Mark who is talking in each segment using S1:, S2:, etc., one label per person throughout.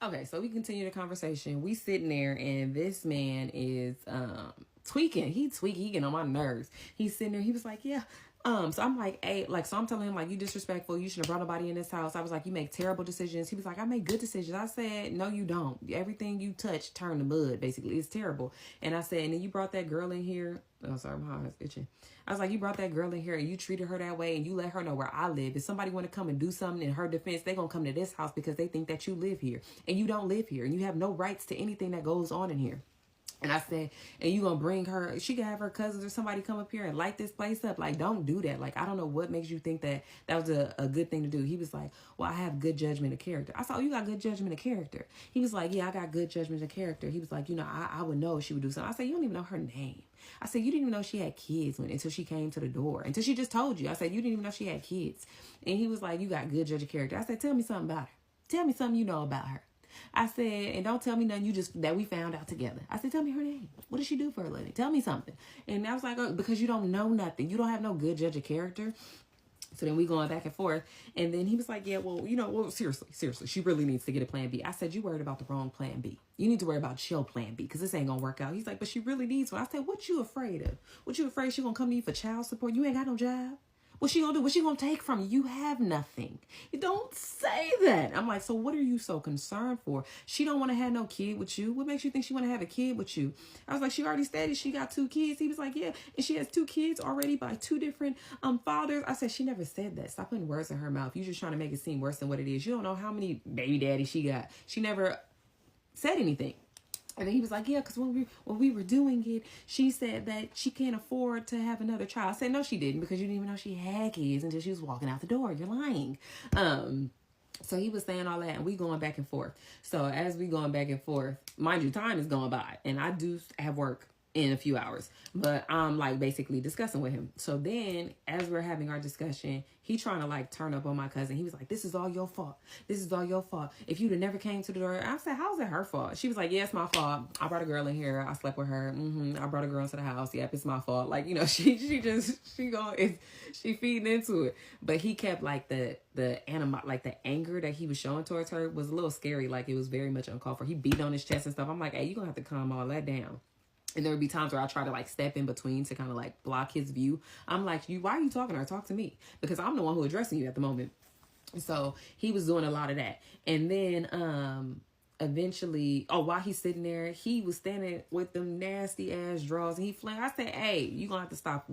S1: Okay, so we continue the conversation. We sitting there, and this man is tweaking. He getting on my nerves. He's sitting there. He was like, yeah. So I'm like, hey, like, so I'm telling him, like, you disrespectful. You shouldn't have brought nobody in this house. I was like, you make terrible decisions. He was like, I make good decisions. I said, no, you don't. Everything you touch turn to mud, basically. It's terrible. And I said, and then you brought that girl in here. Oh, sorry, my eyes itching. I was like, you brought that girl in here and you treated her that way and you let her know where I live. If somebody want to come and do something in her defense, they going to come to this house because they think that you live here. And you don't live here. And you have no rights to anything that goes on in here. And I said, and you gonna bring her, she can have her cousins or somebody come up here and light this place up. Like, don't do that. Like, I don't know what makes you think that that was a good thing to do. He was like, well, I have good judgment of character. I said, oh, you got good judgment of character. He was like, yeah, I got good judgment of character. He was like, you know, I would know if she would do something. I said, you don't even know her name. I said, you didn't even know she had kids until she came to the door, until she just told you. I said, you didn't even know she had kids. And he was like, you got good judgment of character. I said, tell me something about her. Tell me something you know about her. I said, and don't tell me nothing that we found out together. I said, tell me her name. What does she do for a living? Tell me something. And I was like, oh, because you don't know nothing. You don't have no good judge of character. So then we going back and forth. And then he was like, yeah, well, seriously, she really needs to get a plan B. I said, you worried about the wrong plan B. You need to worry about your plan B because this ain't going to work out. He's like, but she really needs one. I said, what you afraid of? What you afraid she going to come to you for child support? You ain't got no job. What she gonna do? What she gonna take from you? You have nothing. You don't say that. I'm like, so what are you so concerned for? She don't want to have no kid with you. What makes you think she want to have a kid with you? I was like, she already stated she got 2 kids. He was like, yeah, and she has 2 kids already by 2 different fathers. I said, she never said that. Stop putting words in her mouth. You just trying to make it seem worse than what it is. You don't know how many baby daddies she got. She never said anything. And then he was like, yeah, because when we were doing it, she said that she can't afford to have another child. I said, no, she didn't, because you didn't even know she had kids until she was walking out the door. You're lying. So he was saying all that, and we going back and forth. So as we going back and forth, mind you, time is going by, and I do have work in a few hours, but I'm like basically discussing with him. So then as we're having our discussion, he trying to like turn up on my cousin. He was like, this is all your fault. This is all your fault. If you'd have never came to the door. I said, how's it her fault? She was like, yeah, it's my fault. I brought a girl in here. I slept with her. I brought a girl into the house. Yep, it's my fault. Like, you know, she feeding into it. But he kept like the anger that he was showing towards her was a little scary. Like, it was very much uncalled for. He beat on his chest and stuff. I'm like, hey, you're gonna have to calm all that down. And there would be times where I try to like step in between to kind of like block his view. I'm like, why are you talking to her? Talk to me, because I'm the one who addressing you at the moment. So he was doing a lot of that. And then eventually, while he's sitting there, he was standing with them nasty ass drawers, and he flamed. I said, hey, you gonna have to stop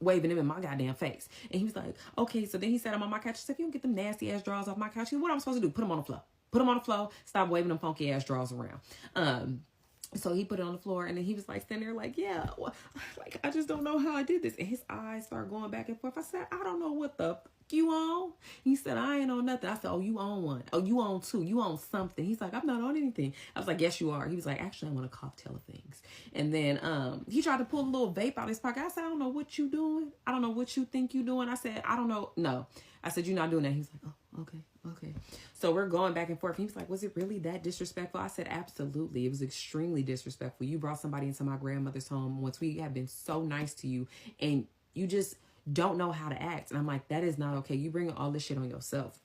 S1: waving them in my goddamn face. And he was like, okay. So then he said, I'm on my couch. I said, if you don't get them nasty ass drawers off my couch, what am I supposed to do? Put them on the floor. Put them on the floor. Stop waving them funky ass drawers around. So he put it on the floor, and then he was like standing there like, yeah, well, like, I just don't know how I did this. And his eyes started going back and forth. I said, I don't know what the fuck you on. He said, I ain't on nothing. I said, oh, you on one. Oh, you on 2. You on something. He's like, I'm not on anything. I was like, yes, you are. He was like, actually, I want a cocktail of things. And then he tried to pull a little vape out of his pocket. I said, I don't know what you doing. I don't know what you think you doing. I said, I don't know. No. I said, you're not doing that. He was like, oh, okay. So we're going back and forth. He was like, was it really that disrespectful? I said, absolutely. It was extremely disrespectful. You brought somebody into my grandmother's home once we have been so nice to you, and you just don't know how to act. And I'm like, that is not okay. You bring all this shit on yourself.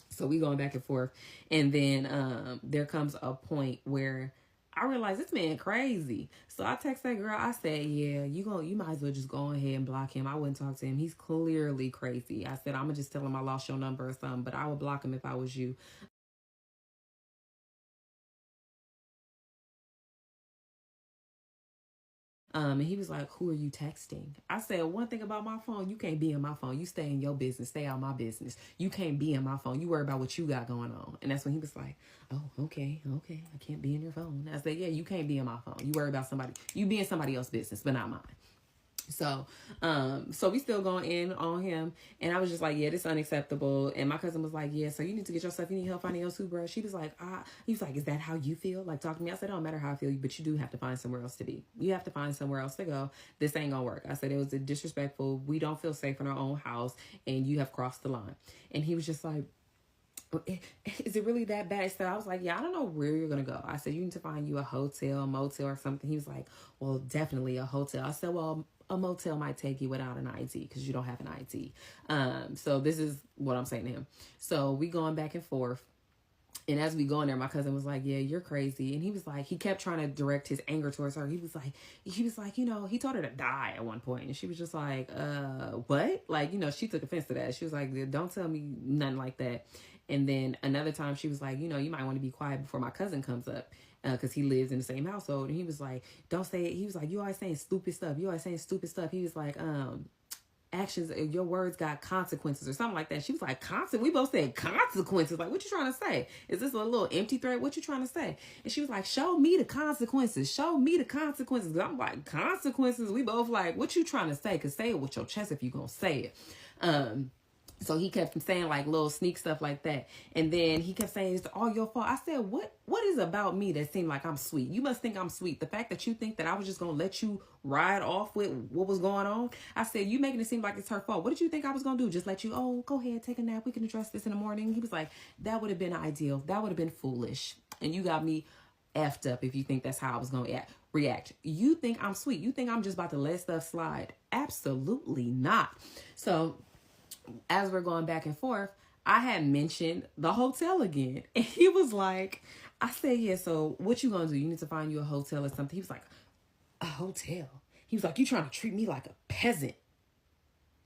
S1: So we going back and forth. And then there comes a point where I realized this man crazy. So I text that girl. I said, yeah, you might as well just go ahead and block him. I wouldn't talk to him. He's clearly crazy. I said, I'm going to just tell him I lost your number or something, but I would block him if I was you. And he was like, who are you texting? I said, one thing about my phone, you can't be in my phone. You stay in your business. Stay out my business. You can't be in my phone. You worry about what you got going on. And that's when he was like, oh, okay. I can't be in your phone. I said, yeah, you can't be in my phone. You worry about you be in somebody else's business, but not mine. So we still going in on him, and I was just like, yeah, this is unacceptable. And my cousin was like, yeah, so you need to get yourself, you need help finding your Subaru. She was like, he was like, is that how you feel? Like, talk to me. I said, it don't matter how I feel, but you do have to find somewhere else to be. You have to find somewhere else to go. This ain't gonna work. I said, it was disrespectful. We don't feel safe in our own house, and you have crossed the line. And he was just like, is it really that bad? So I was like, yeah, I don't know where you're gonna go. I said, you need to find you a hotel, motel, or something. He was like, well, definitely a hotel. I said, well, a motel might take you without an ID because you don't have an ID. So this is what I'm saying to him. So we going back and forth. And as we go in there, my cousin was like, yeah, you're crazy. And he was like, he kept trying to direct his anger towards her. He was like, you know, he told her to die at one point. And she was just like, what? Like, you know, she took offense to that. She was like, don't tell me nothing like that. And then another time she was like, you know, you might want to be quiet before my cousin comes up. Because he lives in the same household. And he was like, don't say it. He was like, you always saying stupid stuff. You always saying stupid stuff. He was like, actions, your words got consequences or something like that. She was like, we both said consequences. Like, what you trying to say? Is this a little empty threat? What you trying to say? And she was like, show me the consequences. Show me the consequences. I'm like, consequences? We both like, what you trying to say? Because say it with your chest if you gonna say it. So he kept saying like little sneak stuff like that. And then he kept saying, it's all your fault. I said, what is about me that seemed like I'm sweet? You must think I'm sweet. The fact that you think that I was just going to let you ride off with what was going on. I said, you making it seem like it's her fault. What did you think I was going to do? Just let you, oh, go ahead, take a nap. We can address this in the morning. He was like, that would have been ideal. That would have been foolish. And you got me effed up if you think that's how I was going to react. You think I'm sweet. You think I'm just about to let stuff slide. Absolutely not. So as we're going back and forth, I had mentioned the hotel again. And he was like, I said, yeah, so what you gonna do? You need to find you a hotel or something. He was like, a hotel? He was like, you trying to treat me like a peasant.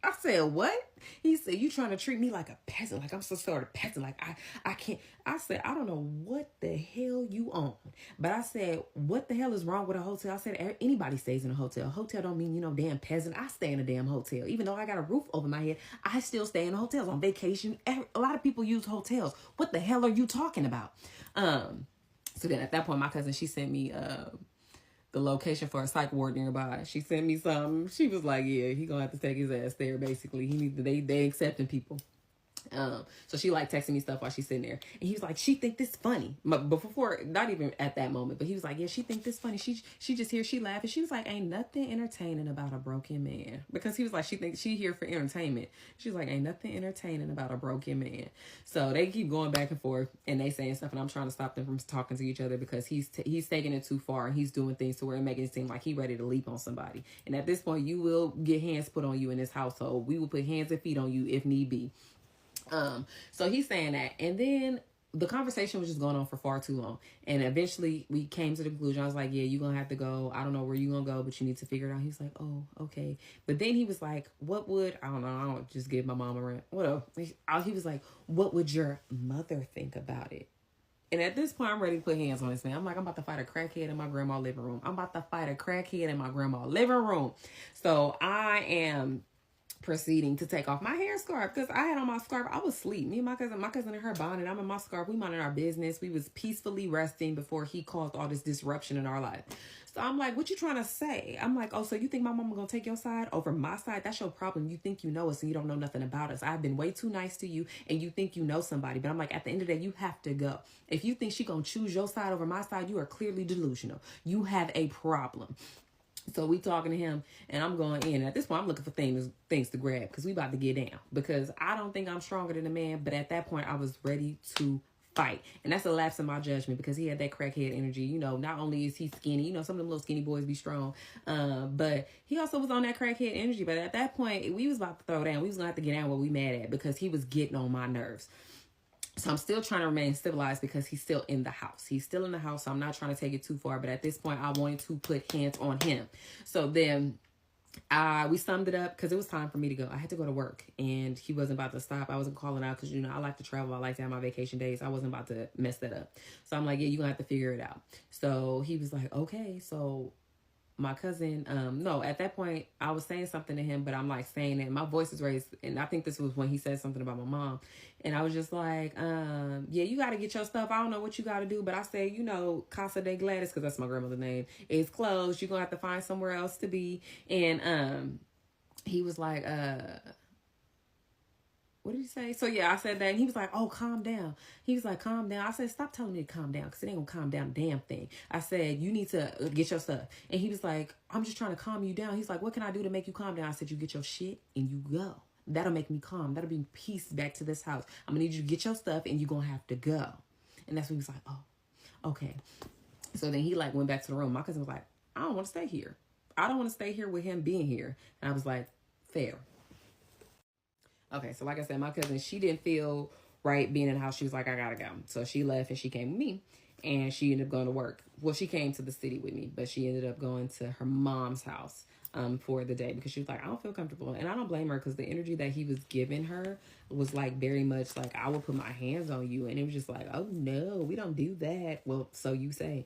S1: I said, what? He said, you trying to treat me like a peasant. Like I'm some sort of peasant. Like I can't. I said, I don't know what the hell you own. But I said, what the hell is wrong with a hotel? I said, anybody stays in a hotel. Hotel don't mean, you know, damn peasant. I stay in a damn hotel. Even though I got a roof over my head, I still stay in hotels on vacation. A lot of people use hotels. What the hell are you talking about? So then at that point, my cousin, she sent me the location for a psych ward nearby. She sent me something. She was like, yeah, he gonna have to take his ass there, basically. They accepting people. So she like texting me stuff while she's sitting there. And he was like, she think this funny. But before, not even at that moment, but he was like, yeah, she think this funny. She just here, she laughing. She was like, ain't nothing entertaining about a broken man. Because he was like, she thinks she here for entertainment. She's like, ain't nothing entertaining about a broken man. So they keep going back and forth and they saying stuff and I'm trying to stop them from talking to each other because he's taking it too far and he's doing things to where it making it seem like he ready to leap on somebody. And at this point, you will get hands put on you in this household. We will put hands and feet on you if need be. So he's saying that, and then the conversation was just going on for far too long, and eventually we came to the conclusion. I was like, yeah, you're gonna have to go. I don't know where you're gonna go, but you need to figure it out. He's like, oh, okay. But then he was like, what would, I don't just give my mom a rant. What else? He was like, what would your mother think about it? And at this point, I'm ready to put hands on this man. I'm like, I'm about to fight a crackhead in my grandma's living room. So I am proceeding to take off my hair scarf because I had on my scarf. I was asleep. Me and my cousin and her bonded. I'm in my scarf. We minded our business. We was peacefully resting before he caused all this disruption in our life. So I'm like, what you trying to say? I'm like, oh, so you think my mama gonna take your side over my side? That's your problem. You think you know us and you don't know nothing about us. I've been way too nice to you and you think you know somebody. But I'm like, at the end of the day, you have to go. If you think she gonna choose your side over my side, you are clearly delusional. You have a problem. So we talking to him and I'm going in. At this point, I'm looking for things to grab because we about to get down. Because I don't think I'm stronger than a man. But at that point, I was ready to fight. And that's a lapse in my judgment because he had that crackhead energy. You know, not only is he skinny, you know, some of them little skinny boys be strong. But he also was on that crackhead energy. But at that point, we was about to throw down. We was going to have to get down what we mad at because he was getting on my nerves. So I'm still trying to remain civilized because he's still in the house. So I'm not trying to take it too far. But at this point, I wanted to put hands on him. So then we summed it up because it was time for me to go. I had to go to work and he wasn't about to stop. I wasn't calling out because, you know, I like to travel. I like to have my vacation days. I wasn't about to mess that up. So I'm like, yeah, you're going to have to figure it out. So he was like, okay. So my cousin, no, at that point I was saying something to him, but I'm like saying it, my voice is raised. And I think this was when he said something about my mom. And I was just like, yeah, you got to get your stuff. I don't know what you got to do, but I say, you know, Casa de Gladys, cause that's my grandmother's name, is closed. You're going to have to find somewhere else to be. And, he was like, what did he say? So yeah, I said that and he was like, oh, calm down. He was like, calm down. I said, stop telling me to calm down because it ain't gonna calm down a damn thing. I said, you need to get your stuff. And he was like, I'm just trying to calm you down. He's like, what can I do to make you calm down? I said, you get your shit and you go. That'll make me calm. That'll bring peace back to this house. I'm gonna need you to get your stuff and you're gonna have to go. And that's when he was like, oh, okay. So then he like went back to the room. My cousin was like, I don't want to stay here. I don't want to stay here with him being here. And I was like, fair. Okay, so like I said, my cousin, she didn't feel right, being in the house, she was like, I gotta go. So she left and she came with me. And she ended up going to work. Well, she came to the city with me, but she ended up going to her mom's house for the day because she was like, I don't feel comfortable. And I don't blame her because the energy that he was giving her was like very much like, I will put my hands on you. And it was just like, oh no, we don't do that. Well, so you say.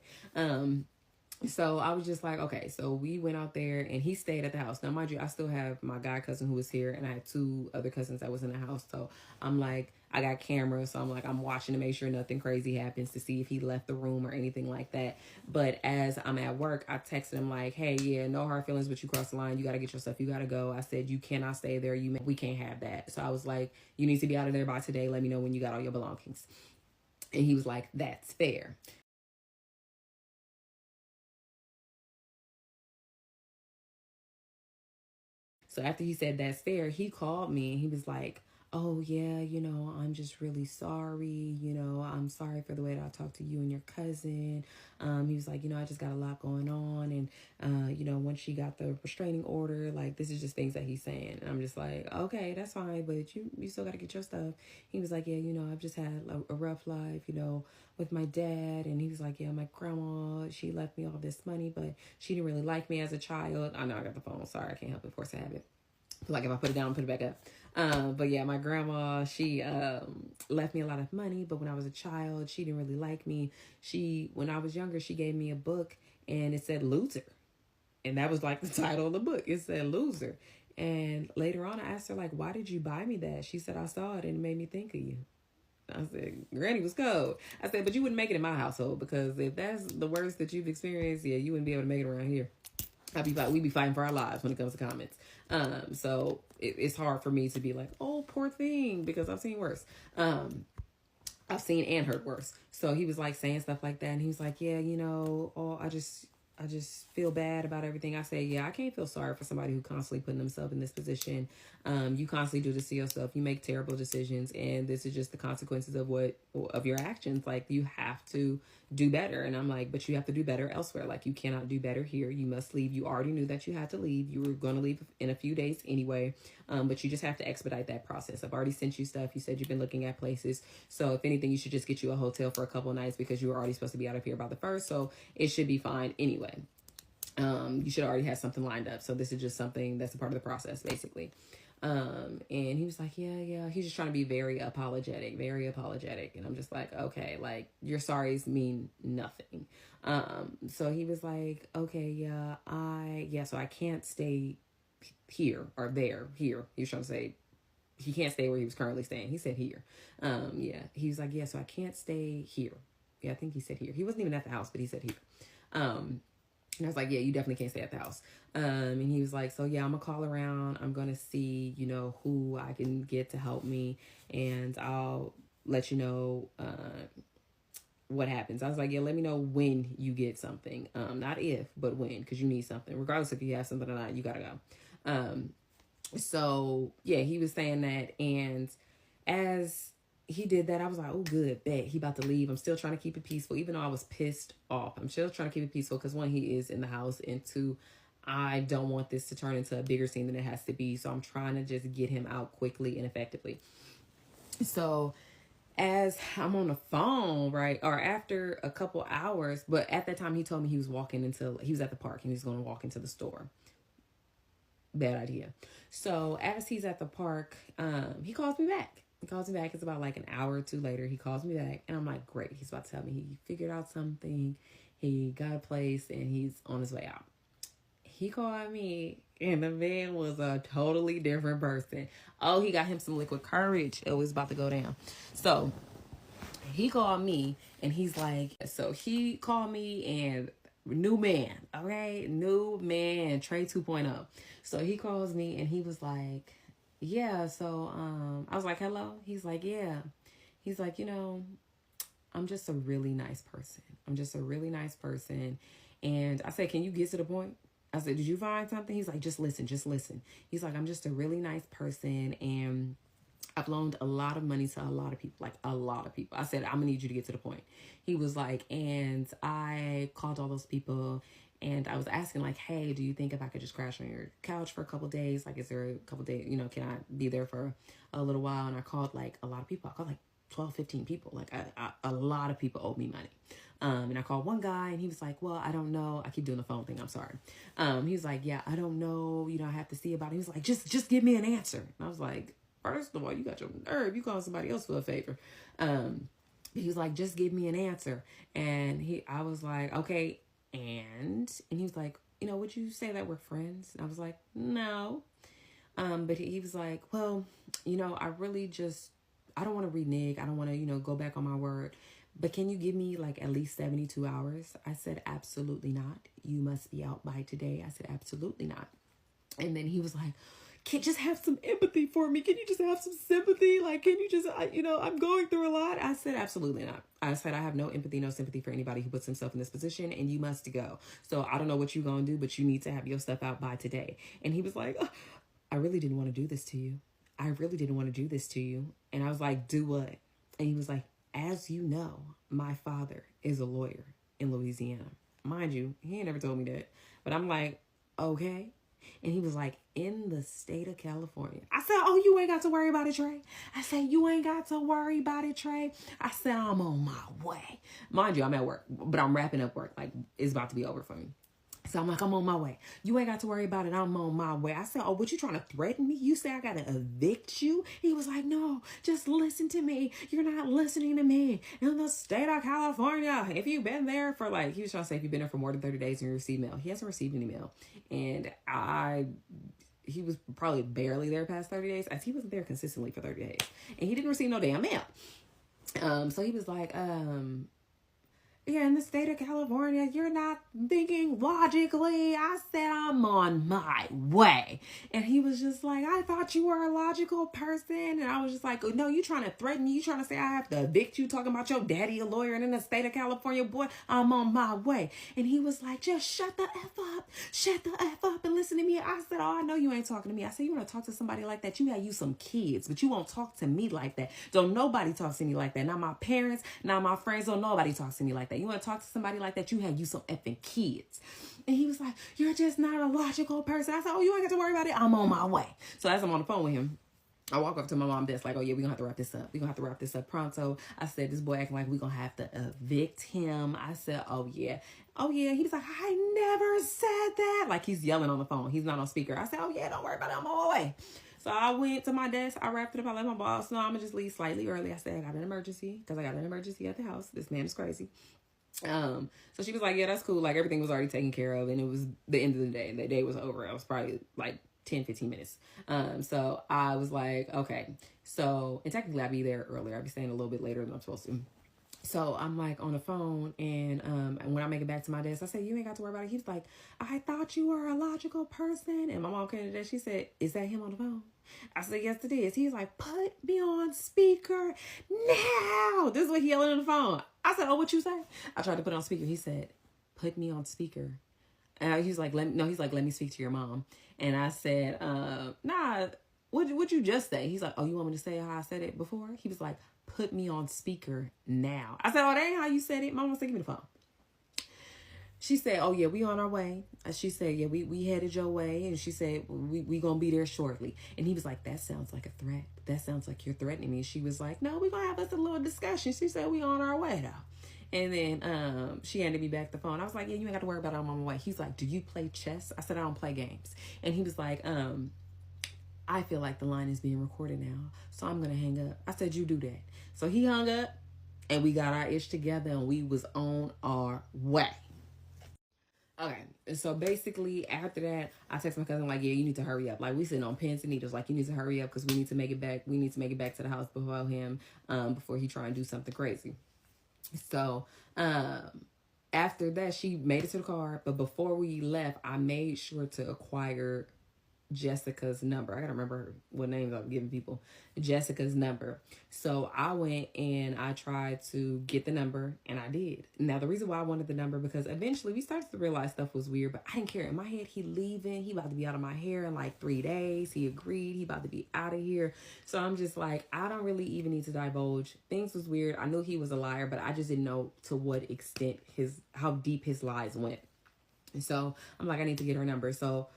S1: So I was just like, okay, so we went out there and he stayed at the house. Now, mind you, I still have my guy cousin who was here and I had 2 other cousins that was in the house. So I'm like, I got cameras. So I'm like, I'm watching to make sure nothing crazy happens to see if he left the room or anything like that. But as I'm at work, I texted him like, hey, yeah, no hard feelings, but you crossed the line. You got to get your stuff. You got to go. I said, you cannot stay there. We can't have that. So I was like, you need to be out of there by today. Let me know when you got all your belongings. And he was like, that's fair. So after he said that's fair, he called me and he was like, oh, yeah, I'm just really sorry. I'm sorry for the way that I talked to you and your cousin. He was like, I just got a lot going on. And, once she got the restraining order, like, this is just things that he's saying. And I'm just like, okay, that's fine. But you still got to get your stuff. He was like, yeah, I've just had a rough life, with my dad. And he was like, yeah, my grandma, she left me all this money, but she didn't really like me as a child. I know I got the phone. Sorry, I can't help it. Force a habit. Like if I put it down, put it back up. But yeah, my grandma, she left me a lot of money. But when I was a child, she didn't really like me. When I was younger, she gave me a book and it said loser. And that was like the title of the book. It said loser. And later on, I asked her, like, why did you buy me that? She said, I saw it and it made me think of you. I said, Granny was cold. I said, but you wouldn't make it in my household because if that's the worst that you've experienced, yeah, you wouldn't be able to make it around here. We be fighting for our lives when it comes to comments. So it's hard for me to be like, oh, poor thing, because I've seen worse. I've seen and heard worse. So he was like saying stuff like that. And he was like, yeah, I just feel bad about everything. I say, yeah, I can't feel sorry for somebody who constantly putting themselves in this position. You constantly do this to yourself. You make terrible decisions, and this is just the consequences of your actions. Like, you have to do better. And I'm like, but you have to do better elsewhere. Like, you cannot do better here. You must leave. You already knew that you had to leave. You were going to leave in a few days anyway. But you just have to expedite that process. I've already sent you stuff. You said you've been looking at places. So if anything, you should just get you a hotel for a couple of nights because you were already supposed to be out of here by the 1st. So it should be fine anyway. You should already have something lined up. So this is just something that's a part of the process, basically. And he was like, yeah. He's just trying to be very apologetic. And I'm just like, okay, like, your sorries mean nothing. So he was like, okay, so I can't stay here or there. Here. He was trying to say he can't stay where he was currently staying. He said here. He was like, yeah, so I can't stay here. Yeah, I think he said here. He wasn't even at the house, but he said here. And I was like, yeah, you definitely can't stay at the house. And he was like, so yeah, I'm going to call around. I'm going to see, who I can get to help me. And I'll let you know what happens. I was like, yeah, let me know when you get something. Not if, but when, because you need something. Regardless if you have something or not, you got to go. So, yeah, he was saying that. And as he did that, I was like, oh, good, bet. He about to leave. I'm still trying to keep it peaceful, even though I was pissed off. I'm still trying to keep it peaceful because 1, he is in the house, and 2, I don't want this to turn into a bigger scene than it has to be. So I'm trying to just get him out quickly and effectively. So as I'm on the phone, right, or after a couple hours, but at that time he told me he was at the park and he was going to walk into the store. Bad idea. So as he's at the park, he calls me back. It's about like an hour or 2 later. He calls me back and I'm like, great. He's about to tell me he figured out something. He got a place and he's on his way out. He called me and the man was a totally different person. Oh, he got him some liquid courage. It was about to go down. So he called me and he's like, he called me and new man, okay? New man, Trey 2.0. So he calls me and he was like, yeah, so I was like, hello? He's like, yeah. He's like, I'm just a really nice person. And I said, can you get to the point? I said, did you find something? He's like, just listen. He's like, I'm just a really nice person and I've loaned a lot of money to a lot of people, like a lot of people. I said, I'm gonna need you to get to the point. He was like, and I called all those people and I was asking like, hey, do you think if I could just crash on your couch for a couple days? Like, is there a couple days, can I be there for a little while? And I called like a lot of people. I called like 12, 15 people. Like a lot of people owed me money. And I called one guy and he was like, well, I don't know. I keep doing the phone thing. I'm sorry. He was like, yeah, I don't know. You know, I have to see about it. He was like, just give me an answer. And I was like, first of all, you got your nerve. You calling somebody else for a favor. He was like, just give me an answer. And I was like, okay. And he was like, you know, would you say that we're friends? And I was like, no. But he was like, well, you know, I don't want to renege. I don't want to, you know, go back on my word. But can you give me like at least 72 hours? I said, absolutely not. You must be out by today. I said, absolutely not. And then he was like, can't just have some empathy for me? Can you just have some sympathy? Like, can you just, you know, I'm going through a lot. I said, absolutely not. I said, I have no empathy, no sympathy for anybody who puts himself in this position, and you must go. So I don't know what you're going to do, but you need to have your stuff out by today. And he was like, oh, I really didn't want to do this to you. I really didn't want to do this to you. And I was like, do what? And he was like, as you know, my father is a lawyer in Louisiana. Mind you, he ain't never told me that. But I'm like, okay. And he was like, in the state of California. I said, oh, you ain't got to worry about it, Trey. I said, you ain't got to worry about it, Trey. I said, I'm on my way. Mind you, I'm at work, but I'm wrapping up work. Like, it's about to be over for me. So I'm like, I'm on my way. You ain't got to worry about it. I'm on my way. I said, oh, what, you trying to threaten me? You say I got to evict you? He was like, no, just listen to me. You're not listening to me. In the state of California, if you've been there for like, he was trying to say if you've been there for more than 30 days and you receive mail. He hasn't received any mail. And he was probably barely there past 30 days. As he wasn't there consistently for 30 days. And he didn't receive no damn mail. So he was like, yeah, in the state of California, you're not thinking logically. I said, I'm on my way. And he was just like, I thought you were a logical person. And I was just like, no, you trying to threaten me? You trying to say I have to evict you, talking about your daddy a lawyer and in the state of California? Boy, I'm on my way. And he was like, just shut the F up. Shut the F up and listen to me. I said, oh, I know you ain't talking to me. I said, you want to talk to somebody like that? You got you some kids, but you won't talk to me like that. Don't nobody talk to me like that. Not my parents, not my friends. Don't nobody talk to me like that. You want to talk to somebody like that, you have you some effing kids. And he was like, you're just not a logical person. I said, oh, you ain't got to worry about it. I'm on my way. So as I'm on the phone with him, I walk up to my mom desk like, oh yeah, we're gonna have to wrap this up. We're gonna have to wrap this up pronto. I said, this boy acting like we're gonna have to evict him. I said, oh yeah. Oh yeah. He was like, I never said that. Like he's yelling on the phone. He's not on speaker. I said, oh yeah, don't worry about it. I'm on my way. So I went to my desk. I wrapped it up. I let my boss know I'm gonna just leave slightly early. I said, I got an emergency because I got an emergency at the house. This man is crazy. So she was like, yeah, that's cool. Like everything was already taken care of and it was the end of the day. The day was over. I was probably like 10, 15 minutes. So I was like, okay. So, and technically I'd be there earlier. I'd be staying a little bit later than I'm supposed to. So I'm like on the phone and when I make it back to my desk, I said, you ain't got to worry about it. He was like, I thought you were a logical person. And my mom came to that. She said, is that him on the phone? I said, yes, it is. He's like, put me on speaker now. This is what he yelling on the phone. I said, oh, what you say? I tried to put it on speaker. He said, put me on speaker. And he's like, let me speak to your mom. And I said, nah, what'd you just say? He's like, oh, you want me to say how I said it before? He was like, put me on speaker now. I said, oh, that ain't how you said it. Mama said, give me the phone. She said, oh, yeah, we on our way. She said, yeah, we headed your way. And she said, we going to be there shortly. And he was like, that sounds like a threat. That sounds like you're threatening me. She was like, no, we're going to have us a little discussion. She said, we on our way, though. And then she handed me back the phone. I was like, yeah, you ain't got to worry about it. I'm on my way. He's like, do you play chess? I said, I don't play games. And he was like, I feel like the line is being recorded now, so I'm going to hang up. I said, you do that. So he hung up, and we got our ish together, and we was on our way. Okay, so basically after that, I text my cousin like, yeah, you need to hurry up. Like, we sitting on pins and needles. Like, you need to hurry up because we need to make it back. We need to make it back to the house before him, before he try and do something crazy. So, after that, she made it to the car. But before we left, I made sure to acquire Jessica's number. I gotta remember what names I'm giving people. Jessica's number. So I went and I tried to get the number, and I did. Now the reason why I wanted the number, because eventually we started to realize stuff was weird, but I didn't care. In my head, he leaving. He about to be out of my hair in like 3 days. He agreed. He about to be out of here. So I'm just like, I don't really even need to divulge. Things was weird. I knew he was a liar, but I just didn't know to what extent how deep his lies went. And so I'm like, I need to get her number. So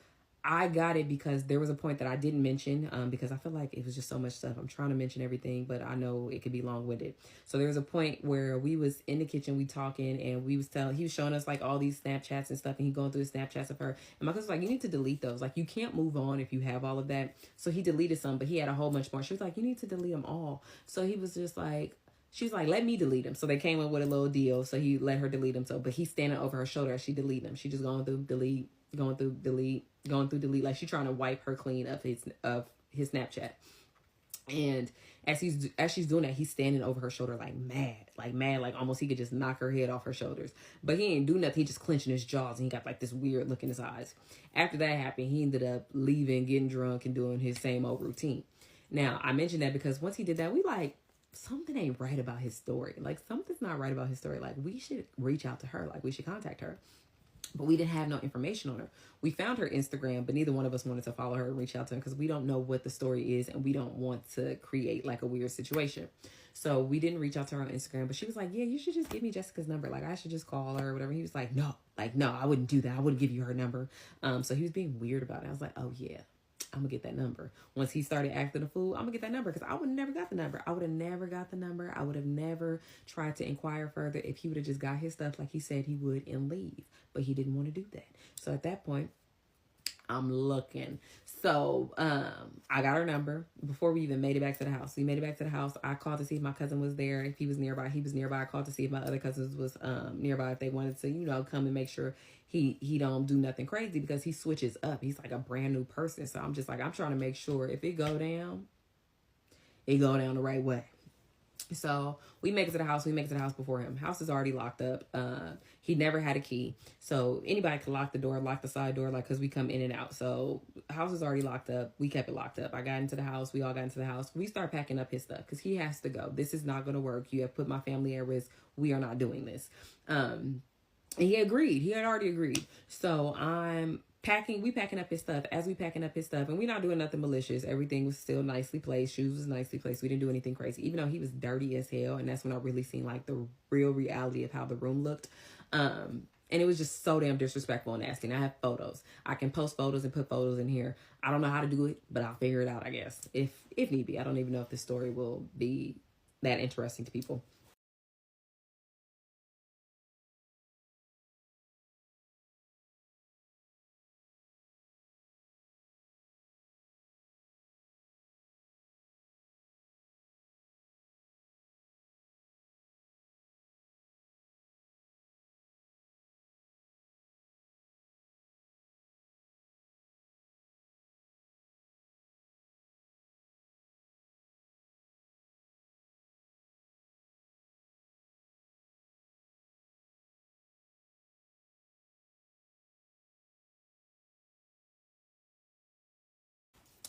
S1: I got it because there was a point that I didn't mention, because I feel like it was just so much stuff. I'm trying to mention everything, but I know it could be long-winded. So there was a point where we was in the kitchen, we talking, and he was showing us like all these Snapchats and stuff, and he going through the Snapchats of her. And my cousin was like, you need to delete those. Like, you can't move on if you have all of that. So he deleted some, but he had a whole bunch more. She was like, you need to delete them all. So he was just like, she's like, let me delete them. So they came up with a little deal. So he let her delete them. So, but he's standing over her shoulder as she delete them. She just going through delete, going through delete, going through delete. Like, she trying to wipe her clean of his Snapchat. And as she's doing that, he's standing over her shoulder like mad, like almost he could just knock her head off her shoulders. But he ain't do nothing. He just clenching his jaws, and he got like this weird look in his eyes. After that happened, he ended up leaving, getting drunk, and doing his same old routine. Now, I mentioned that because once he did that, we like, something ain't right about his story. Like, something's not right about his story. Like, we should reach out to her. Like, we should contact her. But we didn't have no information on her. We found her Instagram, but neither one of us wanted to follow her and reach out to her because we don't know what the story is, and we don't want to create like a weird situation. So we didn't reach out to her on Instagram, but she was like, yeah, you should just give me Jessica's number. Like, I should just call her or whatever. He was like, no, I wouldn't do that. I wouldn't give you her number. So he was being weird about it. I was like, oh yeah, I'm gonna get that number. Once he started acting a fool, I'm gonna get that number, because I would have never got the number. I would have never got the number. I would have never tried to inquire further if he would have just got his stuff like he said he would and leave. But he didn't want to do that. So at that point, I'm looking. So I got her number before we even made it back to the house. We made it back to the house. I called to see if my cousin was there. If he was nearby, he was nearby. I called to see if my other cousins was nearby, if they wanted to, come and make sure he don't do nothing crazy, because he switches up. He's like a brand new person. So I'm just like, I'm trying to make sure if it go down the right way. So we make it to the house. We make it to the house before him. House is already locked up. He never had a key. So anybody could lock the door, lock the side door, like, because we come in and out. So house is already locked up. We kept it locked up. I got into the house. We all got into the house. We start packing up his stuff because he has to go. This is not going to work. You have put my family at risk. We are not doing this. And he agreed. He had already agreed. So we packing up his stuff. As we packing up his stuff, and we're not doing nothing malicious. Everything was still nicely placed. Shoes was nicely placed. We didn't do anything crazy, even though he was dirty as hell. And that's when I really seen like the real reality of how the room looked. And it was just so damn disrespectful and nasty. And I have photos. I can post photos and put photos in here. I don't know how to do it, but I'll figure it out, I guess, if need be. I don't even know if this story will be that interesting to people.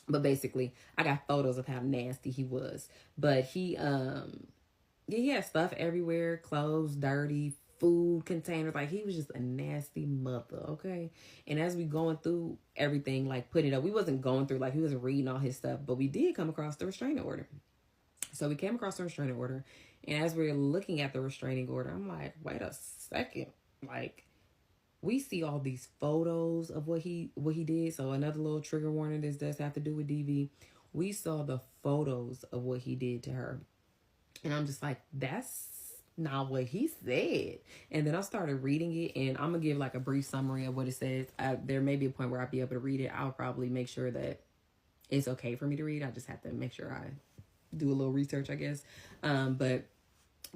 S1: But basically, I got photos of how nasty he was. But yeah, he had stuff everywhere, clothes, dirty, food containers. Like, he was just a nasty mother, okay? And as we going through everything, like putting it up, we wasn't going through, like, he wasn't reading all his stuff, but we did come across the restraining order. So we came across the restraining order, and as we we're looking at the restraining order, I'm like, wait a second. Like, we see all these photos of what he did. So another little trigger warning, this does have to do with DV. We saw the photos of what he did to her. And I'm just like, that's not what he said. And then I started reading it, and I'm going to give like a brief summary of what it says. There may be a point where I'll be able to read it. I'll probably make sure that it's okay for me to read. I just have to make sure I do a little research, I guess. But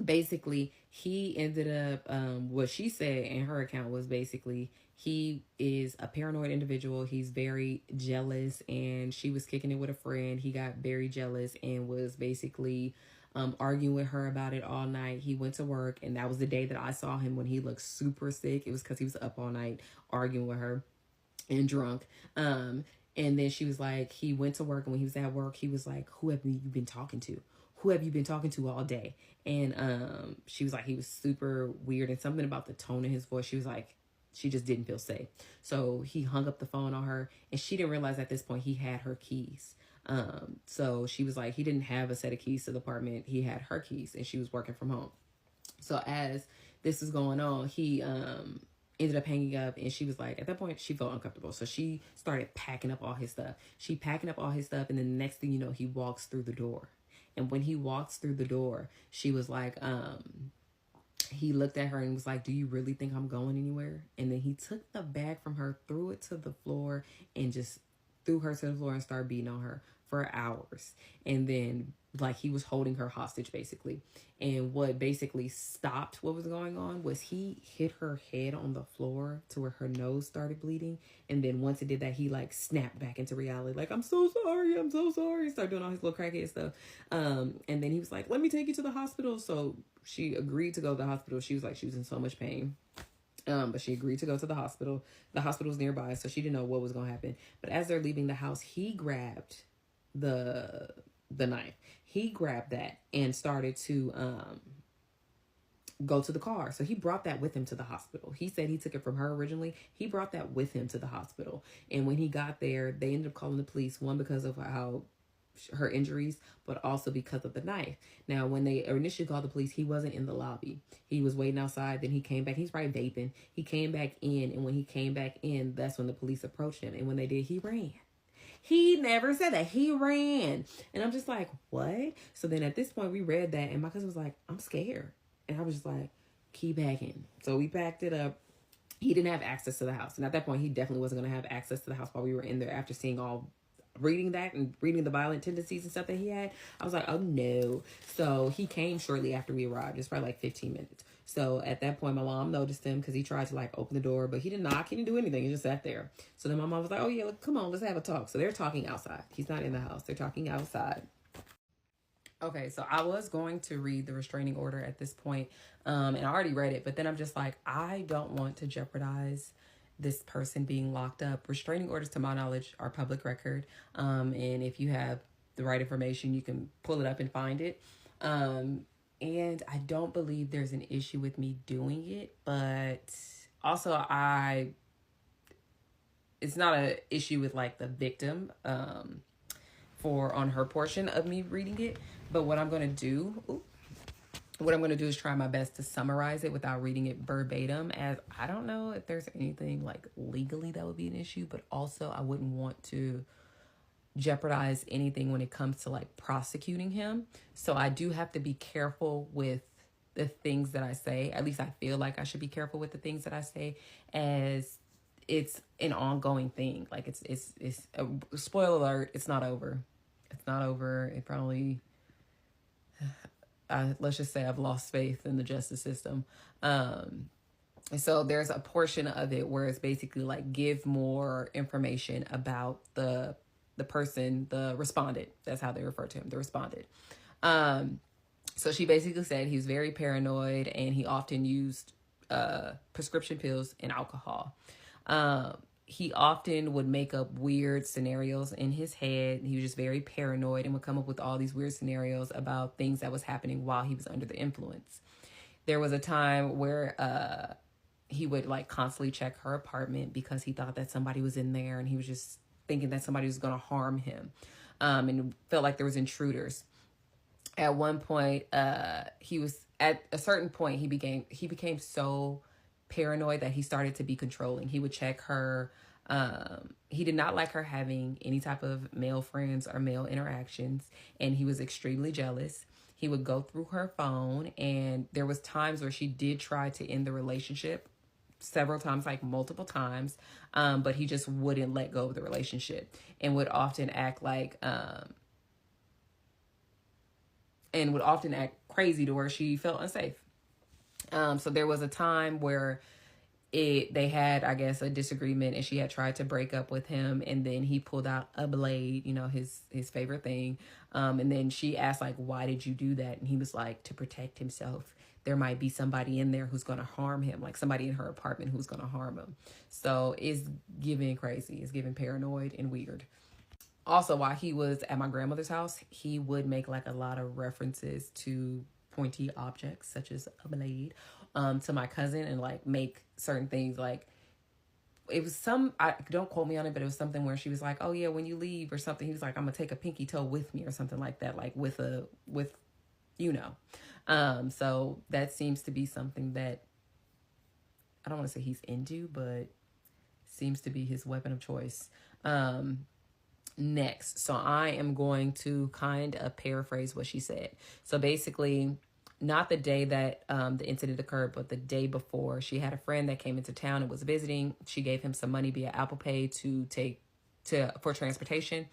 S1: basically, he ended up, what she said in her account was basically, he is a paranoid individual. He's very jealous, and she was kicking it with a friend. He got very jealous and was basically arguing with her about it all night. He went to work, and that was the day that I saw him when he looked super sick. It was because he was up all night arguing with her and drunk. And then she was like, he went to work, and when he was at work, he was like, who have you been talking to? Who have you been talking to all day? And she was like, he was super weird, and something about the tone of his voice. She was like, she just didn't feel safe. So he hung up the phone on her, and she didn't realize at this point he had her keys. So she was like, he didn't have a set of keys to the apartment. He had her keys, and she was working from home. So as this is going on, he ended up hanging up, and she was like, at that point she felt uncomfortable, so she started packing up all his stuff. She packing up all his stuff, and then the next thing you know, he walks through the door. And when he walks through the door, she was like, he looked at her and was like, do you really think I'm going anywhere? And then he took the bag from her, threw it to the floor, and just threw her to the floor and started beating on her for hours. And then, like, he was holding her hostage, basically. And what basically stopped what was going on was he hit her head on the floor to where her nose started bleeding. And then once it did that, he, like, snapped back into reality. Like, I'm so sorry. I'm so sorry. He started doing all his little crackhead stuff. And then he was like, let me take you to the hospital. So she agreed to go to the hospital. She was like, she was in so much pain. But she agreed to go to the hospital. The hospital was nearby, so she didn't know what was going to happen. But as they're leaving the house, he grabbed the knife. He grabbed that and started to go to the car. So he brought that with him to the hospital. He said he took it from her originally. He brought that with him to the hospital. And when he got there, they ended up calling the police, one because of how her injuries, but also because of the knife. Now, when they initially called the police, he wasn't in the lobby. He was waiting outside. Then he came back. He's probably vaping. He came back in, and when he came back in, that's when the police approached him. And when they did, he ran. He never said that. He ran. And I'm just like, what? So then at this point, we read that, and my cousin was like, I'm scared. And I was just like, keep packing. So we packed it up. He didn't have access to the house. And at that point, he definitely wasn't going to have access to the house while we were in there after seeing all, reading that and reading the violent tendencies and stuff that he had. I was like, oh no. So he came shortly after we arrived. It's probably like 15 minutes. So at that point, my mom noticed him because he tried to like open the door, but he didn't knock. He didn't do anything. He just sat there. So then my mom was like, oh yeah, look, come on, let's have a talk. So they're talking outside. He's not in the house. They're talking outside. Okay, so I was going to read the restraining order at this point, and I already read it, but then I'm just like, I don't want to jeopardize this person being locked up. Restraining orders, to my knowledge, are public record, and if you have the right information, you can pull it up and find it. And I don't believe there's an issue with me doing it, but also it's not an issue with like the victim, for on her portion of me reading it. But what I'm going to do, is try my best to summarize it without reading it verbatim, as I don't know if there's anything like legally that would be an issue, but also I wouldn't want to jeopardize anything when it comes to like prosecuting him. So I do have to be careful with the things that I say. At least I feel like I should be careful with the things that I say, as it's an ongoing thing. Like it's a spoiler alert. It's not over. It's not over. It probably, let's just say I've lost faith in the justice system. So there's a portion of it where it's basically like give more information about the person, the respondent. That's how they refer to him, the respondent. So she basically said he was very paranoid and he often used prescription pills and alcohol. He often would make up weird scenarios in his head. He was just very paranoid and would come up with all these weird scenarios about things that was happening while he was under the influence. There was a time where he would like constantly check her apartment because he thought that somebody was in there, and he was just thinking that somebody was going to harm him, and felt like there was intruders. At one point, he was at a certain point, he became so paranoid that he started to be controlling. He would check her. He did not like her having any type of male friends or male interactions, and he was extremely jealous. He would go through her phone, and there was times where she did try to end the relationship, several times, like multiple times, but he just wouldn't let go of the relationship and would often act like crazy to where she felt unsafe. So there was a time where they had, I guess, a disagreement, and she had tried to break up with him, and then he pulled out a blade, his favorite thing. And then she asked, like, why did you do that? And he was like, to protect himself. There might be somebody in there who's going to harm him, like somebody in her apartment who's going to harm him. So it's giving crazy. It's giving paranoid and weird. Also, while he was at my grandmother's house, he would make like a lot of references to pointy objects such as a blade to my cousin, and like make certain things, like it was don't quote me on it, but it was something where she was like, oh yeah, when you leave or something, he was like, I'm gonna take a pinky toe with me or something like that, like so that seems to be something that I don't want to say he's into, but seems to be his weapon of choice. Next, so I am going to kind of paraphrase what she said. So basically, not the day that the incident occurred, but the day before, she had a friend that came into town and was visiting. She gave him some money via Apple Pay for transportation.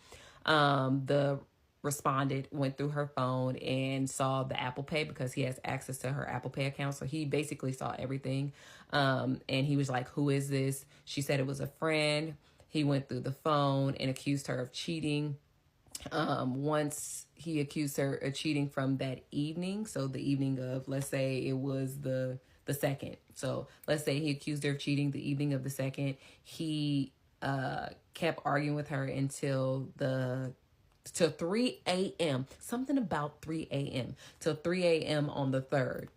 S1: The respondent went through her phone and saw the Apple Pay because he has access to her Apple Pay account. So he basically saw everything. And he was like, "Who is this?" She said it was a friend. He went through the phone and accused her of cheating. Once he accused her of cheating from that evening, so the evening of, let's say it was the second. So let's say he accused her of cheating the evening of the second. He kept arguing with her until 3 a.m. Something about 3 a.m. till 3 a.m. on the 3rd.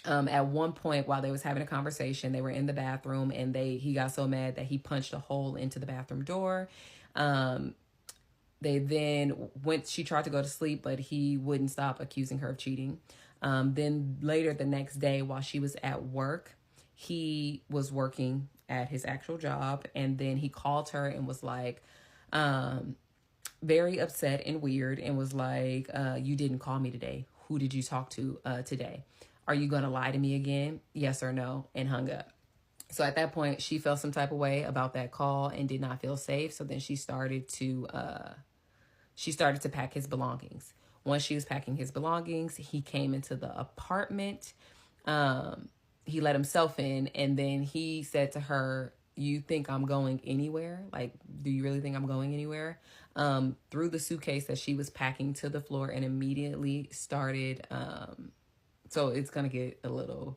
S1: At one point, while they was having a conversation, they were in the bathroom, and he got so mad that he punched a hole into the bathroom door. They then she tried to go to sleep, but he wouldn't stop accusing her of cheating. Then later the next day, while she was at work, he was working at his actual job, and then he called her and was like, very upset and weird, and was like, "You didn't call me today. Who did you talk to today? Are you going to lie to me again? Yes or no?" And hung up. So at that point, she felt some type of way about that call and did not feel safe. So then she started to pack his belongings. Once she was packing his belongings, he came into the apartment. He let himself in, and then he said to her, "You think I'm going anywhere? Like, do you really think I'm going anywhere?" Threw the suitcase that she was packing to the floor and immediately started... So it's going to get a little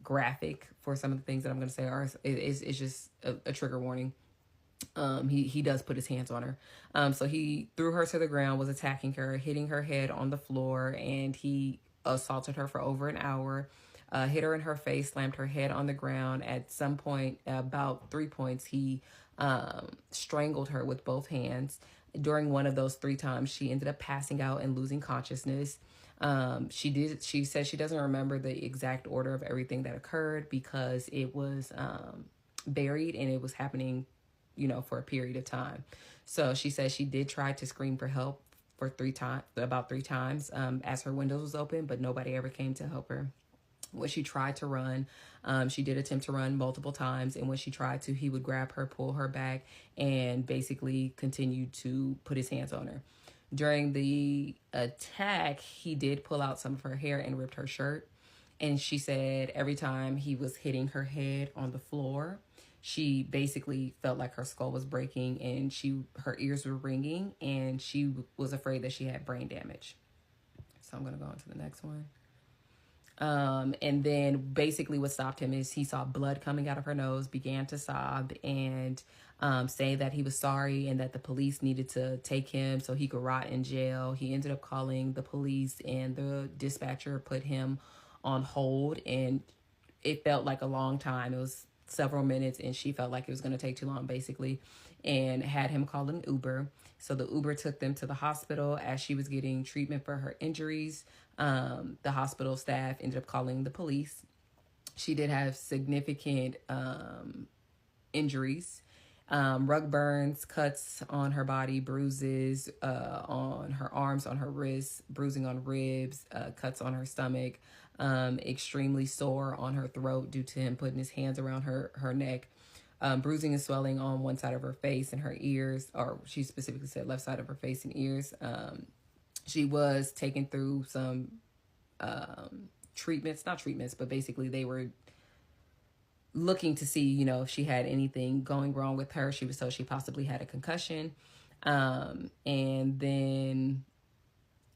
S1: graphic for some of the things that I'm going to say. It's just a trigger warning. He does put his hands on her. So he threw her to the ground, was attacking her, hitting her head on the floor, and he assaulted her for over an hour, hit her in her face, slammed her head on the ground. At some point, about 3 points, he strangled her with both hands. During one of those 3 times, she ended up passing out and losing consciousness. She said she doesn't remember the exact order of everything that occurred because it was buried and it was happening, for a period of time. So she said she did try to scream for help for about 3 times as her windows was open, but nobody ever came to help her. When she tried to run, she did attempt to run multiple times, and when she tried to, he would grab her, pull her back, and basically continue to put his hands on her. During the attack, he did pull out some of her hair and ripped her shirt. And she said every time he was hitting her head on the floor, she basically felt like her skull was breaking and her ears were ringing, and she was afraid that she had brain damage. So I'm going to go on to the next one. And then basically what stopped him is he saw blood coming out of her nose, began to sob, and say that he was sorry and that the police needed to take him so he could rot in jail. He ended up calling the police, and the dispatcher put him on hold, and it felt like a long time. It was several minutes, and she felt like it was going to take too long, basically, and had him call an Uber. So the Uber took them to the hospital as she was getting treatment for her injuries. The hospital staff ended up calling the police. She did have significant injuries. Rug burns, cuts on her body, bruises on her arms, on her wrists, bruising on ribs, cuts on her stomach, extremely sore on her throat due to him putting his hands around her neck, bruising and swelling on one side of her face and her ears, or she specifically said left side of her face and ears. She was taken through some not treatments, but basically they were looking to see, if she had anything going wrong with her. She was told she possibly had a concussion. And then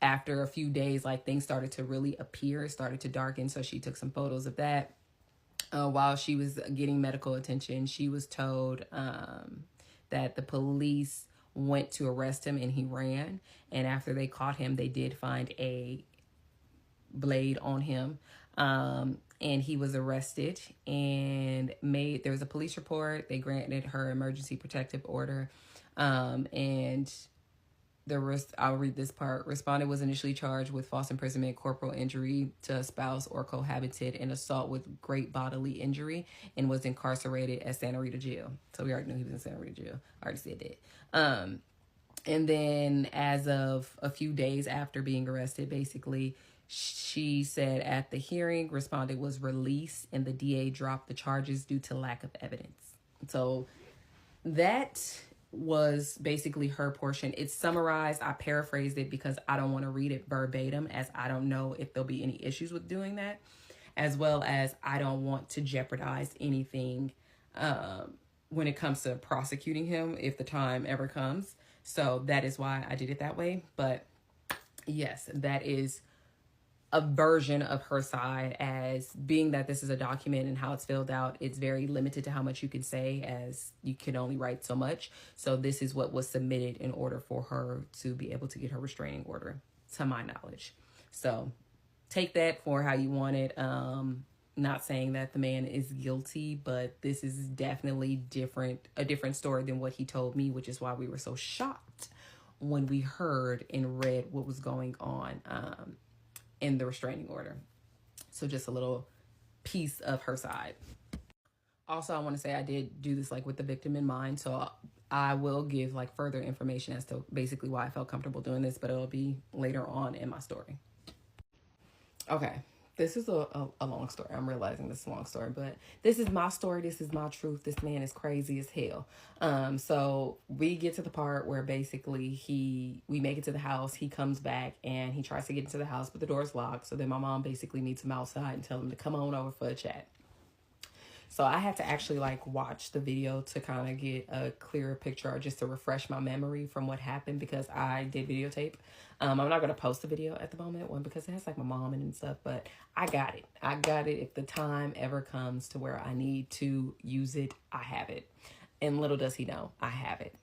S1: after a few days, things started to really appear, started to darken. So she took some photos of that. While she was getting medical attention, she was told that the police went to arrest him and he ran. And after they caught him, they did find a blade on him. And he was arrested and there was a police report. They granted her emergency protective order. And I'll read this part. Respondent was initially charged with false imprisonment, corporal injury to a spouse or cohabited, and assault with great bodily injury, and was incarcerated at Santa Rita jail. So we already knew he was in Santa Rita jail. I already said that. And then as of a few days after being arrested, basically, she said at the hearing, respondent was released and the DA dropped the charges due to lack of evidence. So that was basically her portion. It's summarized. I paraphrased it because I don't want to read it verbatim, as I don't know if there'll be any issues with doing that, as well as I don't want to jeopardize anything when it comes to prosecuting him if the time ever comes. So that is why I did it that way. But yes, that is a version of her side, as being that this is a document and how it's filled out, it's very limited to how much you can say, as you can only write so much. So this is what was submitted in order for her to be able to get her restraining order, to my knowledge. So take that for how you want it. Not saying that the man is guilty, but this is definitely a different story than what he told me, which is why we were so shocked when we heard and read what was going on in the restraining order. So just a little piece of her side. Also, I want to say I did do this like with the victim in mind, so I will give like further information as to basically why I felt comfortable doing this, but it'll be later on in my story. Okay. This is a long story. I'm realizing this is a long story, but this is my story. This is my truth. This man is crazy as hell. So we get to the part where basically we make it to the house. He comes back and he tries to get into the house, but the door's locked. So then my mom basically meets him outside and tell him to come on over for a chat. So I had to actually like watch the video to kind of get a clearer picture, or just to refresh my memory from what happened, because I did videotape. I'm not going to post the video at the moment, one, because it has like my mom and stuff, but I got it. I got it. If the time ever comes to where I need to use it, I have it. And little does he know, I have it.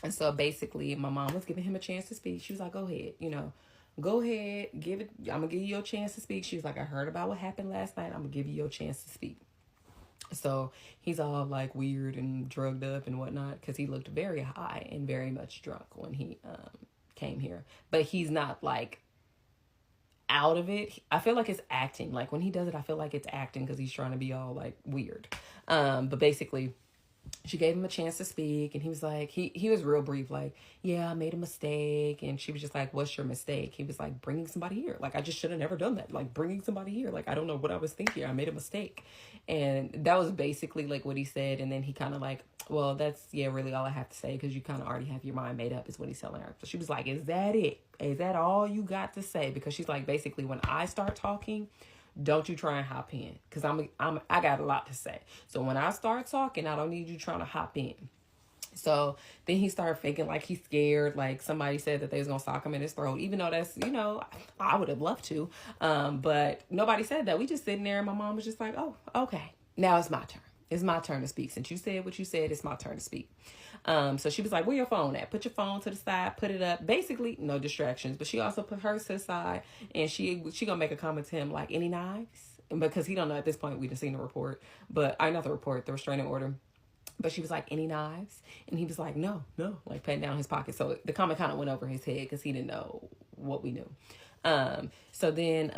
S1: And so basically my mom was giving him a chance to speak. She was like, go ahead, go ahead, give it. I'm gonna give you your chance to speak. She was like, I heard about what happened last night. I'm gonna give you your chance to speak. So he's all like weird and drugged up and whatnot, because he looked very high and very much drunk when he came here. But he's not like out of it. I feel like it's acting. Like when he does it, I feel like it's acting because he's trying to be all like weird. But basically, she gave him a chance to speak, and he was like, he was real brief, like, yeah, I made a mistake. And she was just like, what's your mistake? He was like, bringing somebody here. Like, I just should have never done that. Like, bringing somebody here. Like, I don't know what I was thinking. I made a mistake. And that was basically like what he said. And then he kind of like, well, that's, yeah, really all I have to say, because you kind of already have your mind made up, is what he's telling her. So she was like, is that it? Is that all you got to say? Because she's like, basically, when I start talking, don't you try and hop in, because I got a lot to say. So when I start talking, I don't need you trying to hop in. So then he started faking like he's scared, like somebody said that they was gonna sock him in his throat, even though that's, I would have loved to, but nobody said that. We just sitting there, and my mom was just like, oh, okay, now it's my turn. It's my turn to speak. Since you said what you said, it's my turn to speak. So she was like, where your phone at? Put your phone to the side, put it up. Basically, no distractions. But she also put hers to the side, and she gonna make a comment to him like, any knives? Because he don't know at this point. We done seen the report, but not the report, the restraining order. But she was like, any knives? And he was like, no, like patting down his pocket. So the comment kind of went over his head because he didn't know what we knew. So then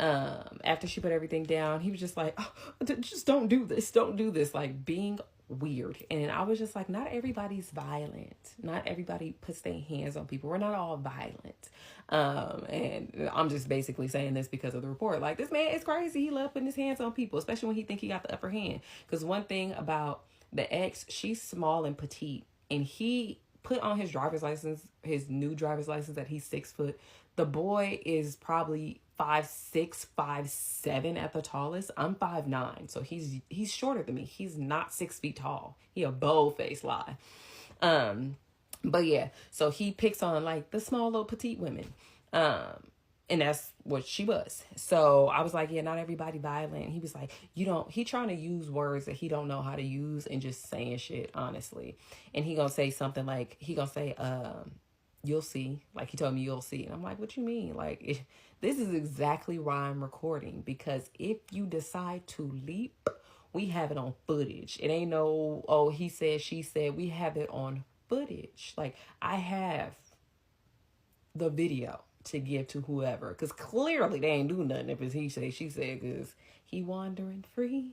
S1: after she put everything down, he was just like, oh, just don't do this. Don't do this. Like being weird. And I was just like, not everybody's violent. Not everybody puts their hands on people. We're not all violent. And I'm just basically saying this because of the report. Like, this man is crazy. He loves putting his hands on people, especially when he think he got the upper hand. Because one thing about the ex, she's small and petite, and he put on his driver's license, his new driver's license, that he's 6 foot. The boy is probably 5'6", 5'7" at the tallest. I'm 5'9", so he's shorter than me. He's not 6 feet tall. He a bold-faced lie. But yeah, so he picks on like the small little petite women. And that's what she was. So I was like, yeah, not everybody violent. He was like, he trying to use words that he don't know how to use and just saying shit, honestly. And he gonna say something like, you'll see. Like, he told me, you'll see. And I'm like, what you mean? Like, this is exactly why I'm recording. Because if you decide to leap, we have it on footage. It ain't no, oh, he said, she said. We have it on footage. Like, I have the video to give to whoever. Because clearly they ain't do nothing if it's he said, she said, because he wandering free.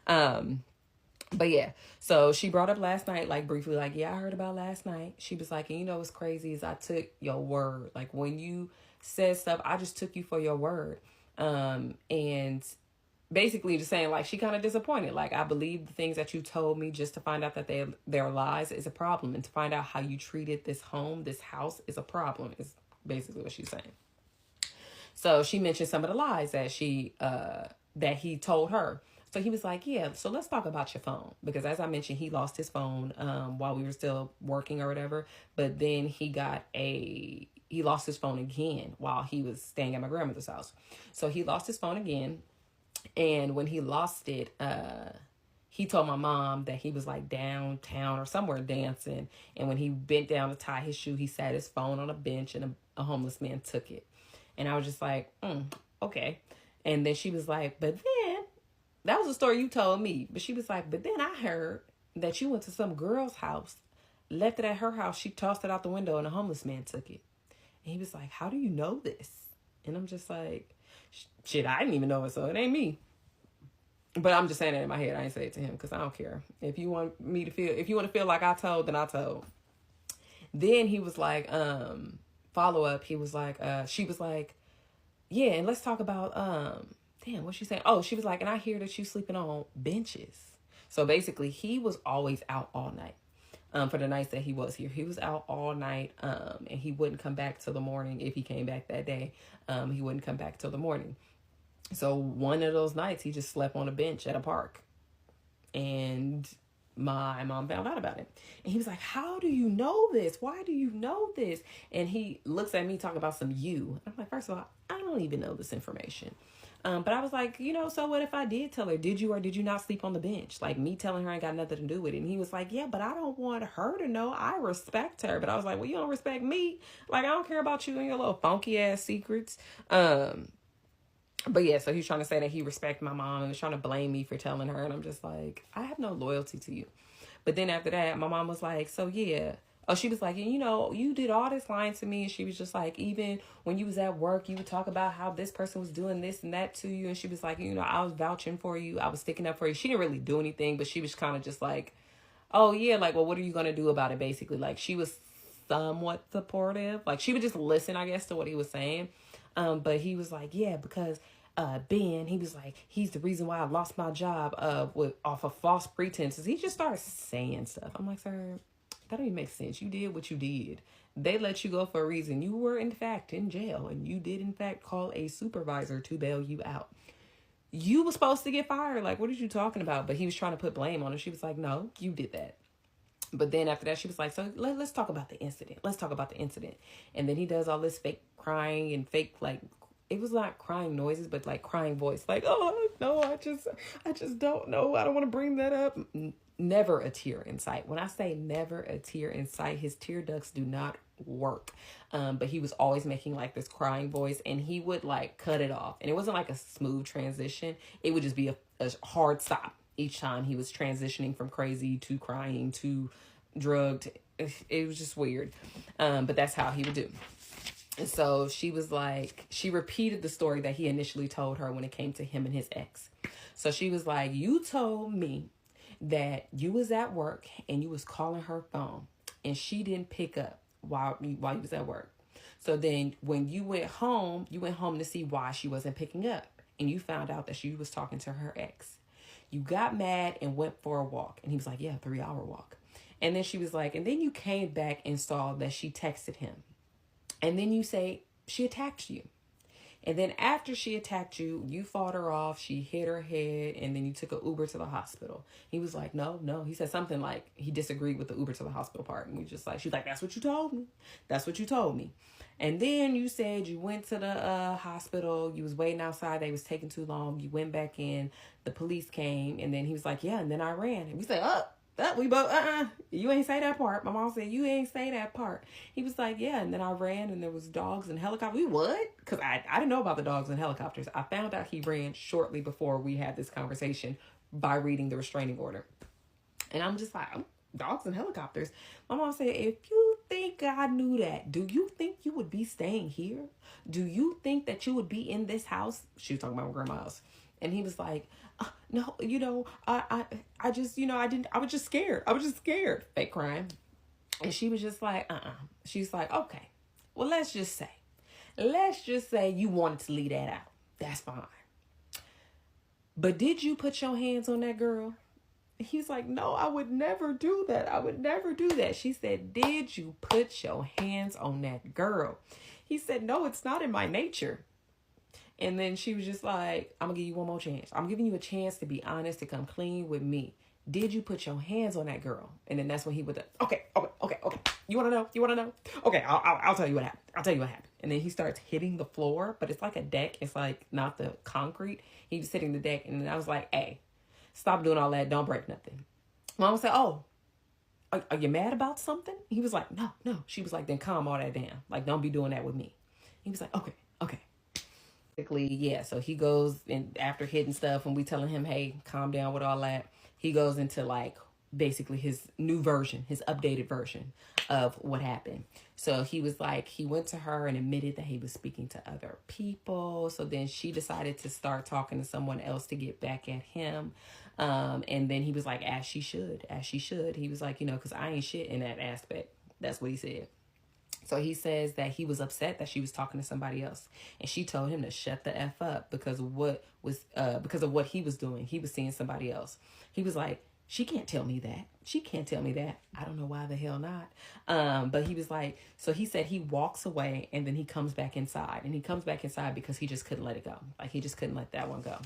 S1: But yeah, so she brought up last night, like briefly, like, yeah, I heard about last night. She was like, and you know what's crazy is I took your word. Like when you said stuff, I just took you for your word. And basically just saying like she kind of disappointed. Like I believe the things that you told me just to find out that they're lies is a problem. And to find out how you treated this home, this house is a problem is basically what she's saying. So she mentioned some of the lies that that he told her. So he was like, yeah, so let's talk about your phone. Because as I mentioned, he lost his phone while we were still working or whatever. But then he lost his phone again while he was staying at my grandmother's house. So he lost his phone again. And when he lost it, he told my mom that he was like downtown or somewhere dancing. And when he bent down to tie his shoe, he sat his phone on a bench and a homeless man took it. And I was just like, okay. And then she was like, but then, that was a story you told me. But she was like, but then I heard that you went to some girl's house, left it at her house. She tossed it out the window and a homeless man took it. And he was like, how do you know this? And I'm just like, shit, I didn't even know it, so it ain't me. But I'm just saying that in my head. I ain't say it to him because I don't care. If you want to feel like I told, then I told. Then he was like, follow up. He was like, she was like, yeah, and let's talk about, what's she saying? Oh, she was like, and I hear that you sleeping on benches. So basically he was always out all night. For the nights that he was here, he was out all night. And he wouldn't come back till the morning. If he came back that day, he wouldn't come back till the morning. So one of those nights he just slept on a bench at a park. And my mom found out about it. And he was like, how do you know this? Why do you know this? And he looks at me talking about some you. I'm like, first of all, I don't even know this information. But I was like, so what if I did tell her, did you or did you not sleep on the bench? Like me telling her ain't got nothing to do with it. And he was like, yeah, but I don't want her to know. I respect her. But I was like, well, you don't respect me. Like, I don't care about you and your little funky ass secrets. But yeah, so he's trying to say that he respects my mom and was trying to blame me for telling her. And I'm just like, I have no loyalty to you. But then after that, my mom was like, so yeah. Oh, she was like, and you did all this lying to me. And she was just like, even when you was at work, you would talk about how this person was doing this and that to you. And she was like, I was vouching for you. I was sticking up for you. She didn't really do anything, but she was kind of just like, oh yeah, like, well, what are you going to do about it? Basically, like she was somewhat supportive. Like she would just listen, I guess, to what he was saying. But he was like, yeah, because Ben, he was like, he's the reason why I lost my job off of false pretenses. He just started saying stuff. I'm like, sir, that don't even make sense. You did what you did. They let you go for a reason. You were, in fact, in jail. And you did, in fact, call a supervisor to bail you out. You were supposed to get fired. Like, what are you talking about? But he was trying to put blame on her. She was like, no, you did that. But then after that, she was like, so let's talk about the incident. Let's talk about the incident. And then he does all this fake crying and fake, like, it was not crying noises, but like crying voice. Like, oh, no, I just don't know. I don't want to bring that up. Never a tear in sight. When I say never a tear in sight, his tear ducts do not work. But he was always making like this crying voice and he would like cut it off. And it wasn't like a smooth transition. It would just be a hard stop each time he was transitioning from crazy to crying to drugged. It was just weird. But that's how he would do. And so she was like, she repeated the story that he initially told her when it came to him and his ex. So she was like, you told me that you was at work and you was calling her phone and she didn't pick up while you was at work. So then when you went home to see why she wasn't picking up and you found out that she was talking to her ex. You got mad and went for a walk. And he was like, yeah, 3-hour walk. And then she was like, and then you came back and saw that she texted him. And then you say she attacked you. And then after she attacked you, you fought her off. She hit her head. And then you took an Uber to the hospital. He was like, no. He said something like he disagreed with the Uber to the hospital part. And we just like, she's like, that's what you told me. That's what you told me. And then you said you went to the hospital. You was waiting outside. They was taking too long. You went back in. The police came. And then he was like, yeah. And then I ran. And we said, we both, you ain't say that part. My mom said, you ain't say that part. He was like, yeah. And then I ran and there was dogs and helicopters. We what? Because I didn't know about the dogs and helicopters. I found out he ran shortly before we had this conversation by reading the restraining order. And I'm just like, dogs and helicopters. My mom said, if you think God knew that? Do you think you would be staying here? Do you think that you would be in this house? She was talking about my grandma's house. And he was like, no, I just, I was just scared. I was just scared. Fake crying. And she was just like, She's like, okay, well, let's just say you wanted to leave that out. That's fine. But did you put your hands on that girl? He's like, no, I would never do that. I would never do that. She said, did you put your hands on that girl? He said, no, it's not in my nature. And then she was just like, I'm gonna give you one more chance. I'm giving you a chance to be honest, to come clean with me. Did you put your hands on that girl? And then that's when he would, okay. You want to know? Okay, I'll tell you what happened. And then he starts hitting the floor, but it's like a deck. It's like not the concrete. He was hitting the deck. And then I was like, hey, stop doing all that. Don't break nothing. Mom said, oh, are you mad about something? He was like, no. She was like, then calm all that down. Like, don't be doing that with me. He was like, okay. Yeah, so he goes, and after hitting stuff, and we telling him, hey, calm down with all that, he goes into like basically his new version, his updated version of what happened. So he was like, he went to her and admitted that he was speaking to other people. So then she decided to start talking to someone else to get back at him. And then he was like, as she should. He was like, because I ain't shit in that aspect. That's what he said. So he says that he was upset that she was talking to somebody else, and she told him to shut the F up because of what he was doing. He was seeing somebody else. He was like, she can't tell me that. I don't know why the hell not. But he was like, so he said he walks away and then he comes back inside, and he comes back inside because he just couldn't let it go. Like, he just couldn't let that one go.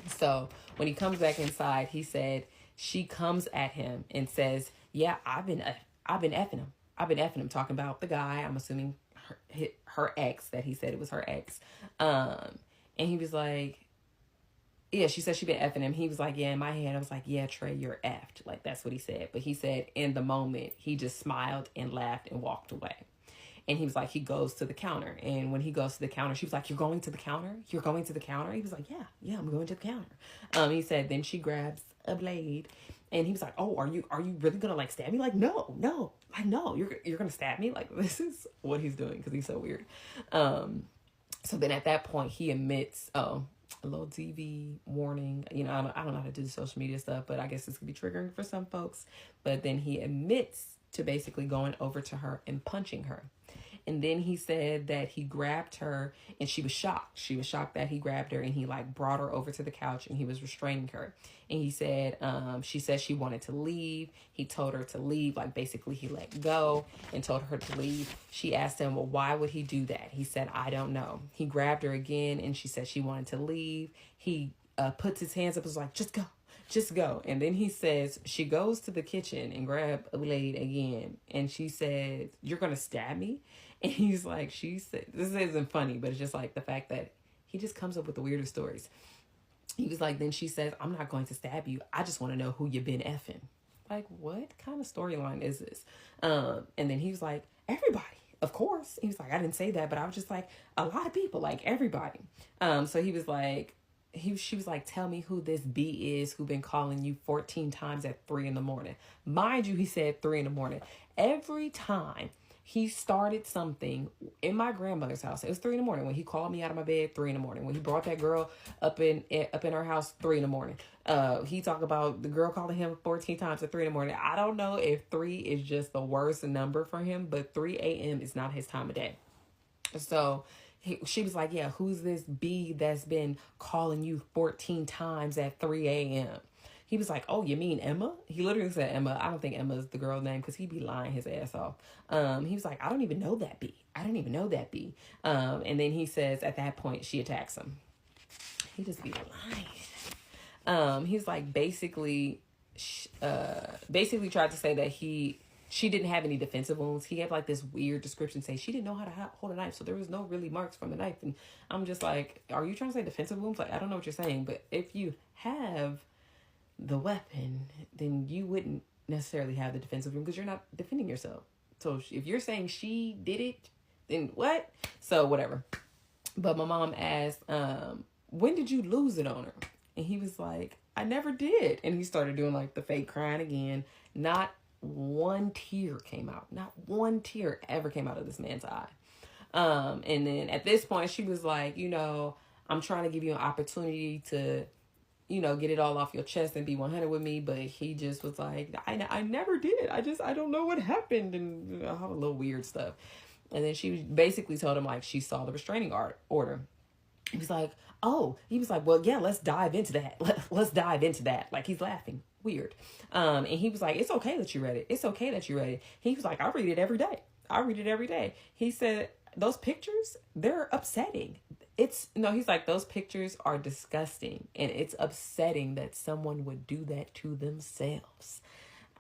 S1: So when he comes back inside, he said she comes at him and says, yeah, I've been effing him. Talking about the guy. I'm assuming her ex, that he said it was her ex. And he was like, yeah, she said she been effing him. He was like, yeah, in my head, I was like, yeah, Trey, you're effed. Like, that's what he said. But he said in the moment, he just smiled and laughed and walked away. And he was like, he goes to the counter. And when he goes to the counter, she was like, you're going to the counter? He was like, yeah, I'm going to the counter. He said, then she grabs a blade. And he was like, oh, are you really going to like stab me? Like, no, you're going to stab me. Like, this is what he's doing because he's so weird. So then at that point he admits, a little TV warning, I don't know how to do the social media stuff, but I guess this could be triggering for some folks. But then he admits to basically going over to her and punching her. And then he said that he grabbed her and she was shocked. She was shocked that he grabbed her, and he like brought her over to the couch and he was restraining her. And he said, she said she wanted to leave. He told her to leave. Like, basically he let go and told her to leave. She asked him, well, why would he do that? He said, I don't know. He grabbed her again and she said she wanted to leave. He puts his hands up and was like, just go. And then he says she goes to the kitchen and grab a blade again. And she said, you're going to stab me? And he's like, she said, this isn't funny, but it's just like the fact that he just comes up with the weirdest stories. He was like, then she says, I'm not going to stab you. I just want to know who you've been effing. Like, what kind of storyline is this? And then he was like, everybody, of course. He was like, I didn't say that, but I was just like, a lot of people, like everybody. So he was like, she was like, tell me who this B is who been calling you 14 times at 3 a.m. Mind you, he said 3 a.m. Every time he started something in my grandmother's house, it was 3 a.m. When he called me out of my bed, 3 a.m. When he brought that girl up in our house, 3 a.m. He talked about the girl calling him 14 times at 3 a.m. I don't know if 3 is just the worst number for him, but 3 a.m. is not his time of day. So she was like, yeah, who's this B that's been calling you 14 times at 3 a.m.? He was like, oh, you mean Emma? He literally said Emma. I don't think Emma is the girl name because he'd be lying his ass off. He was like, I don't even know that B. And then he says at that point, she attacks him. He just be lying. He's like basically tried to say that she didn't have any defensive wounds. He had like this weird description saying she didn't know how to hold a knife, so there was no really marks from the knife. And I'm just like, are you trying to say defensive wounds? Like, I don't know what you're saying, but if you have the weapon, then you wouldn't necessarily have the defensive wound because you're not defending yourself. So if you're saying she did it, then what? So whatever. But my mom asked, when did you lose it on her? And he was like, I never did. And he started doing like the fake crying again, not one tear came out. Not one tear ever came out of this man's eye. And then at this point, she was like, I'm trying to give you an opportunity to, get it all off your chest and be 100 with me. But he just was like, I never did. I don't know what happened. And all the little weird stuff. And then she basically told him, like, she saw the restraining order. He was like, well, yeah, let's dive into that. Let's dive into that. Like, he's laughing. Weird. And he was like, it's okay that you read it. It's okay that you read it. He was like, I read it every day. He said, those pictures, they're upsetting. He's like, those pictures are disgusting. And it's upsetting that someone would do that to themselves.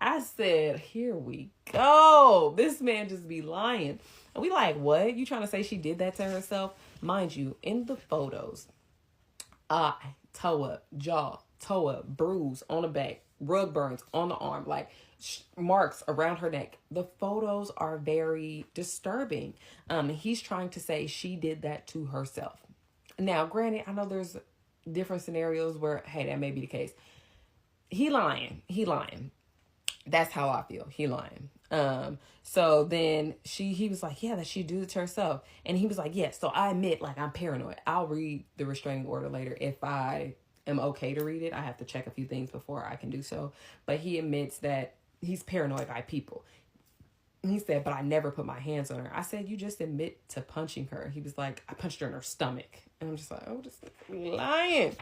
S1: I said, here we go. This man just be lying. And we like, what? You trying to say she did that to herself? Mind you, in the photos, eye, toe up, jaw, toe up, bruise on the back, rug burns on the arm, like marks around her neck. The photos are very disturbing. He's trying to say she did that to herself. Now, granted, I know there's different scenarios where, hey, that may be the case. He lying. That's how I feel. He lying. So then he was like, yeah, that she did it to herself. And he was like, yes. So I admit, like, I'm paranoid. I'll read the restraining order later if I am okay to read it. I have to check a few things before I can do so. But he admits that he's paranoid by people. He said, but I never put my hands on her. I said, you just admit to punching her. He was like, I punched her in her stomach. And I'm just like, oh, this lying.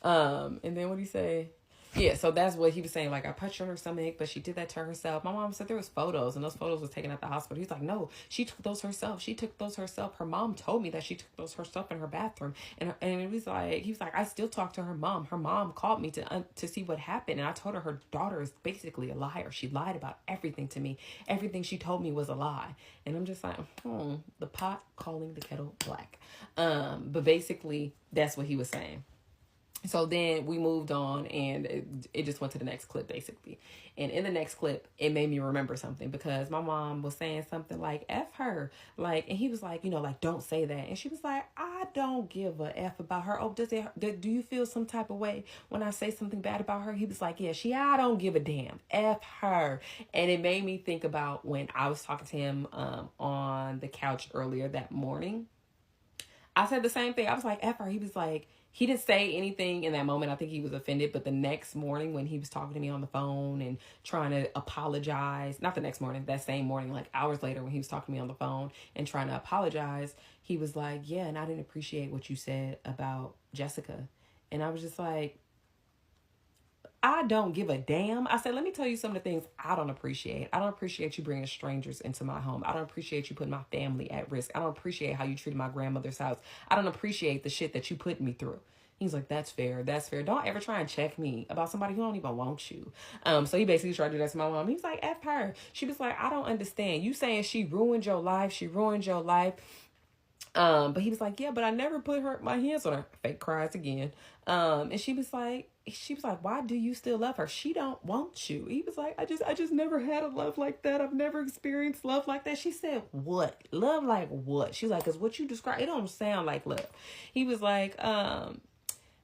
S1: And then what did he say? Yeah, so that's what he was saying. Like, I punched her in her stomach, but she did that to herself. My mom said there was photos, and those photos was taken at the hospital. He's like, no, she took those herself. Her mom told me that she took those herself in her bathroom. And it was like, he was like, I still talk to her mom. Her mom called me to see what happened. And I told her daughter is basically a liar. She lied about everything to me. Everything she told me was a lie. And I'm just like, the pot calling the kettle black. But basically, that's what he was saying. So then we moved on, and it just went to the next clip, basically. And in the next clip, it made me remember something, because my mom was saying something like, F her. Like, and he was like, like, don't say that. And she was like, I don't give a F about her. Oh, do you feel some type of way when I say something bad about her? He was like, yeah, I don't give a damn. F her. And it made me think about when I was talking to him on the couch earlier that morning. I said the same thing. I was like, F her. He was like, he didn't say anything in that moment. I think he was offended. But the next morning when he was talking to me on the phone and trying to apologize, not the next morning, that same morning, like hours later when he was talking to me on the phone and trying to apologize, he was like, yeah, and I didn't appreciate what you said about Jessica. And I was just like, I don't give a damn. I said, let me tell you some of the things I don't appreciate. I don't appreciate you bringing strangers into my home. I don't appreciate you putting my family at risk. I don't appreciate how you treated my grandmother's house. I don't appreciate the shit that you put me through. He's like, that's fair. Don't ever try and check me about somebody who don't even want you. So he basically tried to do that to my mom. He was like, F her. She was like, I don't understand. You saying she ruined your life. But he was like, yeah, but I never put my hands on her. Fake cries again. And she was like, why do you still love her? She don't want you. He was like, I just never had a love like that. I've never experienced love like that. She said, what? Love like what? She's like, cause what you describe, it don't sound like love. He was like,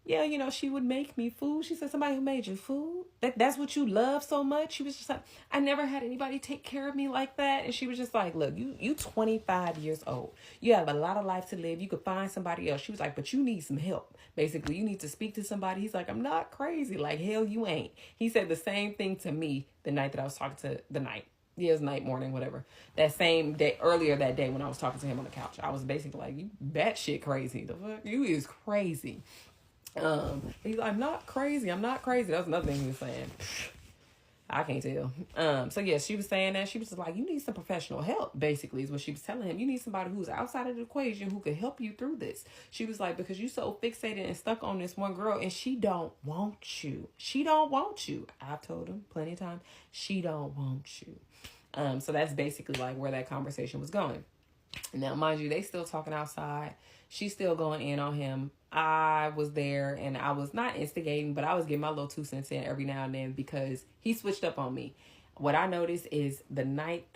S1: yeah, she would make me food. She said, somebody who made you food? That's what you love so much? She was just like, I never had anybody take care of me like that. And she was just like, look, you 25 years old. You have a lot of life to live. You could find somebody else. She was like, but you need some help. Basically, you need to speak to somebody. He's like, I'm not crazy. Like, hell, you ain't. He said the same thing to me the night that I was talking to it was night, morning, whatever. That same day, earlier that day when I was talking to him on the couch. I was basically like, you batshit crazy. The fuck? You is crazy. He's like, I'm not crazy. That was another thing he was saying. I can't tell. So yeah, she was saying that. She was just like, you need some professional help, basically, is what she was telling him. You need somebody who's outside of the equation who could help you through this. She was like, because you so fixated and stuck on this one girl, and she don't want you. I've told him plenty of times, she don't want you. So that's basically like where that conversation was going. Now, mind you, they still talking outside. She's still going in on him. I was there, and I was not instigating, but I was getting my little 2 cents in every now and then because he switched up on me. What I noticed is the night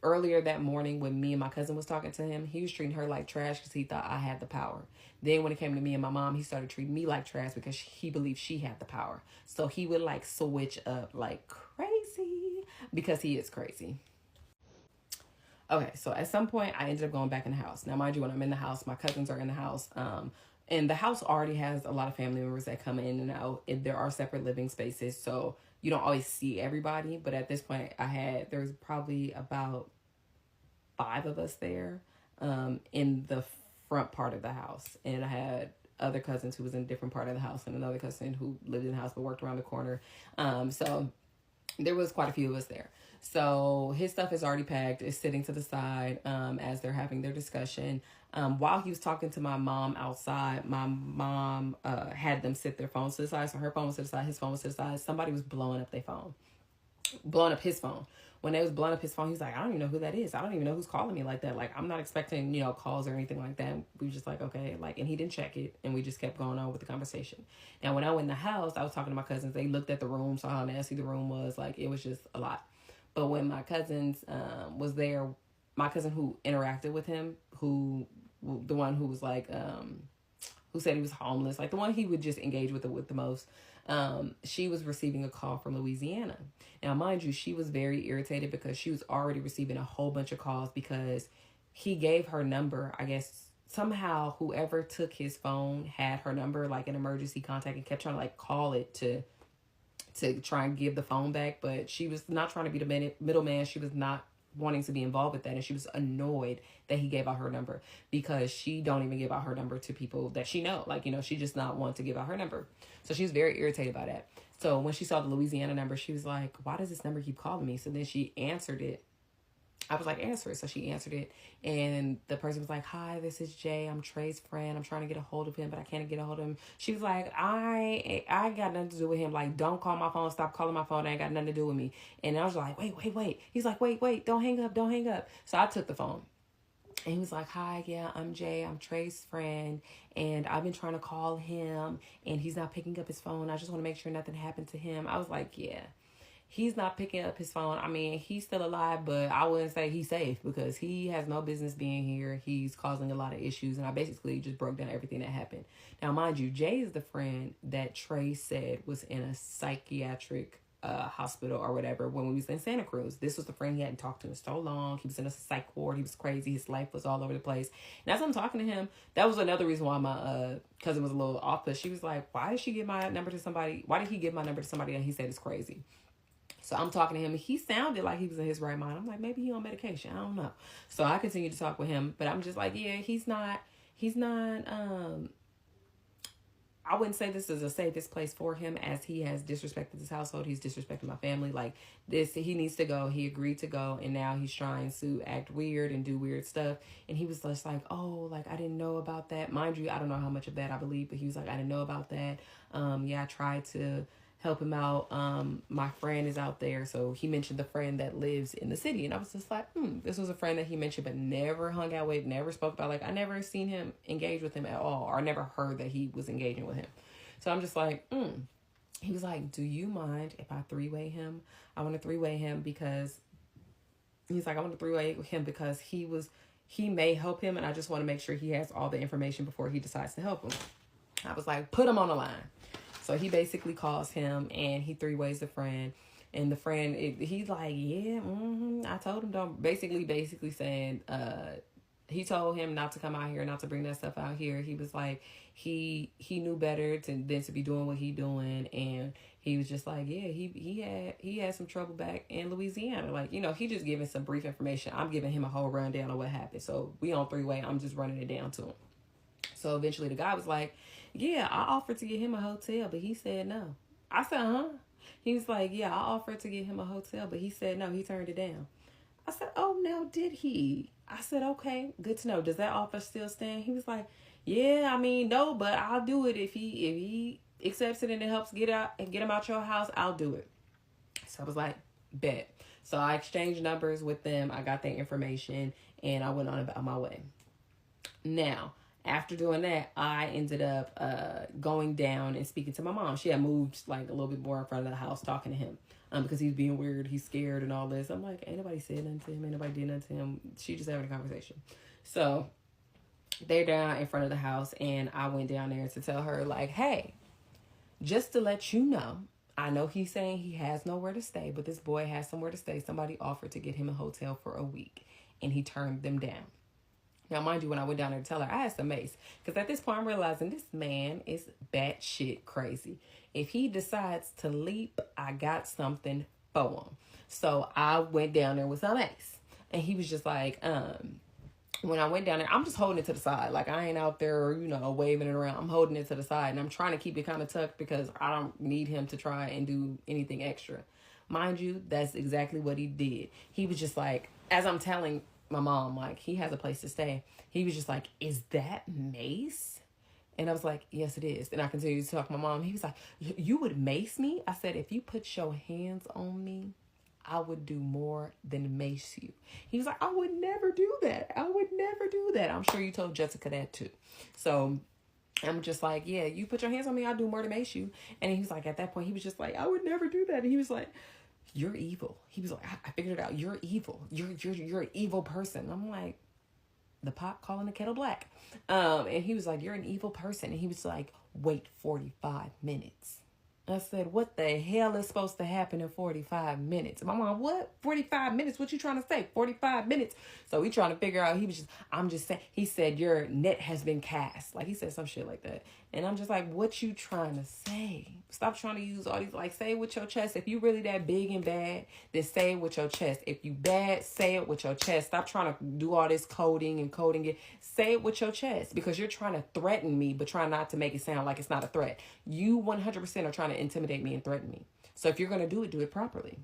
S1: earlier that morning when me and my cousin was talking to him, he was treating her like trash because he thought I had the power. Then when it came to me and my mom, he started treating me like trash because he believed she had the power. So he would like switch up like crazy because he is crazy. Okay, so at some point I ended up going back in the house. Now, mind you, when I'm in the house, my cousins are in the house. And the house already has a lot of family members that come in and out. There are separate living spaces, so you don't always see everybody. But at this point, there was probably about 5 of us there in the front part of the house. And I had other cousins who was in a different part of the house and another cousin who lived in the house but worked around the corner. So there was quite a few of us there. So his stuff is already packed. It's sitting to the side as they're having their discussion. While he was talking to my mom outside, my mom had them sit their phones to the side. So her phone was to the side, his phone was to the side. Somebody was blowing up their phone, blowing up his phone. When they was blowing up his phone, he's like, I don't even know who that is. I don't even know who's calling me like that. Like, I'm not expecting, calls or anything like that. We were just like, okay. Like, and he didn't check it. And we just kept going on with the conversation. Now, when I went in the house, I was talking to my cousins. They looked at the room, saw how nasty the room was. Like, it was just a lot. But when my cousins was there, my cousin who interacted with him, the one who was like, who said he was homeless, like the one he would just engage with the most, she was receiving a call from Louisiana. Now, mind you, she was very irritated because she was already receiving a whole bunch of calls because he gave her number. I guess somehow whoever took his phone had her number, like an emergency contact, and kept trying to like call it to try and give the phone back. But she was not trying to be the middleman. She was not wanting to be involved with that, and she was annoyed that he gave out her number because she don't even give out her number to people that she know. Like, she just not want to give out her number. So she was very irritated by that. So when she saw the Louisiana number, she was like, why does this number keep calling me? So then she answered it. I was like, answer it. So she answered it, and the person was like, hi, this is Jay. I'm Trey's friend. I'm trying to get a hold of him, but I can't get a hold of him. She was like, I got nothing to do with him. Like, don't call my phone. Stop calling my phone. I ain't got nothing to do with me. And I was like, wait. He's like, wait. Don't hang up. So I took the phone. And he was like, hi, yeah, I'm Jay. I'm Trey's friend. And I've been trying to call him, and he's not picking up his phone. I just want to make sure nothing happened to him. I was like, yeah. He's not picking up his phone. I mean, he's still alive, but I wouldn't say he's safe because he has no business being here. He's causing a lot of issues, and I basically just broke down everything that happened. Now, mind you, Jay is the friend that Trey said was in a psychiatric hospital or whatever when we was in Santa Cruz. This was the friend he hadn't talked to in so long. He was in a psych ward. He was crazy. His life was all over the place. And as I'm talking to him, that was another reason why my cousin was a little off. But she was like, why did she give my number to somebody? Why did he give my number to somebody that he said is crazy? So I'm talking to him, and he sounded like he was in his right mind. I'm like, maybe he on medication. I don't know. So I continue to talk with him, but I'm just like, yeah, he's not, I wouldn't say this is the safest place for him, as he has disrespected his household. He's disrespected my family. Like this, he needs to go. He agreed to go, and now he's trying to act weird and do weird stuff. And he was just like, oh, like, I didn't know about that. Mind you, I don't know how much of that I believe, but he was like, I didn't know about that. Yeah, I tried to help him out. My friend is out there. So he mentioned the friend that lives in the city. And I was just like, this was a friend that he mentioned, but never hung out with, never spoke about. Like, I never seen him engage with him at all, or I never heard that he was engaging with him. So I'm just like, He was like, do you mind if I three-way him? I want to three-way him because he's like, I want to three-way him because he may help him. And I just want to make sure he has all the information before he decides to help him. I was like, put him on the line. So he basically calls him, and he three-ways the friend. And the friend, he's like, yeah, I told him don't. Basically saying, he told him not to come out here, not to bring that stuff out here. He was like, he knew better than to be doing what he doing. And he was just like, yeah, he had some trouble back in Louisiana. Like, he just giving some brief information. I'm giving him a whole rundown of what happened. So we on three-way. I'm just running it down to him. So eventually the guy was like, yeah, I offered to get him a hotel, but he said no. I said, huh? He was like, yeah, I offered to get him a hotel, but he said no. He turned it down. I said, oh, now did he? I said, okay, good to know. Does that offer still stand? He was like, yeah, I mean, no, but I'll do it if he accepts it and it helps get him out your house. I'll do it. So I was like, bet. So I exchanged numbers with them. I got their information, and I went on about my way. Now, After doing that, I ended up going down and speaking to my mom. She had moved like a little bit more in front of the house, talking to him because he's being weird, he's scared and all this. I'm like, ain't nobody said nothing to him, ain't nobody did nothing to him. She just having a conversation. So they're down in front of the house, and I went down there to tell her, like, hey, just to let you know, I know he's saying he has nowhere to stay, but this boy has somewhere to stay. Somebody offered to get him a hotel for a week, and he turned them down. Now, mind you, when I went down there to tell her, I had some mace. Because at this point, I'm realizing this man is batshit crazy. If he decides to leap, I got something for him. So I went down there with some mace. And he was just like, when I went down there, I'm just holding it to the side. Like, I ain't out there, waving it around. I'm holding it to the side. And I'm trying to keep it kind of tucked because I don't need him to try and do anything extra. Mind you, that's exactly what he did. He was just like, as I'm telling my mom, like, he has a place to stay, he was just like, is that mace? And I was like, yes, it is. And I continued to talk to my mom. He was like, you would mace me? I said, if you put your hands on me, I would do more than mace you. He was like, I would never do that. I would never do that. I'm sure you told Jessica that too. So I'm just like, yeah, you put your hands on me, I'll do more than mace you. And he was like, at that point, he was just like, I would never do that. And he was like, you're evil. He was like, I figured it out. You're evil. You're an evil person. I'm like, the pot calling the kettle black. And he was like, you're an evil person. And he was like, wait 45 minutes. I said, what the hell is supposed to happen in 45 minutes? My mom, what? 45 minutes? What you trying to say? 45 minutes? So we trying to figure out, I'm just saying, he said, your net has been cast. Like, he said some shit like that. And I'm just like, what you trying to say? Stop trying to use all these, like, say it with your chest. If you really that big and bad, then say it with your chest. If you bad, say it with your chest. Stop trying to do all this coding and coding it. Say it with your chest, because you're trying to threaten me, but try not to make it sound like it's not a threat. You 100% are trying to intimidate me and threaten me. So if you're going to do it properly.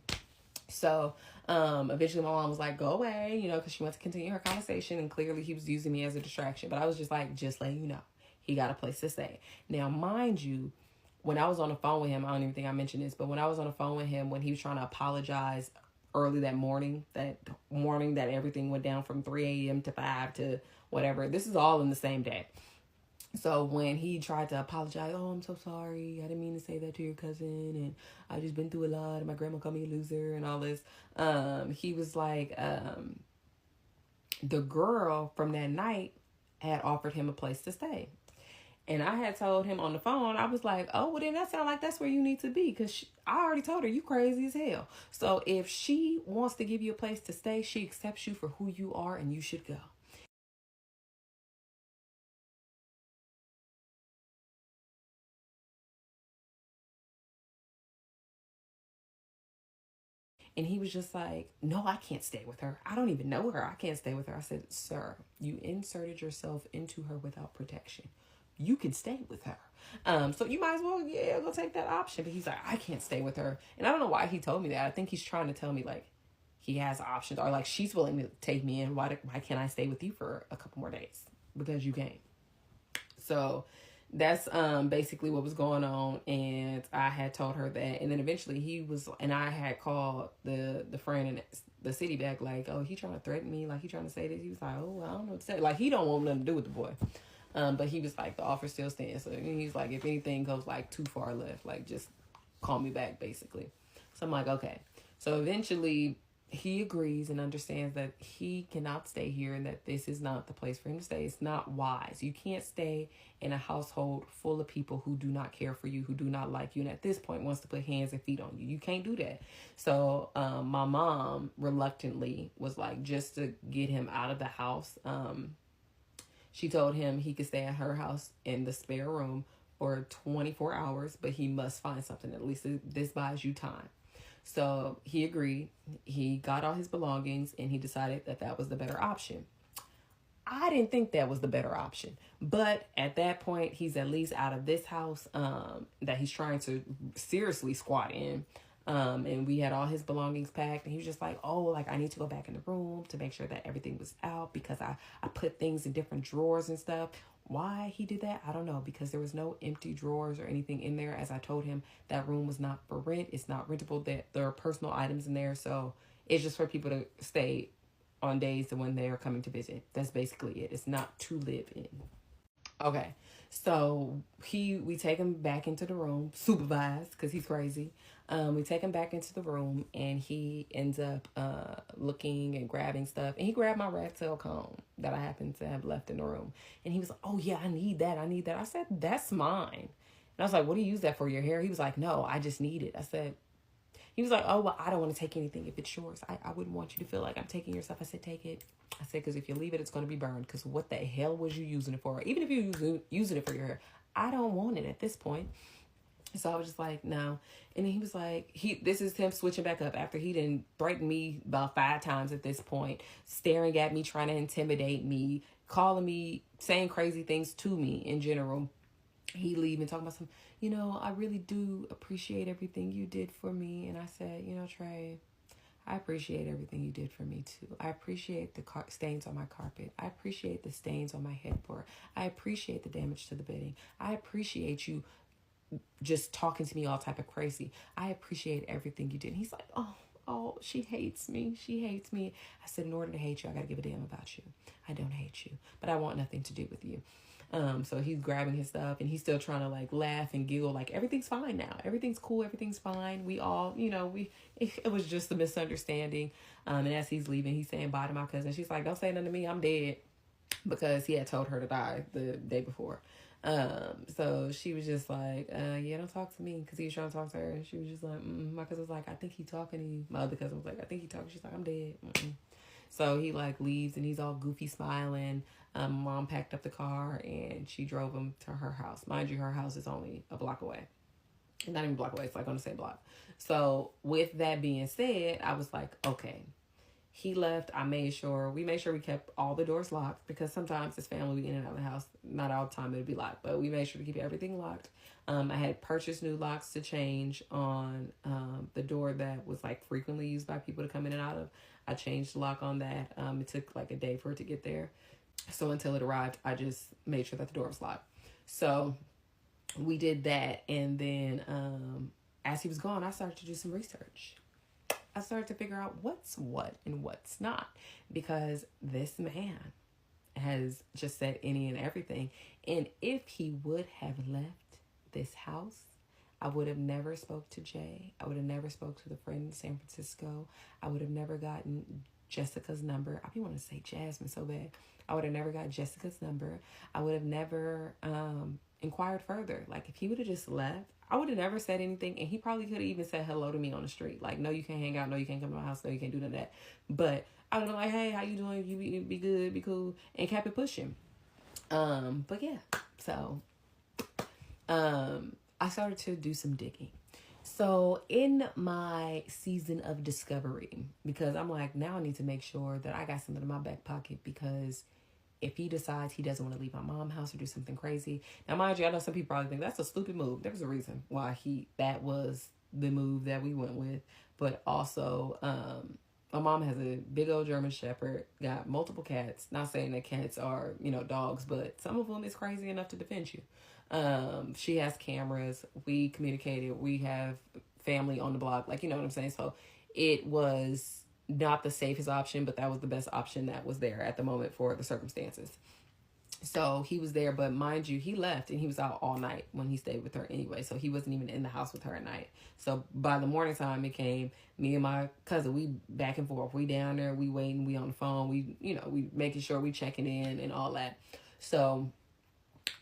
S1: So eventually my mom was like, go away, because she wants to continue her conversation. And clearly he was using me as a distraction. But I was just like, just letting you know, he got a place to stay. Now, mind you, when I was on the phone with him, I don't even think I mentioned this, but when I was on the phone with him, when he was trying to apologize early that morning that everything went down from 3 a.m. to 5 to whatever, this is all in the same day. So when he tried to apologize, oh, I'm so sorry, I didn't mean to say that to your cousin, and I've just been through a lot, and my grandma called me a loser and all this, he was like, the girl from that night had offered him a place to stay. And I had told him on the phone, I was like, oh, well, then that sounds like that's where you need to be. Because I already told her, you crazy as hell. So if she wants to give you a place to stay, she accepts you for who you are, and you should go. And he was just like, no, I can't stay with her. I don't even know her. I can't stay with her. I said, sir, you inserted yourself into her without protection. You can stay with her. So you might as well, go take that option. But he's like, I can't stay with her. And I don't know why he told me that. I think he's trying to tell me, like, he has options, or like she's willing to take me in. Why can't I stay with you for a couple more days? Because you came. So that's basically what was going on. And I had told her that. And then eventually I had called the friend in the city back, like, oh, he trying to threaten me. Like, he trying to say this. He was like, oh, I don't know what to say. Like, he don't want nothing to do with the boy. But he was like, the offer still stands. So he's like, if anything goes like too far left, like, just call me back, basically. So I'm like, okay. So eventually he agrees and understands that he cannot stay here and that this is not the place for him to stay. It's not wise. You can't stay in a household full of people who do not care for you, who do not like you, and at this point wants to put hands and feet on you. You can't do that. So my mom reluctantly was like, just to get him out of the house, she told him he could stay at her house in the spare room for 24 hours, but he must find something. At least this buys you time. So he agreed. He got all his belongings, and he decided that that was the better option. I didn't think that was the better option. But at that point, he's at least out of this house that he's trying to seriously squat in. And we had all his belongings packed, and he was just like, oh, like, I need to go back in the room to make sure that everything was out, because I put things in different drawers and stuff. Why he did that, I don't know, because there was no empty drawers or anything in there. As I told him, that room was not for rent. It's not rentable. That there are personal items in there. So it's just for people to stay on days when they're coming to visit. That's basically it. It's not to live in. Okay. So we take him back into the room, supervised, because he's crazy. We take him back into the room, and he ends up looking and grabbing stuff. And he grabbed my rat tail comb that I happened to have left in the room. And he was like, "Oh yeah, I need that. I need that." I said, "That's mine." And I was like, "What do you use that for? Your hair?" He was like, "No, I just need it." I said, he was like, "Oh, well, I don't want to take anything if it's yours. I wouldn't want you to feel like I'm taking your stuff." I said, "Take it." I said, "Because if you leave it, it's going to be burned. Because what the hell was you using it for? Even if you're using it for your hair, I don't want it at this point." So I was just like, "No." And then he was like, this is him switching back up after he didn't break me about 5 times at this point, staring at me, trying to intimidate me, calling me, saying crazy things to me in general. He leaving, talking about I really do appreciate everything you did for me. And I said, "Trey, I appreciate everything you did for me too. I appreciate the stains on my carpet. I appreciate the stains on my headboard. I appreciate the damage to the bedding. I appreciate you just talking to me all type of crazy. I appreciate everything you did." And he's like, oh, she hates me. She hates me. I said, "In order to hate you, I got to give a damn about you. I don't hate you, but I want nothing to do with you." So he's grabbing his stuff, and he's still trying to like laugh and giggle, like everything's fine now. Everything's cool. Everything's fine. We all, it was just a misunderstanding. And as he's leaving, he's saying bye to my cousin. She's like, "Don't say nothing to me. I'm dead," because he had told her to die the day before. So she was just like, "Yeah, don't talk to me," because he was trying to talk to her. And she was just like, My cousin was like, "I think he talking to you." My other cousin was like, "I think he talking." She's like, "I'm dead." So he like leaves, and he's all goofy smiling. Mom packed up the car, and she drove him to her house. Mind you, her house is only a block away. Not even a block away, it's like on the same block. So with that being said, I was like, okay. He left. We made sure we kept all the doors locked, because sometimes as family we in and out of the house. Not all the time it'd be locked, but we made sure to keep everything locked. I had purchased new locks to change on the door that was like frequently used by people to come in and out of. I changed the lock on that. It took like a day for it to get there. So until it arrived, I just made sure that the door was locked. So we did that, and then as he was gone, I started to do some research. I started to figure out what's what and what's not, because this man has just said any and everything. And if he would have left this house, I would have never spoke to Jay. I would have never spoke to the friend in San Francisco. I would have never gotten Jessica's number. I be wanting to say Jasmine so bad. I would have never got Jessica's number. I would have never inquired further. Like, if he would have just left, I would have never said anything. And he probably could have even said hello to me on the street. Like, "No, you can't hang out. No, you can't come to my house. No, you can't do none of that." But I would have been like, "Hey, how you doing? You be good, be cool," and kept it pushing. But yeah, so I started to do some digging. So in my season of discovery, because I'm like, now I need to make sure that I got something in my back pocket, because if he decides he doesn't want to leave my mom's house or do something crazy. Now, mind you, I know some people probably think that's a stupid move. There was a reason why that was the move that we went with. But also, my mom has a big old German Shepherd, got multiple cats. Not saying that cats are, dogs, but some of them is crazy enough to defend you. She has cameras. We communicated. We have family on the block. Like, you know what I'm saying? So it was not the safest option, but that was the best option that was there at the moment for the circumstances. So he was there, but mind you, he left and he was out all night when he stayed with her anyway. So he wasn't even in the house with her at night. So by the morning time it came, me and my cousin, we back and forth. We down there, we waiting, we on the phone, we making sure we checking in and all that. So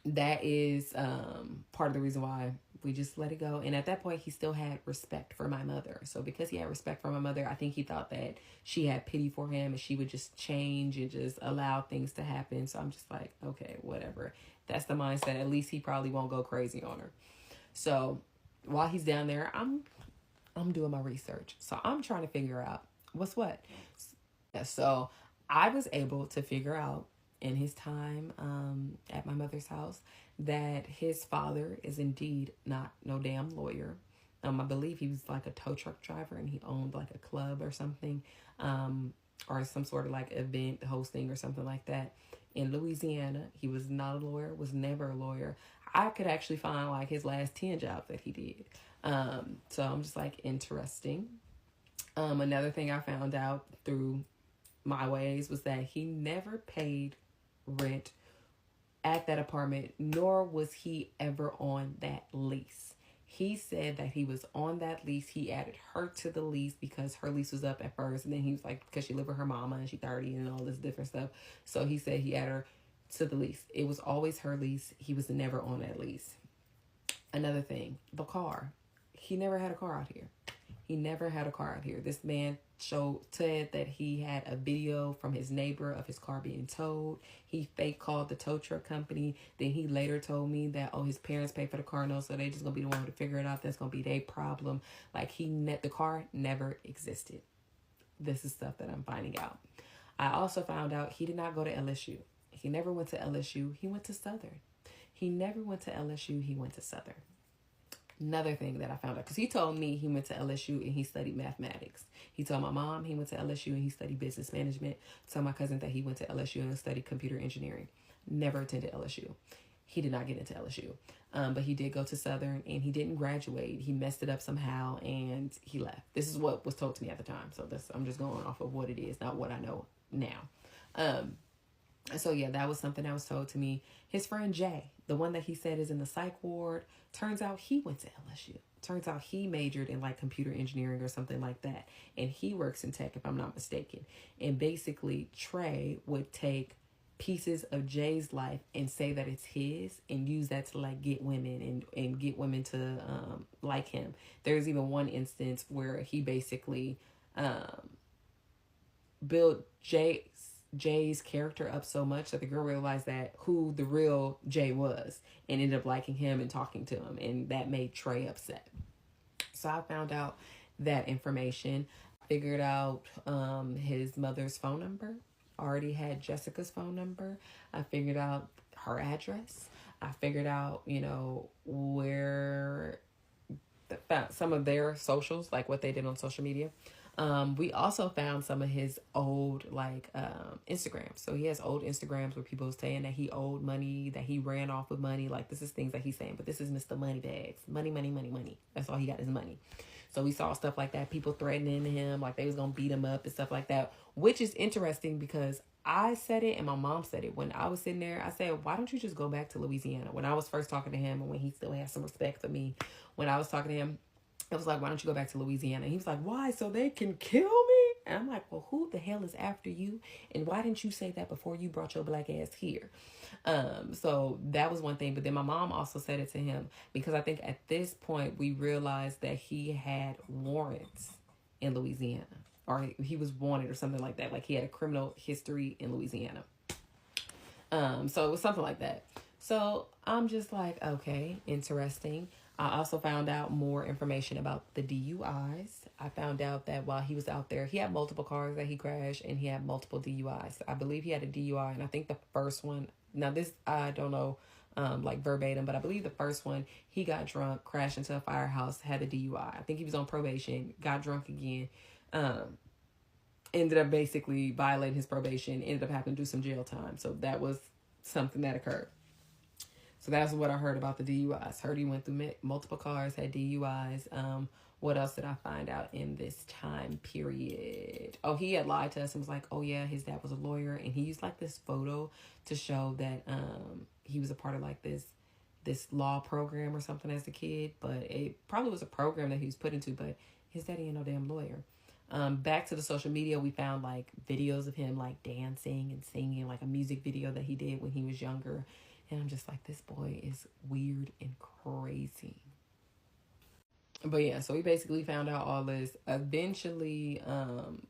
S1: that is part of the reason why we just let it go. And at that point, he still had respect for my mother. So because he had respect for my mother, I think he thought that she had pity for him and she would just change and just allow things to happen. So I'm just like, okay, whatever. That's the mindset. At least he probably won't go crazy on her. So while he's down there, I'm doing my research. So I'm trying to figure out what's what. So I was able to figure out in his time at my mother's house that his father is indeed not no damn lawyer. I believe he was like a tow truck driver and he owned like a club or something, or some sort of like event hosting or something like that in Louisiana. He was not a lawyer, was never a lawyer. I could actually find like his last 10 jobs that he did. So I'm just like, interesting. Another thing I found out through my ways was that he never paid rent at that apartment, nor was he ever on that lease. He said that he was on that lease. He added her to the lease because her lease was up at first. And then he was like, because she lived with her mama and she's 30 and all this different stuff. So he said he added her to the lease. It was always her lease. He was never on that lease. Another thing, the car. He never had a car out here. He never had a car out here. This man said that he had a video from his neighbor of his car being towed. He fake called the tow truck company. Then he later told me that, his parents paid for the car note, so they just gonna be the one to figure it out. That's gonna be their problem. Like the car never existed. This is stuff that I'm finding out. I also found out he did not go to LSU. He never went to LSU. He went to Southern. He never went to LSU. He went to Southern. Another thing that I found out, because he told me he went to LSU and he studied mathematics. He told my mom he went to LSU and he studied business management. Told my cousin that he went to LSU and studied computer engineering. Never attended LSU. He did not get into LSU. But he did go to Southern and he didn't graduate. He messed it up somehow and he left. This is what was told to me at the time. So I'm just going off of what it is, not what I know now. So yeah, that was something that was told to me. His friend Jay, the one that he said is in the psych ward, turns out he went to LSU. Turns out he majored in like computer engineering or something like that. And he works in tech, if I'm not mistaken. And basically Trey would take pieces of Jay's life and say that it's his and use that to like get women and get women to like him. There's even one instance where he basically built Jay's character up so much that the girl realized that who the real Jay was and ended up liking him and talking to him, and that made Trey upset. So I found out that information. Figured out his mother's phone number. Already had Jessica's phone number. I figured out her address. I figured out, where some of their socials, like what they did on social media. We also found some of his old Instagrams. So he has old Instagrams where people saying that he owed money, that he ran off with money. Like this is things that he's saying, but this is Mr. Moneybags. Money, money, money, money. That's all he got is money. So we saw stuff like that. People threatening him, like they was going to beat him up and stuff like that, which is interesting because I said it and my mom said it. When I was sitting there, I said, why don't you just go back to Louisiana? When I was first talking to him and when he still had some respect for me, when I was talking to him, I was like, why don't you go back to Louisiana? And he was like, why? So they can kill me? And I'm like, well, who the hell is after you? And why didn't you say that before you brought your black ass here? So that was one thing. But then my mom also said it to him because I think at this point we realized that he had warrants in Louisiana, or he was wanted or something like that. Like he had a criminal history in Louisiana. So it was something like that. So I'm just like, okay, interesting. I also found out more information about the DUIs. I found out that while he was out there, he had multiple cars that he crashed and he had multiple DUIs. I believe he had a DUI, and I think the first one, now this, I don't know, verbatim, but I believe the first one, he got drunk, crashed into a firehouse, had a DUI. I think he was on probation, got drunk again, ended up basically violating his probation, ended up having to do some jail time. So that was something that occurred. So that's what I heard about the DUIs. Heard he went through multiple cars, had DUIs. What else did I find out in this time period? Oh, he had lied to us and was like, oh yeah, his dad was a lawyer. And he used like this photo to show that he was a part of like this law program or something as a kid. But it probably was a program that he was put into, but his daddy ain't no damn lawyer. Back to the social media, we found like videos of him like dancing and singing, like a music video that he did when he was younger. And I'm just like, this boy is weird and crazy. But yeah, so we basically found out all this. Eventually,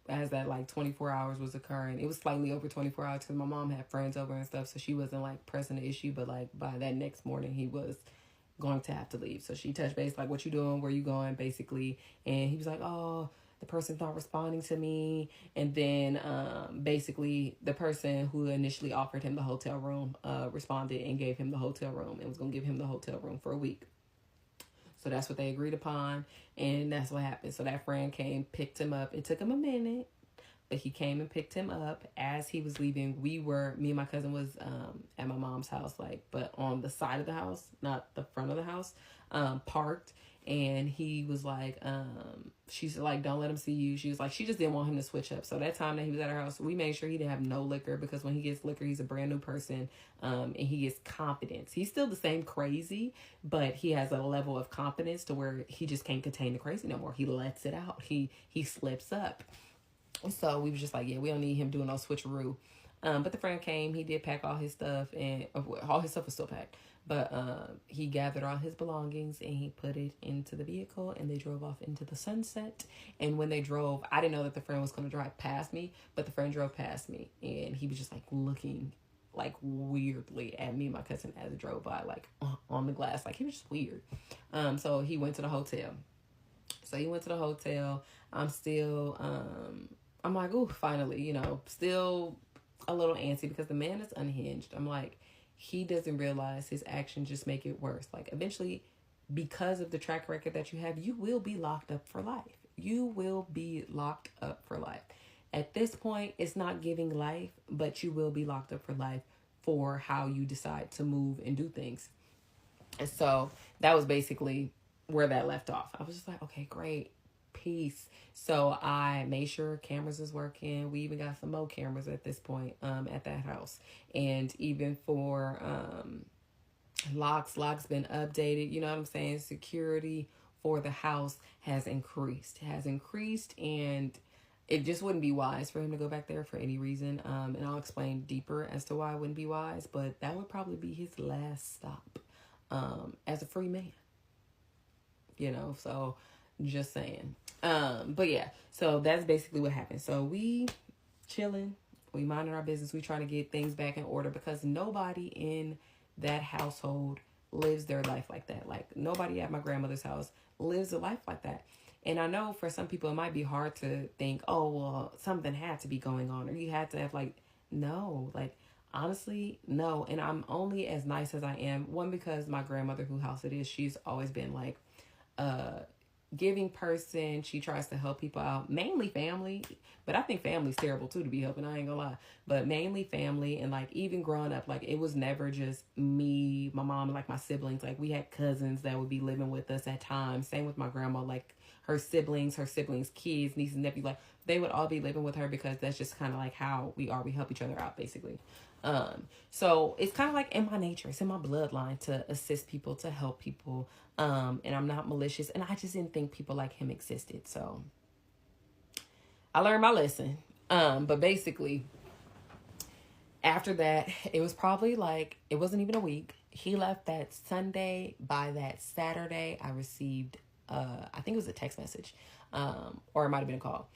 S1: as that like 24 hours was occurring, it was slightly over 24 hours because my mom had friends over and stuff. So she wasn't like pressing the issue. But like by that next morning, he was going to have to leave. So she touched base, like, what you doing? Where you going? Basically. And he was like, oh, the person's not responding to me. And then basically the person who initially offered him the hotel room responded and gave him the hotel room and was going to give him the hotel room for a week. So that's what they agreed upon. And that's what happened. So that friend came, picked him up. It took him a minute, but he came and picked him up. As he was leaving, me and my cousin was at my mom's house, but on the side of the house, not the front of the house, parked. And he was like, she's like, don't let him see you. She was like, she just didn't want him to switch up. So that time that he was at our house, we made sure he didn't have no liquor, because when he gets liquor, he's a brand new person. And he gets confidence. He's still the same crazy, but he has a level of confidence to where he just can't contain the crazy no more. He lets it out. He slips up. So we was just like, yeah, we don't need him doing no switcheroo. But the friend came, he did pack all his stuff, and all his stuff was still packed. But he gathered all his belongings and he put it into the vehicle, and they drove off into the sunset. And when they drove, I didn't know that the friend was going to drive past me, but the friend drove past me, and he was just like looking like weirdly at me and my cousin as it drove by, like on the glass. Like, he was just weird. So he went to the hotel. I'm still, I'm like, ooh, finally, you know, still a little antsy because the man is unhinged. I'm like, he doesn't realize his actions just make it worse. Like, eventually, because of the track record that you have, you will be locked up for life. You will be locked up for life. At this point, it's not giving life, but you will be locked up for life for how you decide to move and do things. And so that was basically where that left off. I was just like, okay, great. Peace. So I made sure cameras is working. We even got some more cameras at this point at that house. And even for locks been updated. You know what I'm saying? Security for the house has increased. And it just wouldn't be wise for him to go back there for any reason. And I'll explain deeper as to why it wouldn't be wise. But that would probably be his last stop as a free man. You know, so just saying. But yeah, so that's basically what happened. So we chilling, we minding our business, we trying to get things back in order, because nobody in that household lives their life like that. Like, nobody at my grandmother's house lives a life like that. And I know for some people it might be hard to think, oh, well, something had to be going on, or you had to have, like, no, like, honestly, no. And I'm only as nice as I am. One, because my grandmother, whose house it is, she's always been like giving person. She tries to help people out, mainly family, but I think family's terrible too, to be helping. I ain't gonna lie, but mainly family. And like, even growing up, like, it was never just me, my mom, and like my siblings. Like, we had cousins that would be living with us at times. Same with my grandma, like her siblings, kids, nieces, nephews, like they would all be living with her, because that's just kind of like how we are. We help each other out, basically. So it's kind of like in my nature, it's in my bloodline to assist people, to help people. And I'm not malicious, and I just didn't think people like him existed. So I learned my lesson. But basically after that, it was probably like, it wasn't even a week. He left that Sunday. By that Saturday, I received, I think it was a text message, or it might've been a call,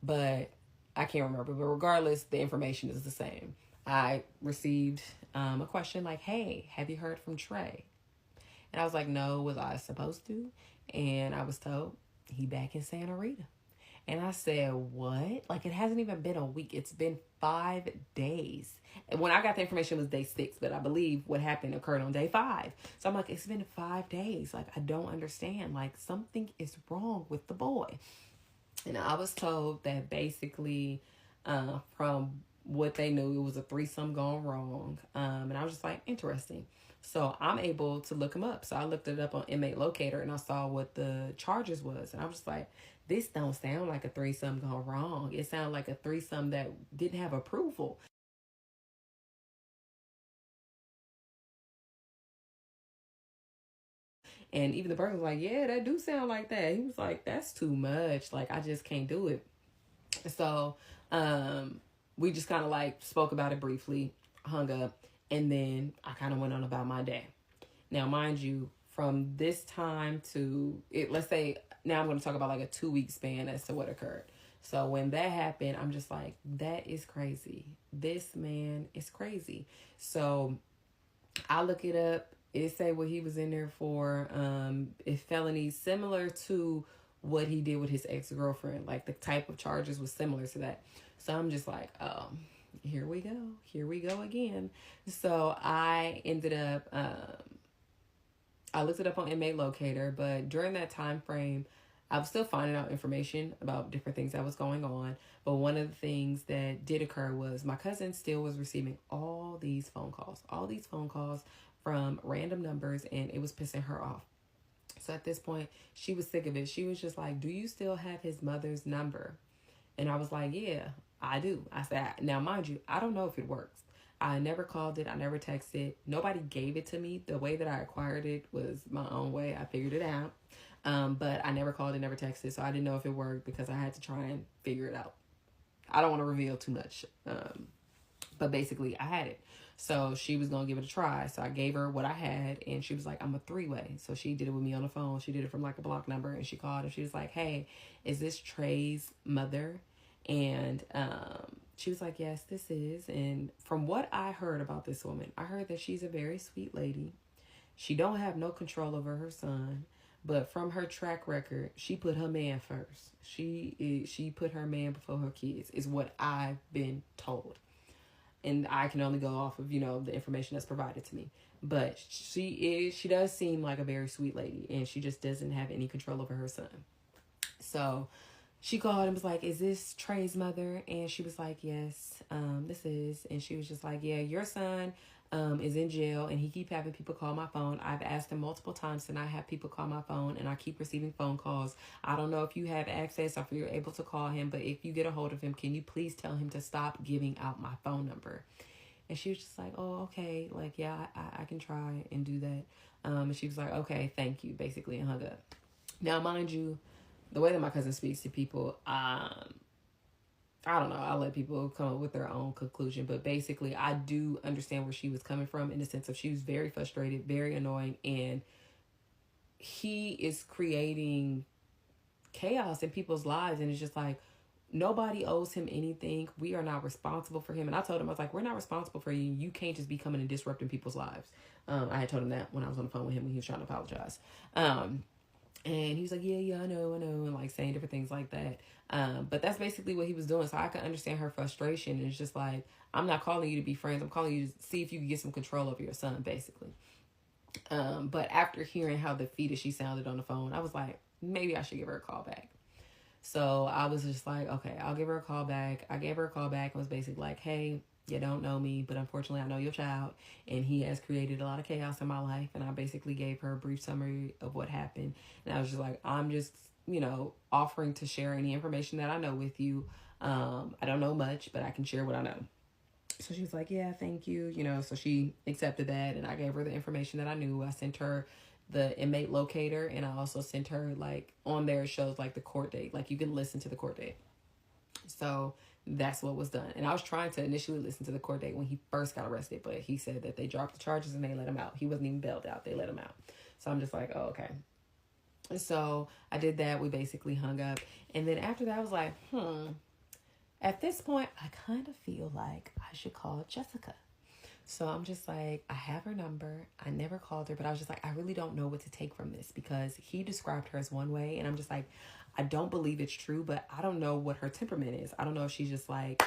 S1: but I can't remember. But regardless, the information is the same. I received a question like, hey, have you heard from Trey? And I was like, no, was I supposed to? And I was told, he back in Santa Rita. And I said, what? Like, it hasn't even been a week. It's been 5 days. And when I got the information, it was day 6, but I believe what happened occurred on day 5. So I'm like, it's been 5 days. Like, I don't understand. Like, something is wrong with the boy. And I was told that basically, from what they knew, it was a threesome gone wrong. And I was just like, interesting. So I'm able to look him up. So I looked it up on Inmate Locator, and I saw what the charges was. And I was just like, this don't sound like a threesome gone wrong. It sounded like a threesome that didn't have approval. And even the person was like, yeah, that do sound like that. He was like, that's too much. Like, I just can't do it. So we just kind of like spoke about it briefly, hung up, and then I kind of went on about my day. Now, mind you, from this time to it, let's say now I'm going to talk about like a 2-week span as to what occurred. So when that happened, I'm just like, that is crazy. This man is crazy. So I look it up. It say what he was in there for. If felonies similar to what he did with his ex-girlfriend, like the type of charges was similar to that. So I'm just like, oh, here we go again. So I ended up, I looked it up on Inmate Locator, but during that time frame, I was still finding out information about different things that was going on. But one of the things that did occur was my cousin still was receiving all these phone calls from random numbers, and it was pissing her off. So at this point, she was sick of it. She was just like, do you still have his mother's number? And I was like, yeah, I do. I said, now, mind you, I don't know if it works. I never called it. I never texted. Nobody gave it to me. The way that I acquired it was my own way. I figured it out. But I never called it, never texted. So I didn't know if it worked because I had to try and figure it out. I don't want to reveal too much. But basically, I had it. So she was going to give it a try. So I gave her what I had, and she was like, I'm a 3-way. So she did it with me on the phone. She did it from like a block number, and she called, and she was like, hey, is this Trey's mother? And she was like, yes, this is. And from what I heard about this woman, I heard that she's a very sweet lady. She don't have no control over her son. But from her track record, she put her man first. She put her man before her kids, is what I've been told. And I can only go off of, the information that's provided to me. But she does seem like a very sweet lady, and she just doesn't have any control over her son. So she called and was like, is this Trey's mother? And she was like, yes, this is. And she was just like, yeah, your son is in jail, and he keep having people call my phone. I've asked him multiple times to not have people call my phone, and I keep receiving phone calls. I don't know if you have access or if you're able to call him, but if you get a hold of him, can you please tell him to stop giving out my phone number? And she was just like, oh, okay. Like, yeah, I can try and do that. And she was like, okay, thank you, basically, and hung up. Now, mind you, the way that my cousin speaks to people, I don't know. I'll let people come up with their own conclusion. But basically, I do understand where she was coming from in the sense of she was very frustrated, very annoying. And he is creating chaos in people's lives. And it's just like, nobody owes him anything. We are not responsible for him. And I told him, I was like, we're not responsible for you. You can't just be coming and disrupting people's lives. I had told him that when I was on the phone with him when he was trying to apologize. And he was like, yeah, I know, and like saying different things like that. But that's basically what he was doing. So I could understand her frustration. And it's just like, I'm not calling you to be friends. I'm calling you to see if you can get some control over your son, basically. But after hearing how defeated she sounded on the phone, I was like, maybe I should give her a call back. So I was just like, okay, I'll give her a call back. I gave her a call back and was basically like, hey, you don't know me, but unfortunately I know your child, and he has created a lot of chaos in my life. And I basically gave her a brief summary of what happened. And I was just like, I'm just, offering to share any information that I know with you. I don't know much, but I can share what I know. So she was like, yeah, thank you. So she accepted that, and I gave her the information that I knew. I sent her the inmate locator, and I also sent her, like, on there it shows like the court date, like you can listen to the court date. So that's what was done. And I was trying to initially listen to the court date when he first got arrested, but he said that they dropped the charges and they let him out. He wasn't even bailed out. They let him out. So I'm just like, oh, okay. So I did that. We basically hung up. And then after that, I was like, at this point, I kind of feel like I should call Jessica. So I'm just like, I have her number. I never called her, but I was just like, I really don't know what to take from this, because he described her as one way. And I'm just like, I don't believe it's true, but I don't know what her temperament is. I don't know if she's just like,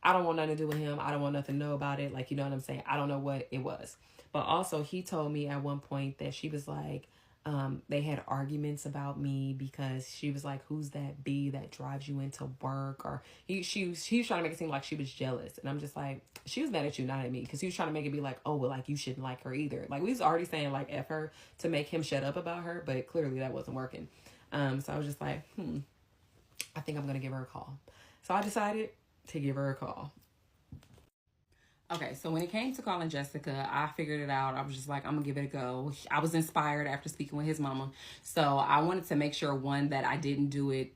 S1: I don't want nothing to do with him. I don't want nothing to know about it. Like, you know what I'm saying? I don't know what it was. But also he told me at one point that she was like, they had arguments about me because she was like, who's that bee that drives you into work? Or he was trying to make it seem like she was jealous. And I'm just like, she was mad at you, not at me. Because he was trying to make it be like, oh, well, like, you shouldn't like her either. Like, we was already saying, like, F her to make him shut up about her. But clearly that wasn't working. So I was just like, I think I'm going to give her a call. So I decided to give her a call. Okay, so when it came to calling Jessica, I figured it out. I was just like, I'm going to give it a go. I was inspired after speaking with his mama. So I wanted to make sure, one, that I didn't do it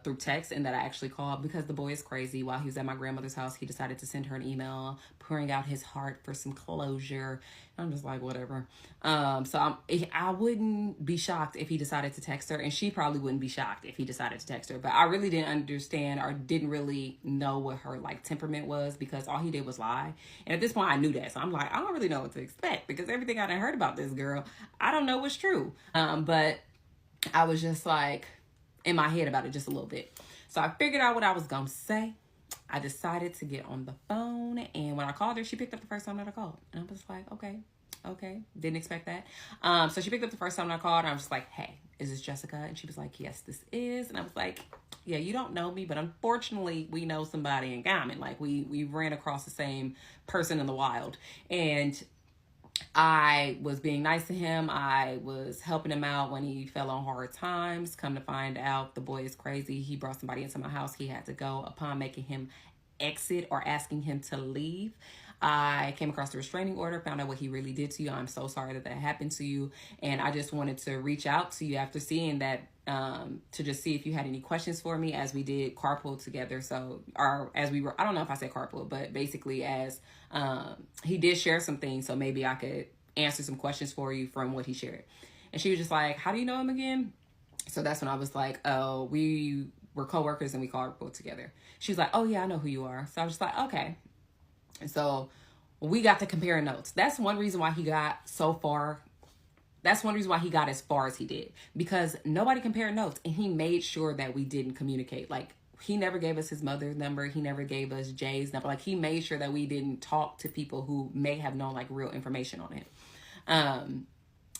S1: through text, and that I actually called, because the boy is crazy. While he was at my grandmother's house, he decided to send her an email pouring out his heart for some closure. I'm just like, whatever. So I wouldn't be shocked if he decided to text her, and she probably wouldn't be shocked if he decided to text her. But I really didn't understand, or didn't really know what her like temperament was, because all he did was lie. And at this point I knew that. So I'm like, I don't really know what to expect, because everything I done heard about this girl, I don't know what's true. But I was just like in my head about it just a little bit. So I figured out what I was going to say. I decided to get on the phone, and when I called her, she picked up the first time that I called. And I was like, okay. Didn't expect that. So she picked up the first time I called, and I was just like, hey, is this Jessica? And she was like, yes, this is. And I was like, yeah, you don't know me, but unfortunately we know somebody in common. Like we ran across the same person in the wild. And I was being nice to him. I was helping him out when he fell on hard times. Come to find out, the boy is crazy. He brought somebody into my house. He had to go. Upon making him exit or asking him to leave, I came across the restraining order, found out what he really did to you. I'm so sorry that that happened to you. And I just wanted to reach out to you after seeing that, to just see if you had any questions for me, as we did carpool together. So, or as we were, I don't know if I said carpool, but basically as he did share some things. So maybe I could answer some questions for you from what he shared. And she was just like, how do you know him again? So that's when I was like, oh, we were coworkers and we carpool together. She was like, oh yeah, I know who you are. So I was just like, okay. And so we got to compare notes. That's one reason why he got so far. That's one reason why he got as far as he did, because nobody compared notes, and he made sure that we didn't communicate. Like, he never gave us his mother's number. He never gave us Jay's number. Like, he made sure that we didn't talk to people who may have known like real information on him.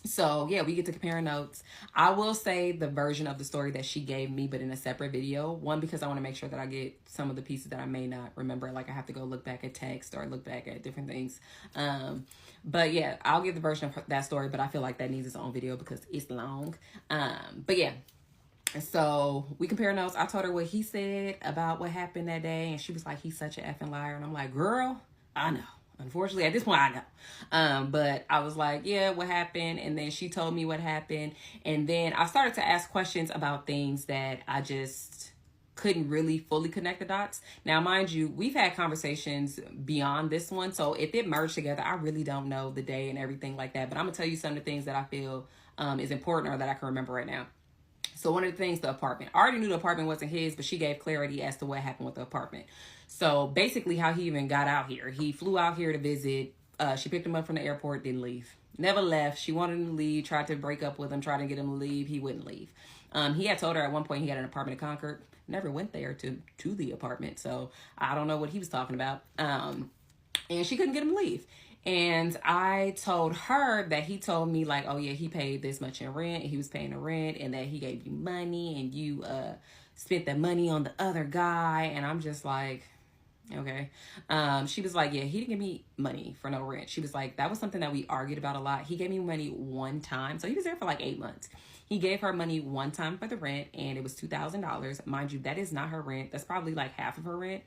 S1: So yeah, we get to compare notes. I will say the version of the story that she gave me, but in a separate video. One, because I want to make sure that I get some of the pieces that I may not remember. Like, I have to go look back at text or look back at different things. But yeah, I'll give the version of that story, but I feel like that needs its own video because it's long. But yeah. So we compare notes. I told her what he said about what happened that day, and she was like, he's such an effing liar. And I'm like, girl, I know. Unfortunately, at this point, I know. But I was like, yeah, what happened? And then she told me what happened. And then I started to ask questions about things that I just couldn't really fully connect the dots. Now, mind you, we've had conversations beyond this one. So if it merged together, I really don't know the day and everything like that. But I'm going to tell you some of the things that I feel is important or that I can remember right now. So one of the things, the apartment. I already knew the apartment wasn't his, but she gave clarity as to what happened with the apartment. So basically how he even got out here. He flew out here to visit. She picked him up from the airport, didn't leave. Never left. She wanted him to leave, tried to break up with him, tried to get him to leave. He wouldn't leave. He had told her at one point he had an apartment in Concord. Never went there to the apartment. So I don't know what he was talking about. And she couldn't get him to leave. And I told her that he told me like, oh yeah, he paid this much in rent. He was paying the rent, and that he gave you money and you spent that money on the other guy. And I'm just like, okay. She was like, yeah, he didn't give me money for no rent. She was like, that was something that we argued about a lot. He gave me money one time. So he was there for like 8 months. He gave her money one time for the rent, and it was $2,000. Mind you, that is not her rent. That's probably like half of her rent.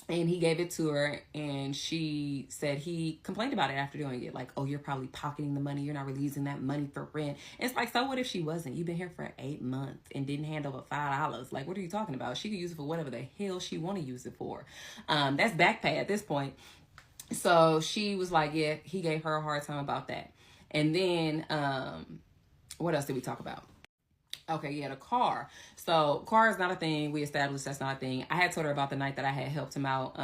S1: And he gave it to her, and she said he complained about it after doing it. Like, oh, you're probably pocketing the money. You're not really using that money for rent. And it's like, so what if she wasn't? You've been here for 8 months and didn't hand over $5. Like, what are you talking about? She could use it for whatever the hell she want to use it for. That's back pay at this point. So she was like, yeah, he gave her a hard time about that. And then what else did we talk about? Okay, yeah, the car. So car is not a thing. We established that's not a thing. I had told her about the night that I had helped him out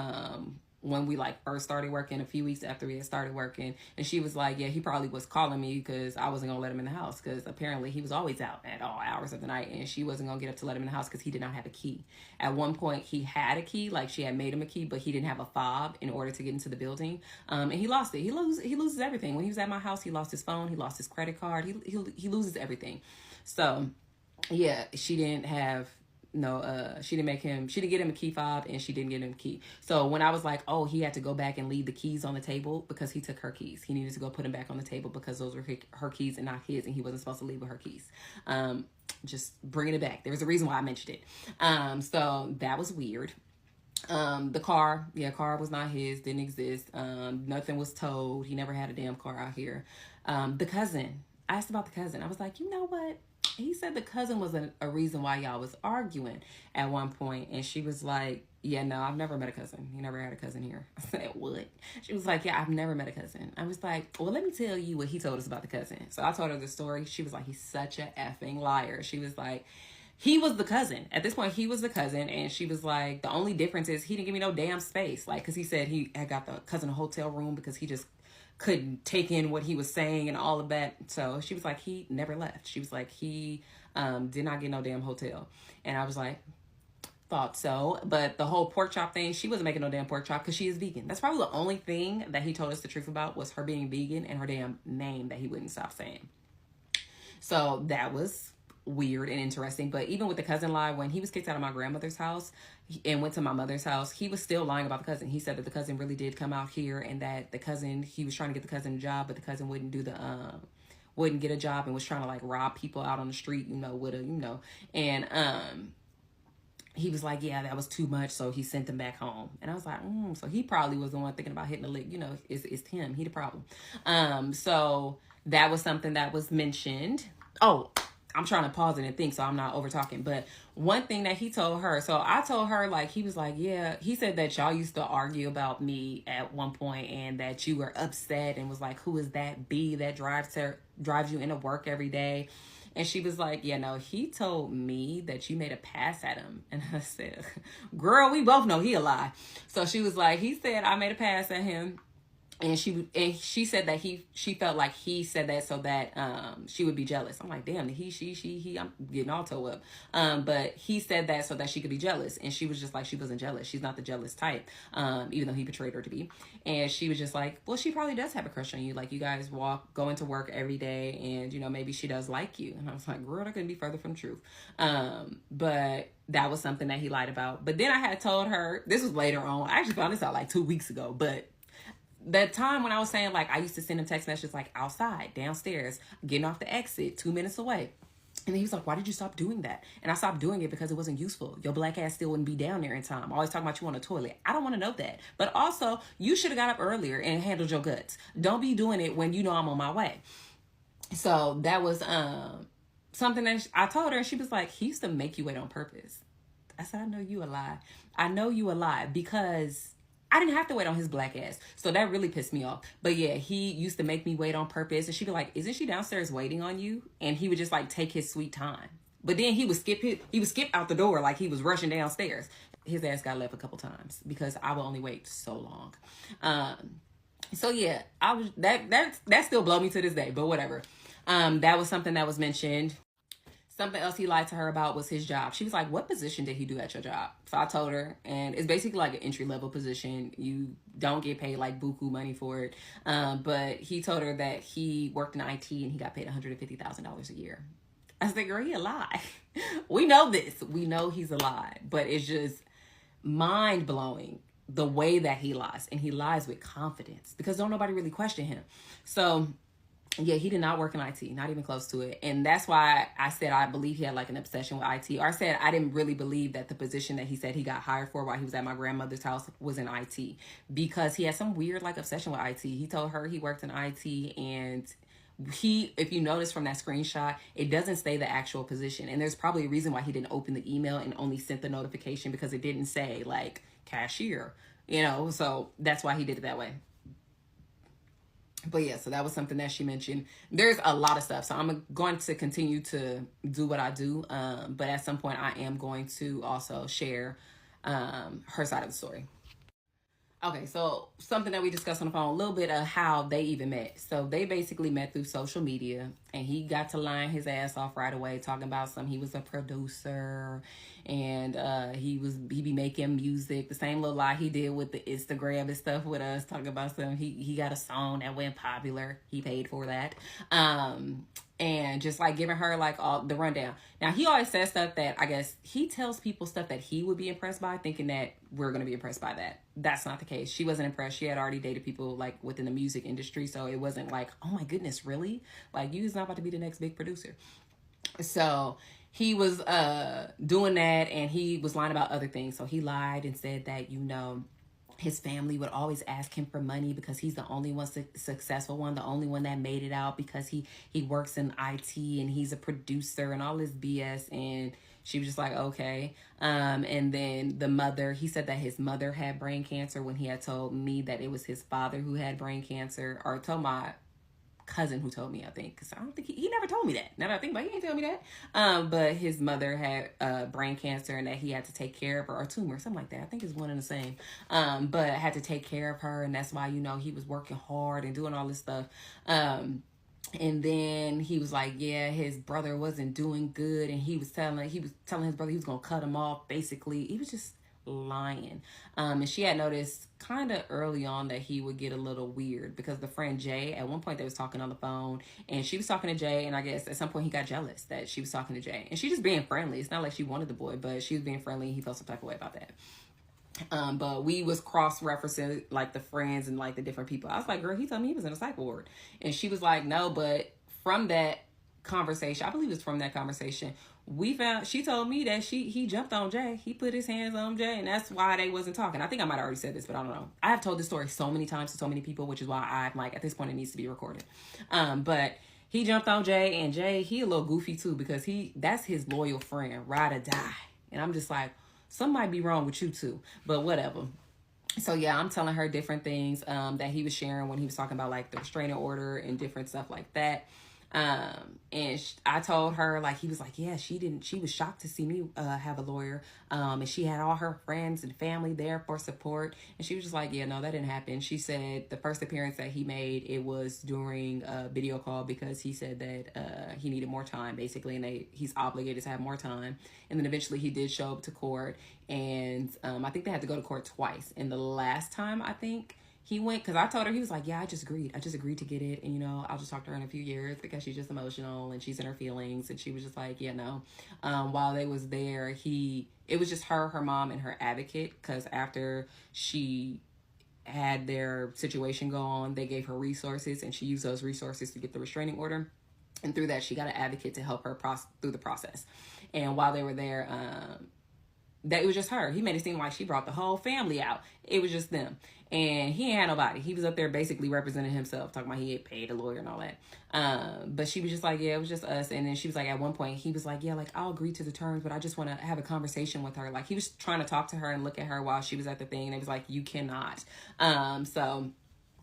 S1: when we like first started working, a few weeks after we had started working. And she was like, yeah, he probably was calling me because I wasn't going to let him in the house, because apparently he was always out at all hours of the night, and she wasn't going to get up to let him in the house because he did not have a key. At one point, he had a key, like she had made him a key, but he didn't have a fob in order to get into the building. And he lost it. He loses everything. When he was at my house, he lost his phone. He lost his credit card. He loses everything. So yeah, she didn't have she didn't get him a key fob, and she didn't get him a key. So when I was like, oh, he had to go back and leave the keys on the table because he took her keys. He needed to go put them back on the table because those were her keys and not his, and he wasn't supposed to leave with her keys. Just bringing it back. There was a reason why I mentioned it. So that was weird. The car was not his, didn't exist. Nothing was towed. He never had a damn car out here. The cousin, I asked about the cousin. I was like, you know what? He said the cousin was a reason why y'all was arguing at one point. And she was like, yeah, no, I've never met a cousin. You never had a cousin here. I said, what? She was like, yeah, I've never met a cousin. I was like, well, let me tell you what he told us about the cousin. So I told her the story. She was like, he's such a effing liar. She was like, he was the cousin. At this point, he was the cousin. And she was like, the only difference is he didn't give me no damn space. Like, because he said he had got the cousin a hotel room because he just couldn't take in what he was saying and all of that. So she was like, he never left. She was like, he did not get no damn hotel. And I was like, thought so. But the whole pork chop thing, she wasn't making no damn pork chop because she is vegan. That's probably the only thing that he told us the truth about, was her being vegan and her damn name that he wouldn't stop saying. So that was weird and interesting. But even with the cousin lie, when he was kicked out of my grandmother's house and went to my mother's house, he was still lying about the cousin. He said that the cousin really did come out here, and that the cousin, he was trying to get the cousin a job, but the cousin wouldn't do the wouldn't get a job and was trying to like rob people out on the street, with a, and he was like, yeah, that was too much, so he sent them back home. And I was like, so he probably was the one thinking about hitting the lick, it's him, he the problem. So that was something that was mentioned. Oh, I'm trying to pause it and think so I'm not over talking. But one thing that he told her, so I told her, like, he was like, yeah, he said that y'all used to argue about me at one point and that you were upset and was like, who is that B that drives you into work every day? And she was like, yeah, no, he told me that you made a pass at him. And I said, girl, we both know he a lie. So she was like, he said I made a pass at him. And she said that she felt like he said that so that she would be jealous. I'm like, damn, he, I'm getting all toe up. But he said that so that she could be jealous. And she was just like, she wasn't jealous. She's not the jealous type, even though he betrayed her to be. And she was just like, well, she probably does have a crush on you. Like, you guys go into work every day, and, maybe she does like you. And I was like, girl, that couldn't be further from the truth. But that was something that he lied about. But then I had told her, this was later on. I actually found this out like 2 weeks ago, but that time when I was saying, like, I used to send him text messages, like, outside, downstairs, getting off the exit, 2 minutes away. And he was like, why did you stop doing that? And I stopped doing it because it wasn't useful. Your black ass still wouldn't be down there in time. Always talking about you on the toilet. I don't want to know that. But also, you should have got up earlier and handled your guts. Don't be doing it when you know I'm on my way. So that was something that I told her, and she was like, he used to make you wait on purpose. I said, I know you a lie. I know you a lie because I didn't have to wait on his black ass. So that really pissed me off. But yeah, he used to make me wait on purpose. And she'd be like, isn't she downstairs waiting on you? And he would just like take his sweet time. But then he would skip out the door like he was rushing downstairs. His ass got left a couple times because I would only wait so long. So yeah, I was that still blow me to this day, but whatever. That was something that was mentioned. Something else he lied to her about was his job. She was like, what position did he do at your job? So I told her, and it's basically like an entry-level position. You don't get paid like buku money for it. But he told her that he worked in IT and he got paid $150,000 a year. I said, girl, he a lie. We know this. We know he's a lie. But it's just mind-blowing the way that he lies. And he lies with confidence because don't nobody really question him. So yeah, he did not work in IT, not even close to it. And that's why I said I believe he had like an obsession with IT. Or I said I didn't really believe that the position that he said he got hired for while he was at my grandmother's house was in IT. Because he had some weird like obsession with IT. He told her he worked in IT, and if you notice from that screenshot, it doesn't say the actual position. And there's probably a reason why he didn't open the email and only sent the notification, because it didn't say like cashier, so that's why he did it that way. But yeah, so that was something that she mentioned. There's a lot of stuff. So I'm going to continue to do what I do. But at some point I am going to also share her side of the story. Okay, so something that we discussed on the phone, a little bit of how they even met. So they basically met through social media, and he got to lying his ass off right away, talking about he was a producer, and he be making music. The same little lie he did with the Instagram and stuff with us, talking about he got a song that went popular. He paid for that. And just like giving her like all the rundown. Now he always says stuff that I guess he tells people stuff that he would be impressed by, thinking that we're going to be impressed by that. That's not the case. She wasn't impressed. She had already dated people like within the music industry. So it wasn't like, oh my goodness, really? Like, you's not about to be the next big producer. So he was doing that, and he was lying about other things. So he lied and said that, his family would always ask him for money because he's the only one successful one, the only one that made it out, because he works in IT and he's a producer and all this BS. And she was just like, okay. And then the mother, he said that his mother had brain cancer when he had told me that it was his father who had brain cancer, or told my cousin who told me, I think, because I don't think he never told me that. Now that I think about it, he ain't tell me that. But his mother had brain cancer, and that he had to take care of her, or tumor, something like that. I think it's one and the same. But had to take care of her, and that's why he was working hard and doing all this stuff. And then he was like, yeah, his brother wasn't doing good, and he was telling his brother he was gonna cut him off. Basically, he was just lying. And she had noticed kind of early on that he would get a little weird because the friend Jay, at one point they was talking on the phone and she was talking to Jay, and I guess at some point he got jealous that she was talking to Jay, and she just being friendly. It's not like she wanted the boy, but she was being friendly. He felt some type of way about that. But we was cross-referencing like the friends and like the different people. I was like, girl, he told me he was in a psych ward. And she was like, no, but from that conversation, I believe it's from that conversation, she told me that he jumped on Jay. He put his hands on Jay, and that's why they wasn't talking. I think I might have already said this, but I don't know. I have told this story so many times to so many people, which is why I'm like, at this point it needs to be recorded. But he jumped on Jay, and Jay, he a little goofy too, because that's his loyal friend, ride or die. And I'm just like, something might be wrong with you too, but whatever. So yeah, I'm telling her different things that he was sharing when he was talking about like the restraining order and different stuff like that. And I told her, like, he was like, yeah, she was shocked to see me have a lawyer. And she had all her friends and family there for support. And she was just like, yeah, no, that didn't happen. She said the first appearance that he made, it was during a video call because he said that he needed more time, basically, and he's obligated to have more time. And then eventually he did show up to court, and I think they had to go to court twice. And the last time, I think he went, because I told her, he was like, yeah, I just agreed to get it. And, I'll just talk to her in a few years because she's just emotional and she's in her feelings. And she was just like, yeah, no. While they was there, it was just her mom, and her advocate, because after she had their situation go on, they gave her resources, and she used those resources to get the restraining order. And through that, she got an advocate to help her through the process. And while they were there, that it was just her. He made it seem like she brought the whole family out. It was just them. And he ain't had nobody. He was up there basically representing himself, talking about he had paid a lawyer and all that. But she was just like, yeah, it was just us. And then she was like, at one point, he was like, yeah, like, I'll agree to the terms, but I just want to have a conversation with her. Like, he was trying to talk to her and look at her while she was at the thing. And it was like, you cannot. So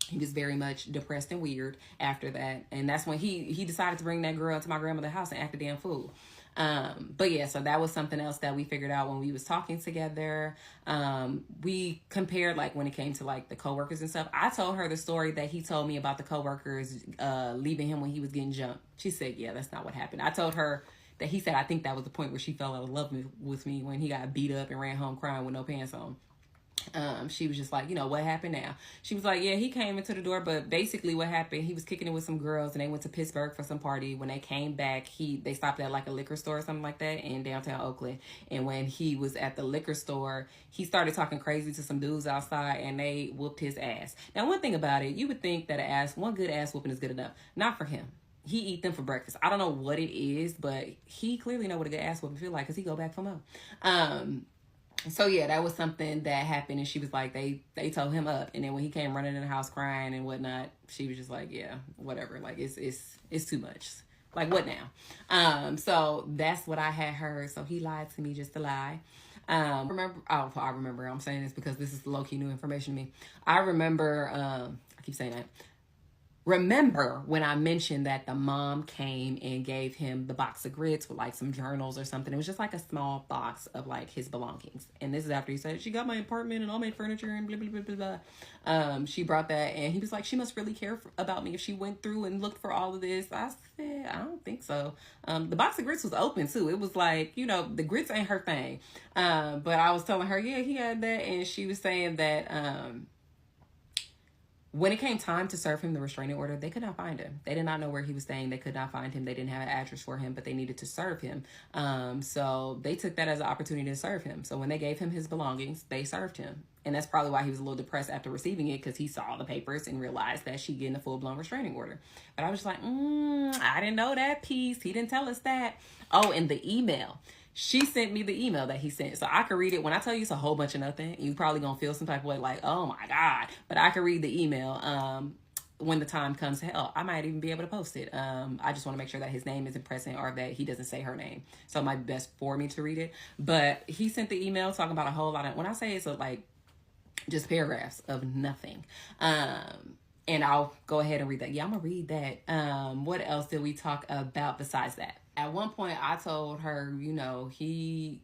S1: he was very much depressed and weird after that. And that's when he decided to bring that girl to my grandmother's house and act a damn fool. But yeah, so that was something else that we figured out when we was talking together. We compared, like, when it came to like the coworkers and stuff. I told her the story that he told me about the coworkers leaving him when he was getting jumped. She said, yeah, that's not what happened. I told her that he said, I think that was the point where she fell out of love with me when he got beat up and ran home crying with no pants on. She was just like, what happened now? She was like, yeah, he came into the door, but basically what happened, he was kicking it with some girls, and they went to Pittsburgh for some party. When they came back, they stopped at like a liquor store or something like that in downtown Oakland. And when he was at the liquor store, he started talking crazy to some dudes outside, and they whooped his ass. Now, one thing about it, you would think that one good ass whooping is good enough. Not for him. He eat them for breakfast. I don't know what it is, but he clearly know what a good ass whooping feel like, because he go back for more. So yeah, that was something that happened, and she was like, they told him up, and then when he came running in the house crying and whatnot, she was just like, yeah, whatever, like it's too much, like, what now? So that's what I had heard. So he lied to me just to lie. I remember, I'm saying this because this is low-key new information to me. I remember, I keep saying that. Remember when I mentioned that the mom came and gave him the box of grits with like some journals or something? It was just like a small box of like his belongings. And this is after he said, she got my apartment and all my furniture and blah, blah, blah, blah, blah. She brought that, and he was like, she must really care about me if she went through and looked for all of this. I said, I don't think so. The box of grits was open too. It was like, the grits ain't her thing. But I was telling her, yeah, he had that. And she was saying that, when it came time to serve him the restraining order, they could not find him. They did not know where he was staying. They could not find him. They didn't have an address for him, but they needed to serve him. So they took that as an opportunity to serve him. So when they gave him his belongings, they served him. And that's probably why he was a little depressed after receiving it, because he saw the papers and realized that she getting a full-blown restraining order. But I was just like, I didn't know that piece. He didn't tell us that. Oh, and the email. She sent me the email that he sent. So I could read it. When I tell you it's a whole bunch of nothing, you probably going to feel some type of way like, oh my God. But I could read the email when the time comes. Hell, I might even be able to post it. I just want to make sure that his name isn't present or that he doesn't say her name. So it might be best for me to read it. But he sent the email talking about a whole lot of, when I say it's like just paragraphs of nothing. And I'll go ahead and read that. Yeah, I'm going to read that. What else did we talk about besides that? At one point, I told her,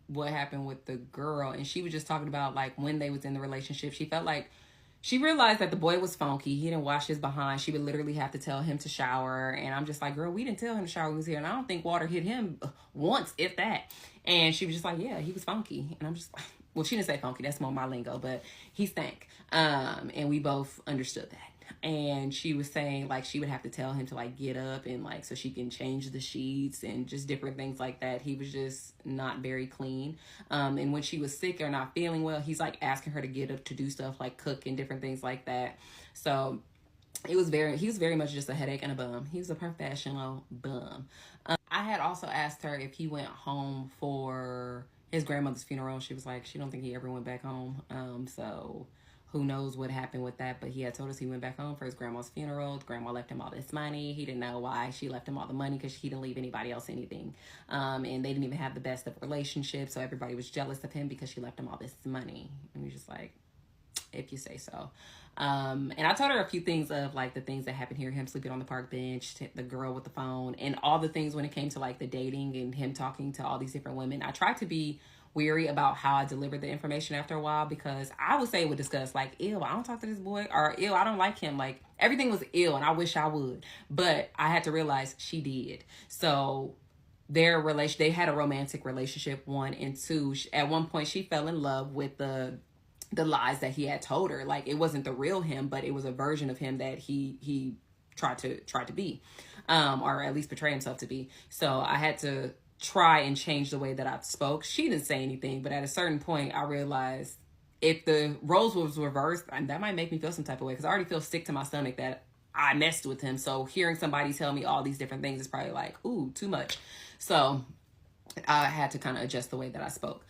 S1: what happened with the girl. And she was just talking about, like, when they was in the relationship. She felt like she realized that the boy was funky. He didn't wash his behind. She would literally have to tell him to shower. And I'm just like, girl, we didn't tell him to shower when he was here. And I don't think water hit him once, if that. And she was just like, yeah, he was funky. And I'm just like, well, she didn't say funky. That's more my lingo, but he stank. And we both understood that. And she was saying like she would have to tell him to like get up and like so she can change the sheets and just different things like that. He was just not very clean. And when she was sick or not feeling well, he's like asking her to get up to do stuff like cook and different things like that. So he was very much just a headache and a bum. He was a professional bum. I had also asked her if he went home for his grandmother's funeral. She was like, she don't think he ever went back home. So who knows what happened with that, but he had told us he went back home for his grandma's funeral. Grandma left him all this money. He didn't know why she left him all the money because he didn't leave anybody else anything. And they didn't even have the best of relationships, so everybody was jealous of him because she left him all this money. And we just like, if you say so. And I told her a few things of like the things that happened here, him sleeping on the park bench, the girl with the phone, and all the things when it came to like the dating and him talking to all these different women. I tried to be weary about how I delivered the information after a while because I would say with disgust like, ew, I don't talk to this boy, or ew, I don't like him. Like everything was ill and I wish I would, but I had to realize she did. So their relation, they had a romantic relationship, 1 and 2. At one point she fell in love with the lies that he had told her. Like it wasn't the real him, but it was a version of him that he tried to be, or at least portray himself to be. So I had to try and change the way that I spoke. She didn't say anything, but at a certain point I realized if the roles was reversed, that might make me feel some type of way because I already feel sick to my stomach that I messed with him. So hearing somebody tell me all these different things is probably like, ooh, too much. So I had to kind of adjust the way that I spoke,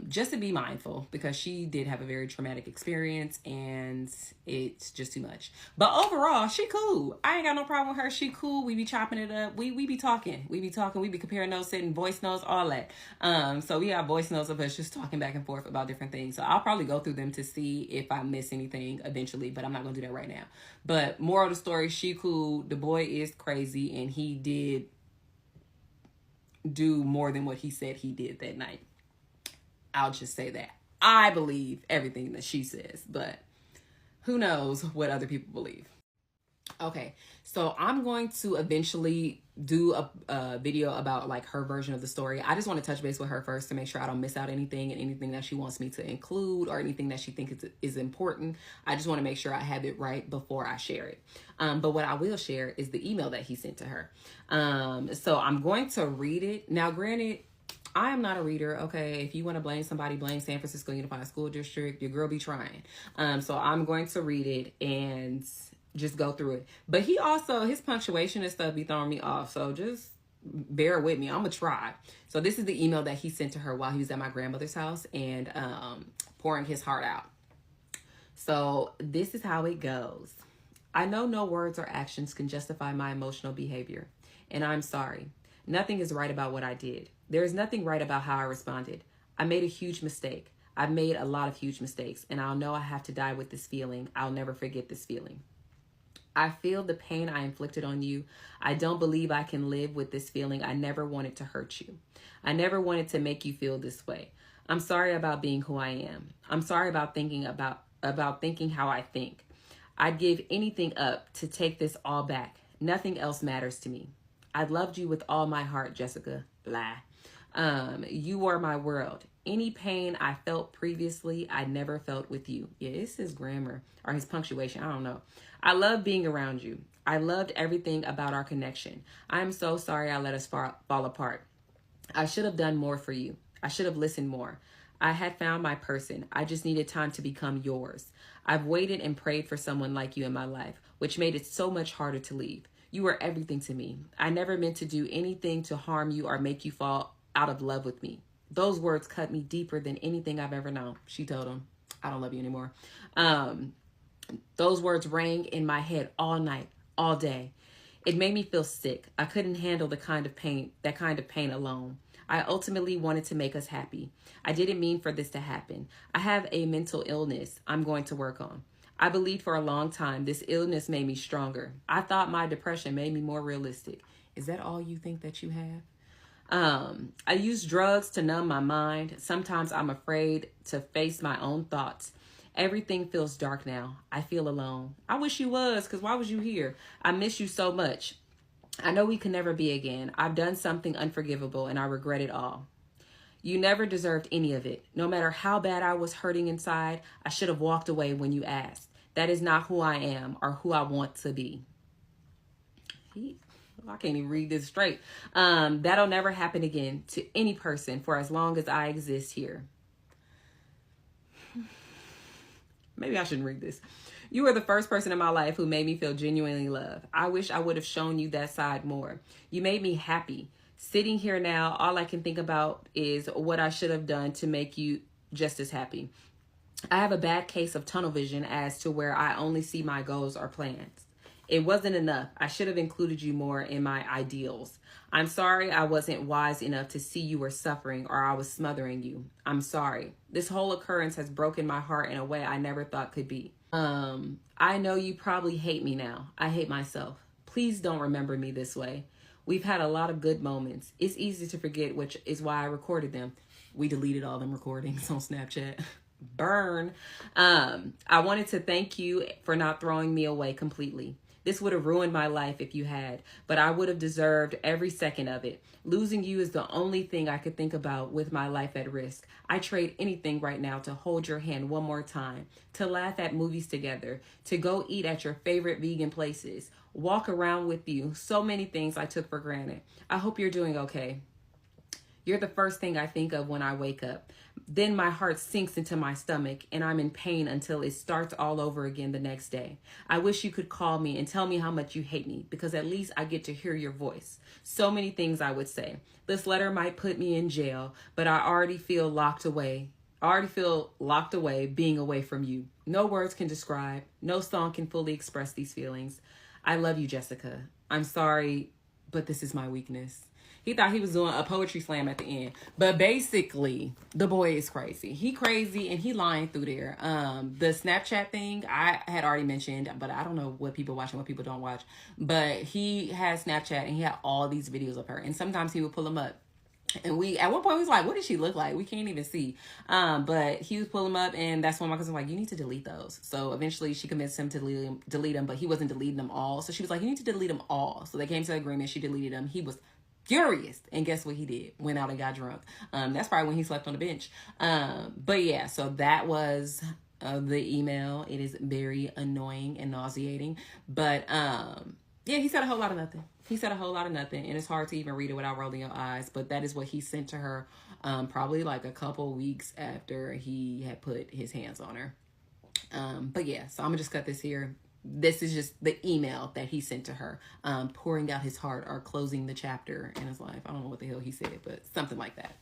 S1: just to be mindful because she did have a very traumatic experience and it's just too much. But overall, she cool. I ain't got no problem with her. She cool. We be chopping it up. We be talking. We be comparing notes, sitting voice notes, all that. So we have voice notes of us just talking back and forth about different things. So I'll probably go through them to see if I miss anything eventually, but I'm not gonna do that right now. But moral of the story, she cool. The boy is crazy and he did do more than what he said he did that night. I'll just say that. I believe everything that she says, but who knows what other people believe. Okay, so I'm going to eventually do a video about like her version of the story. I just want to touch base with her first to make sure I don't miss out anything and anything that she wants me to include or anything that she thinks is important. I just want to make sure I have it right before I share it. But what I will share is the email that he sent to her. So I'm going to read it. Now, granted, I am not a reader, okay? If you want to blame somebody, blame San Francisco Unified School District. Your girl be trying. So I'm going to read it and just go through it. But he also, his punctuation and stuff be throwing me off. So just bear with me. I'm going to try. So this is the email that he sent to her while he was at my grandmother's house and pouring his heart out. So this is how it goes. I know no words or actions can justify my emotional behavior, and I'm sorry. Nothing is right about what I did. There is nothing right about how I responded. I made a huge mistake. I've made a lot of huge mistakes, and I'll know I have to die with this feeling. I'll never forget this feeling. I feel the pain I inflicted on you. I don't believe I can live with this feeling. I never wanted to hurt you. I never wanted to make you feel this way. I'm sorry about being who I am. I'm sorry about thinking thinking how I think. I'd give anything up to take this all back. Nothing else matters to me. I loved you with all my heart, Jessica. Blah. You were my world. Any pain I felt previously, I never felt with you. Yeah, it's his grammar or his punctuation. I don't know. I love being around you. I loved everything about our connection. I am so sorry I let us fall apart. I should have done more for you. I should have listened more. I had found my person. I just needed time to become yours. I've waited and prayed for someone like you in my life, which made it so much harder to leave. You were everything to me. I never meant to do anything to harm you or make you fall out of love with me. Those words cut me deeper than anything I've ever known. She told him, I don't love you anymore. Those words rang in my head all night, all day. It made me feel sick. I couldn't handle that kind of pain alone. I ultimately wanted to make us happy. I didn't mean for this to happen. I have a mental illness I'm going to work on. I believed for a long time this illness made me stronger. I thought my depression made me more realistic. Is that all you think that you have? I use drugs to numb my mind. Sometimes I'm afraid to face my own thoughts. Everything feels dark now. I feel alone. I wish you was, because why was you here? I miss you so much. I know we can never be again. I've done something unforgivable and I regret it all. You never deserved any of it. No matter how bad I was hurting inside, I should have walked away when you asked. That is not who I am or who I want to be. I can't even read this straight. That'll never happen again to any person for as long as I exist here. Maybe I shouldn't read this. You were the first person in my life who made me feel genuinely loved. I wish I would have shown you that side more. You made me happy. Sitting here now, all I can think about is what I should have done to make you just as happy. I have a bad case of tunnel vision as to where I only see my goals or plans. It wasn't enough. I should have included you more in my ideals. I'm sorry I wasn't wise enough to see you were suffering or I was smothering you. I'm sorry. This whole occurrence has broken my heart in a way I never thought could be. I know you probably hate me now. I hate myself. Please don't remember me this way. We've had a lot of good moments. It's easy to forget, which is why I recorded them. We deleted all them recordings on Snapchat. Burn. I wanted to thank you for not throwing me away completely. This would have ruined my life if you had, but I would have deserved every second of it. Losing you is the only thing I could think about with my life at risk. I trade anything right now to hold your hand one more time, to laugh at movies together, to go eat at your favorite vegan places, walk around with you. So many things I took for granted. I hope you're doing okay. You're the first thing I think of when I wake up. Then my heart sinks into my stomach and I'm in pain until it starts all over again the next day. I wish you could call me and tell me how much you hate me because at least I get to hear your voice. So many things I would say. This letter might put me in jail, but I already feel locked away. Being away from you. No words can describe. No song can fully express these feelings. I love you, Jessica. I'm sorry, but this is my weakness. He thought he was doing a poetry slam at the end. But basically, the boy is crazy. He crazy and he lying through there. The Snapchat thing, I had already mentioned, but I don't know what people watch and what people don't watch. But he had Snapchat and he had all these videos of her. And sometimes he would pull them up. And at one point, we was like, what did she look like? We can't even see. But he was pulling them up, and that's when my cousin was like, you need to delete those. So eventually, she convinced him to delete them, but he wasn't deleting them all. So she was like, you need to delete them all. So they came to an agreement. She deleted them. He was furious. And guess what he did? Went out and got drunk. That's probably when he slept on the bench. But yeah, so that was the email. It is very annoying and nauseating. But yeah, he said a whole lot of nothing. And it's hard to even read it without rolling your eyes. But that is what he sent to her probably like a couple weeks after he had put his hands on her. But yeah, so I'm going to just cut this here. This is just the email that he sent to her, pouring out his heart or closing the chapter in his life. I don't know what the hell he said, but something like that.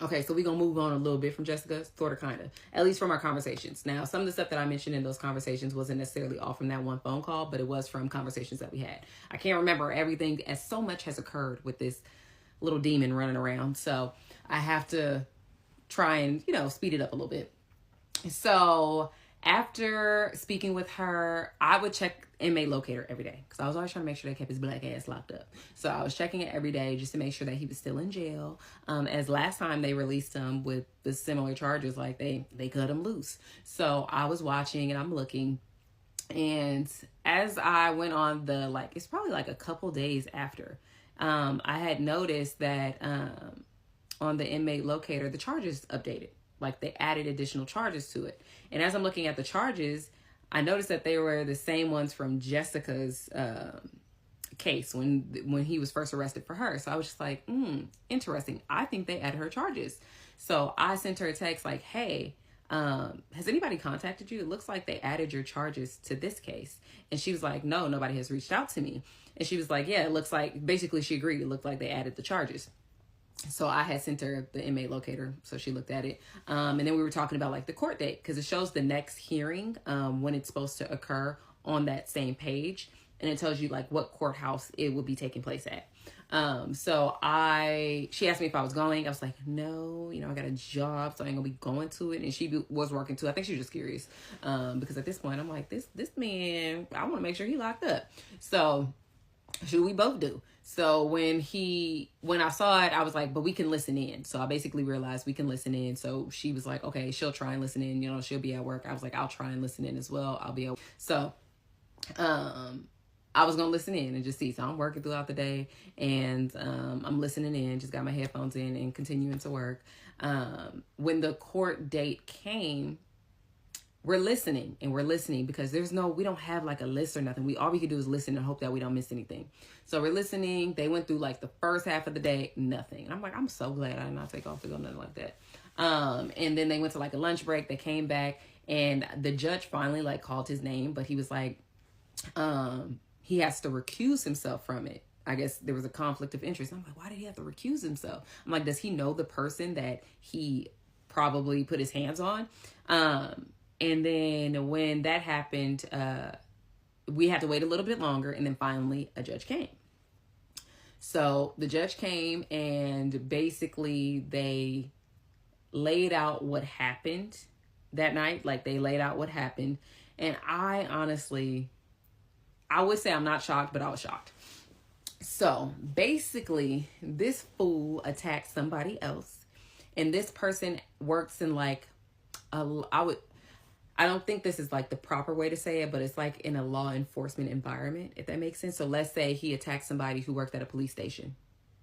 S1: Okay, so we're going to move on a little bit from Jessica, sort of, kind of, at least from our conversations. Now, some of the stuff that I mentioned in those conversations wasn't necessarily all from that one phone call, but it was from conversations that we had. I can't remember everything as so much has occurred with this little demon running around. So I have to try and, speed it up a little bit. So after speaking with her, I would check inmate locator every day because I was always trying to make sure they kept his black ass locked up. So I was checking it every day just to make sure that he was still in jail. As last time they released him with the similar charges, like they cut him loose. So I was watching and I'm looking. And as I went on it's probably like a couple days after, I had noticed that on the inmate locator, the charges updated. Like they added additional charges to it. And as I'm looking at the charges, I noticed that they were the same ones from Jessica's case when he was first arrested for her. So I was just like, interesting. I think they added her charges. So I sent her a text like, hey, has anybody contacted you? It looks like they added your charges to this case. And she was like, no, nobody has reached out to me. And she was like, yeah, it looks like, basically she agreed. It looked like they added the charges. So I had sent her the inmate locator, so she looked at it. And then we were talking about like the court date, because it shows the next hearing when it's supposed to occur on that same page, and it tells you like what courthouse it will be taking place at. So she asked me if I was going. I was like, no, you know, I got a job, so I ain't gonna be going to it. And she was working too. I think she was just curious, because at this point I'm like, this man, I want to make sure he locked up. So should we both do? So when I saw it, I was like, but we can listen in. So I basically realized we can listen in. So she was like, okay, she'll try and listen in. You know, she'll be at work. I was like, I'll try and listen in as well. I'll be at work. So, I was going to listen in and just see. So I'm working throughout the day, and I'm listening in, just got my headphones in and continuing to work. When the court date came, we're listening because we don't have like a list or nothing. All we can do is listen and hope that we don't miss anything. So we're listening. They went through like the first half of the day, nothing. And I'm like, I'm so glad I did not take off to go, nothing like that. And then they went to like a lunch break. They came back, and the judge finally like called his name, but he was like, he has to recuse himself from it. I guess there was a conflict of interest. I'm like, why did he have to recuse himself? I'm like, does he know the person that he probably put his hands on? And then when that happened, we had to wait a little bit longer, and then finally a judge came. So the judge came, and basically they laid out what happened that night. Like, they laid out what happened. And I honestly, I would say I'm not shocked, but I was shocked. So basically, this fool attacked somebody else, and this person works in like I don't think this is like the proper way to say it, but it's like in a law enforcement environment, if that makes sense. So let's say he attacked somebody who worked at a police station.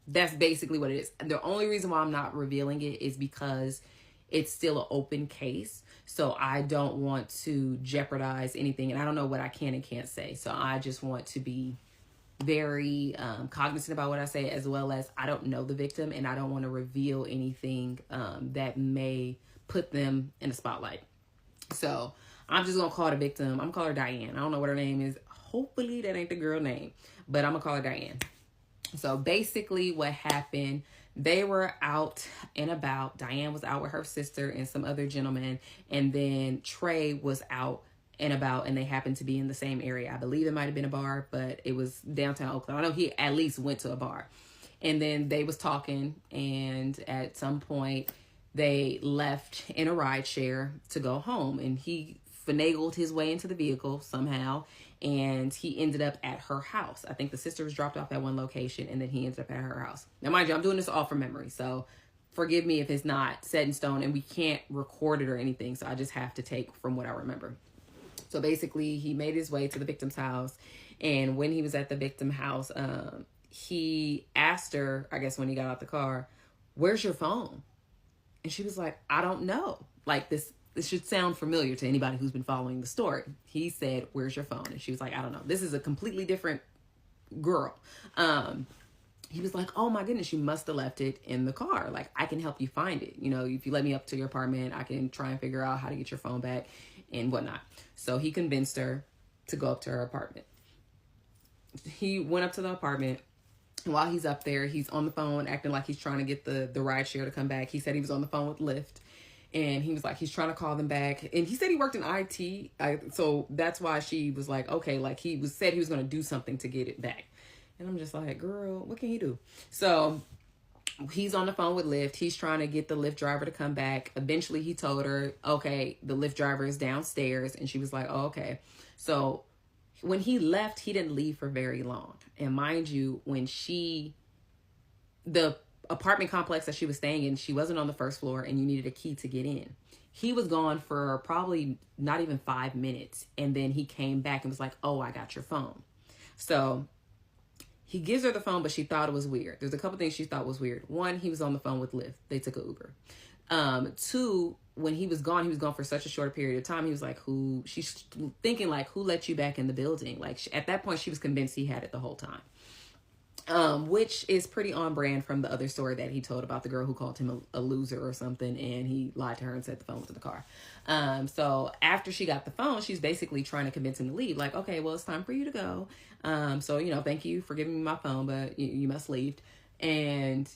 S1: That's basically what it is. The only reason why I'm not revealing it is because it's still an open case. So I don't want to jeopardize anything, and I don't know what I can and can't say. So I just want to be very cognizant about what I say, as well as I don't know the victim, and I don't want to reveal anything that may put them in the spotlight. So I'm just going to call the victim. I'm going to call her Diane. I don't know what her name is. Hopefully that ain't the girl name, but I'm going to call her Diane. So basically what happened, they were out and about. Diane was out with her sister and some other gentlemen. And then Trey was out and about, and they happened to be in the same area. I believe it might have been a bar, but it was downtown Oakland. I know he at least went to a bar. And then they was talking, and at some point they left in a ride share to go home, and he finagled his way into the vehicle somehow, and he ended up at her house. I think the sister was dropped off at one location, and then he ended up at her house. Now, mind you, I'm doing this all from memory, so forgive me if it's not set in stone, and we can't record it or anything, so I just have to take from what I remember. So basically, he made his way to the victim's house, and when he was at the victim's house, he asked her, I guess when he got out the car, "Where's your phone?" And she was like, "I don't know." Like, this should sound familiar to anybody who's been following the story. He said, "Where's your phone?" And she was like, "I don't know." This is a completely different girl. He was like, "Oh my goodness, you must have left it in the car. Like, I can help you find it. You know, if you let me up to your apartment, I can try and figure out how to get your phone back and whatnot." So he convinced her to go up to her apartment. He went up to the apartment. And while he's up there, he's on the phone acting like he's trying to get the ride share to come back. He said he was on the phone with Lyft, and he was like, he's trying to call them back. And he said he worked in IT. So that's why she was like, okay, like said he was going to do something to get it back. And I'm just like, girl, what can he do? So he's on the phone with Lyft. He's trying to get the Lyft driver to come back. Eventually he told her, okay, the Lyft driver is downstairs. And she was like, oh, okay. So when he left, he didn't leave for very long. And mind you, when the apartment complex that she was staying in, she wasn't on the first floor, and you needed a key to get in. He was gone for probably not even 5 minutes. And then he came back and was like, "Oh, I got your phone." So he gives her the phone, but she thought it was weird. There's a couple things she thought was weird. One, he was on the phone with Lyft. They took an Uber. Two, when he was gone for such a short period of time. He was like, she's thinking like, who let you back in the building? Like, at that point, she was convinced he had it the whole time. Which is pretty on brand from the other story that he told about the girl who called him a loser or something, and he lied to her and said the phone was in the car. So after she got the phone, she's basically trying to convince him to leave. Like, okay, well, it's time for you to go. So, thank you for giving me my phone, but you must leave. And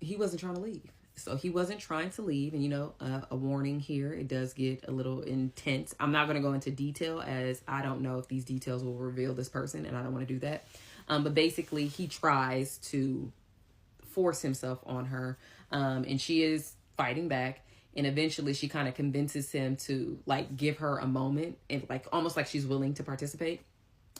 S1: he wasn't trying to leave. So he wasn't trying to leave. And, you know, a warning here, it does get a little intense. I'm not going to go into detail, as I don't know if these details will reveal this person, and I don't want to do that. But basically, he tries to force himself on her, and she is fighting back. And eventually she kind of convinces him to like give her a moment, and like almost like she's willing to participate.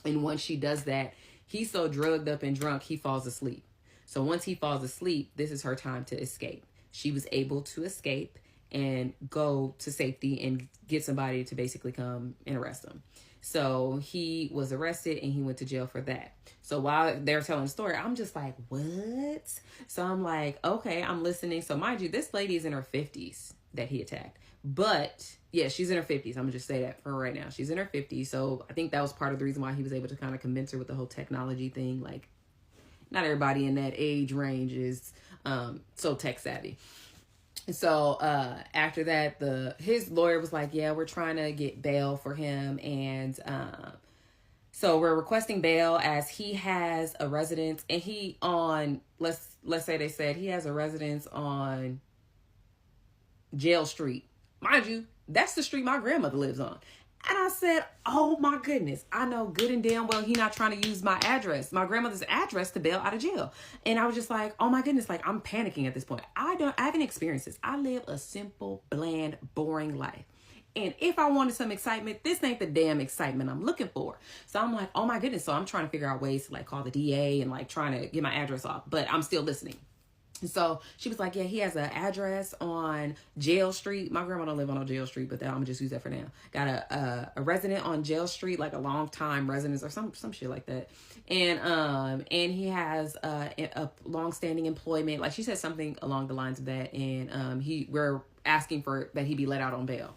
S1: And once she does that, he's so drugged up and drunk, he falls asleep. So once he falls asleep, this is her time to escape. She was able to escape and go to safety and get somebody to basically come and arrest him. So he was arrested and he went to jail for that. So while they're telling the story, I'm just like, what? So I'm like, okay, I'm listening. So mind you, this lady is in her 50s that he attacked. But yeah, she's in her 50s. I'm gonna just say that for right now. She's in her 50s. So I think that was part of the reason why he was able to kind of convince her with the whole technology thing. Like, not everybody in that age range is so tech savvy. So after that, his lawyer was like, yeah, we're trying to get bail for him. And so we're requesting bail as he has a residence, and he on, let's say they said he has a residence on Jail Street. Mind you, that's the street my grandmother lives on. And I said, oh my goodness, I know good and damn well he not trying to use my address, my grandmother's address, to bail out of jail. And I was just like, oh my goodness, like I'm panicking at this point. I haven't experienced this. I live a simple, bland, boring life. And if I wanted some excitement, this ain't the damn excitement I'm looking for. So I'm like, oh my goodness. So I'm trying to figure out ways to like call the DA and like trying to get my address off, but I'm still listening. So she was like, yeah, he has an address on Jail Street. My grandma don't live on Jail Street, but I'm gonna just use that for now. Got a resident on Jail Street, like a long time residence or some shit like that. And he has a long-standing employment. Like she said something along the lines of that. And we're asking for that he be let out on bail.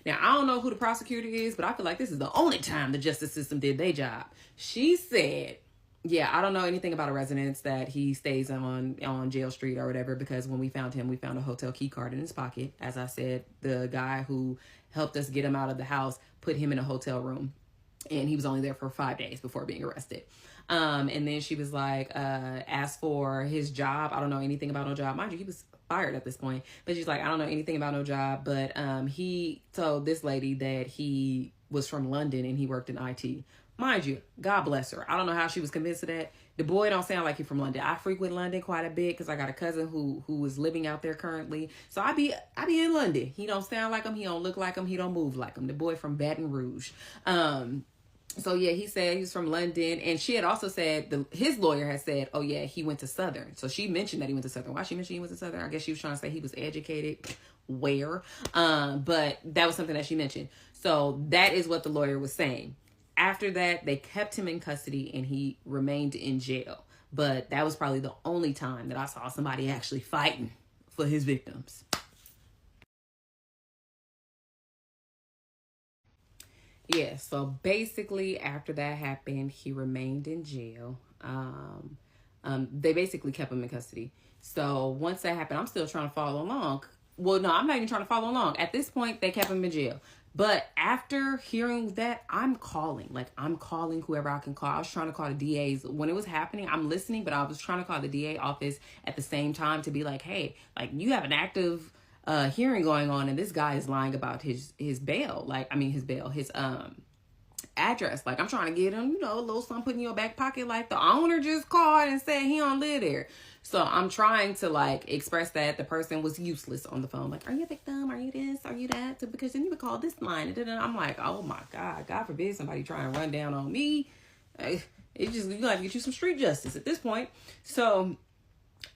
S1: Now, I don't know who the prosecutor is, but I feel like this is the only time the justice system did their job. She said, yeah, I don't know anything about a residence that he stays on Jail Street or whatever, because when we found him, we found a hotel key card in his pocket. As I said, the guy who helped us get him out of the house put him in a hotel room, and he was only there for 5 days before being arrested. And then she was like, as for his job, I don't know anything about no job. Mind you, he was fired at this point, but she's like, I don't know anything about no job, but he told this lady that he was from London and he worked in IT. Mind you, God bless her. I don't know how she was convinced of that. The boy don't sound like he's from London. I frequent London quite a bit because I got a cousin who is living out there currently. So I be in London. He don't sound like him. He don't look like him. He don't move like him. The boy from Baton Rouge. So yeah, he said he's from London, and she had also said his lawyer had said, oh yeah, he went to Southern. So she mentioned that he went to Southern. Why she mentioned he went to Southern? I guess she was trying to say he was educated. Where? But that was something that she mentioned. So that is what the lawyer was saying. After that, they kept him in custody and he remained in jail. But that was probably the only time that I saw somebody actually fighting for his victims. Yeah, so basically after that happened, he remained in jail. They basically kept him in custody. So once that happened, I'm still trying to follow along. Well, no, I'm not even trying to follow along. At this point, they kept him in jail. But after hearing that, I'm calling whoever I can call. I was trying to call the DAs when it was happening. I'm listening, but I was trying to call the DA office at the same time to be like, hey, like you have an active hearing going on, and this guy is lying about his bail. His address. Like, I'm trying to get him, a little something put in your back pocket. Like, the owner just called and said he don't live there. So I'm trying to like express that the person was useless on the phone. Like, are you a victim? Are you this? Are you that? Because then you would call this line. And then I'm like, oh my God forbid somebody try and run down on me. You got to get you some street justice at this point. So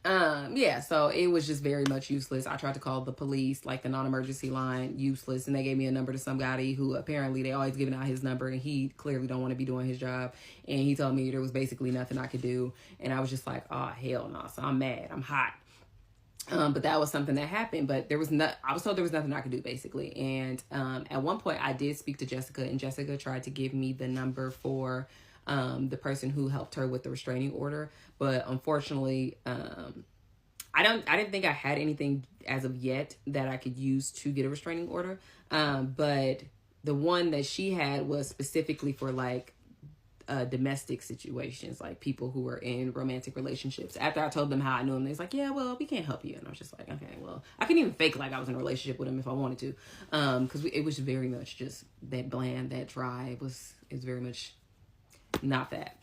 S1: so it was just very much useless. I tried to call the police, like the non-emergency line, useless. And they gave me a number to somebody who apparently they always giving out his number, and he clearly don't want to be doing his job. And he told me there was basically nothing I could do. And I was just like, oh, hell no. So I'm mad. I'm hot. But that was something that happened, but I was told there was nothing I could do basically. And, at one point I did speak to Jessica, and Jessica tried to give me the number for, the person who helped her with the restraining order. But unfortunately, I didn't think I had anything as of yet that I could use to get a restraining order. But the one that she had was specifically for like, domestic situations, like people who are in romantic relationships. After I told them how I knew him, they was like, yeah, well, we can't help you. And I was just like, okay, well, I couldn't even fake like I was in a relationship with him if I wanted to, because it was very much just that bland, that dry. It was very much not that.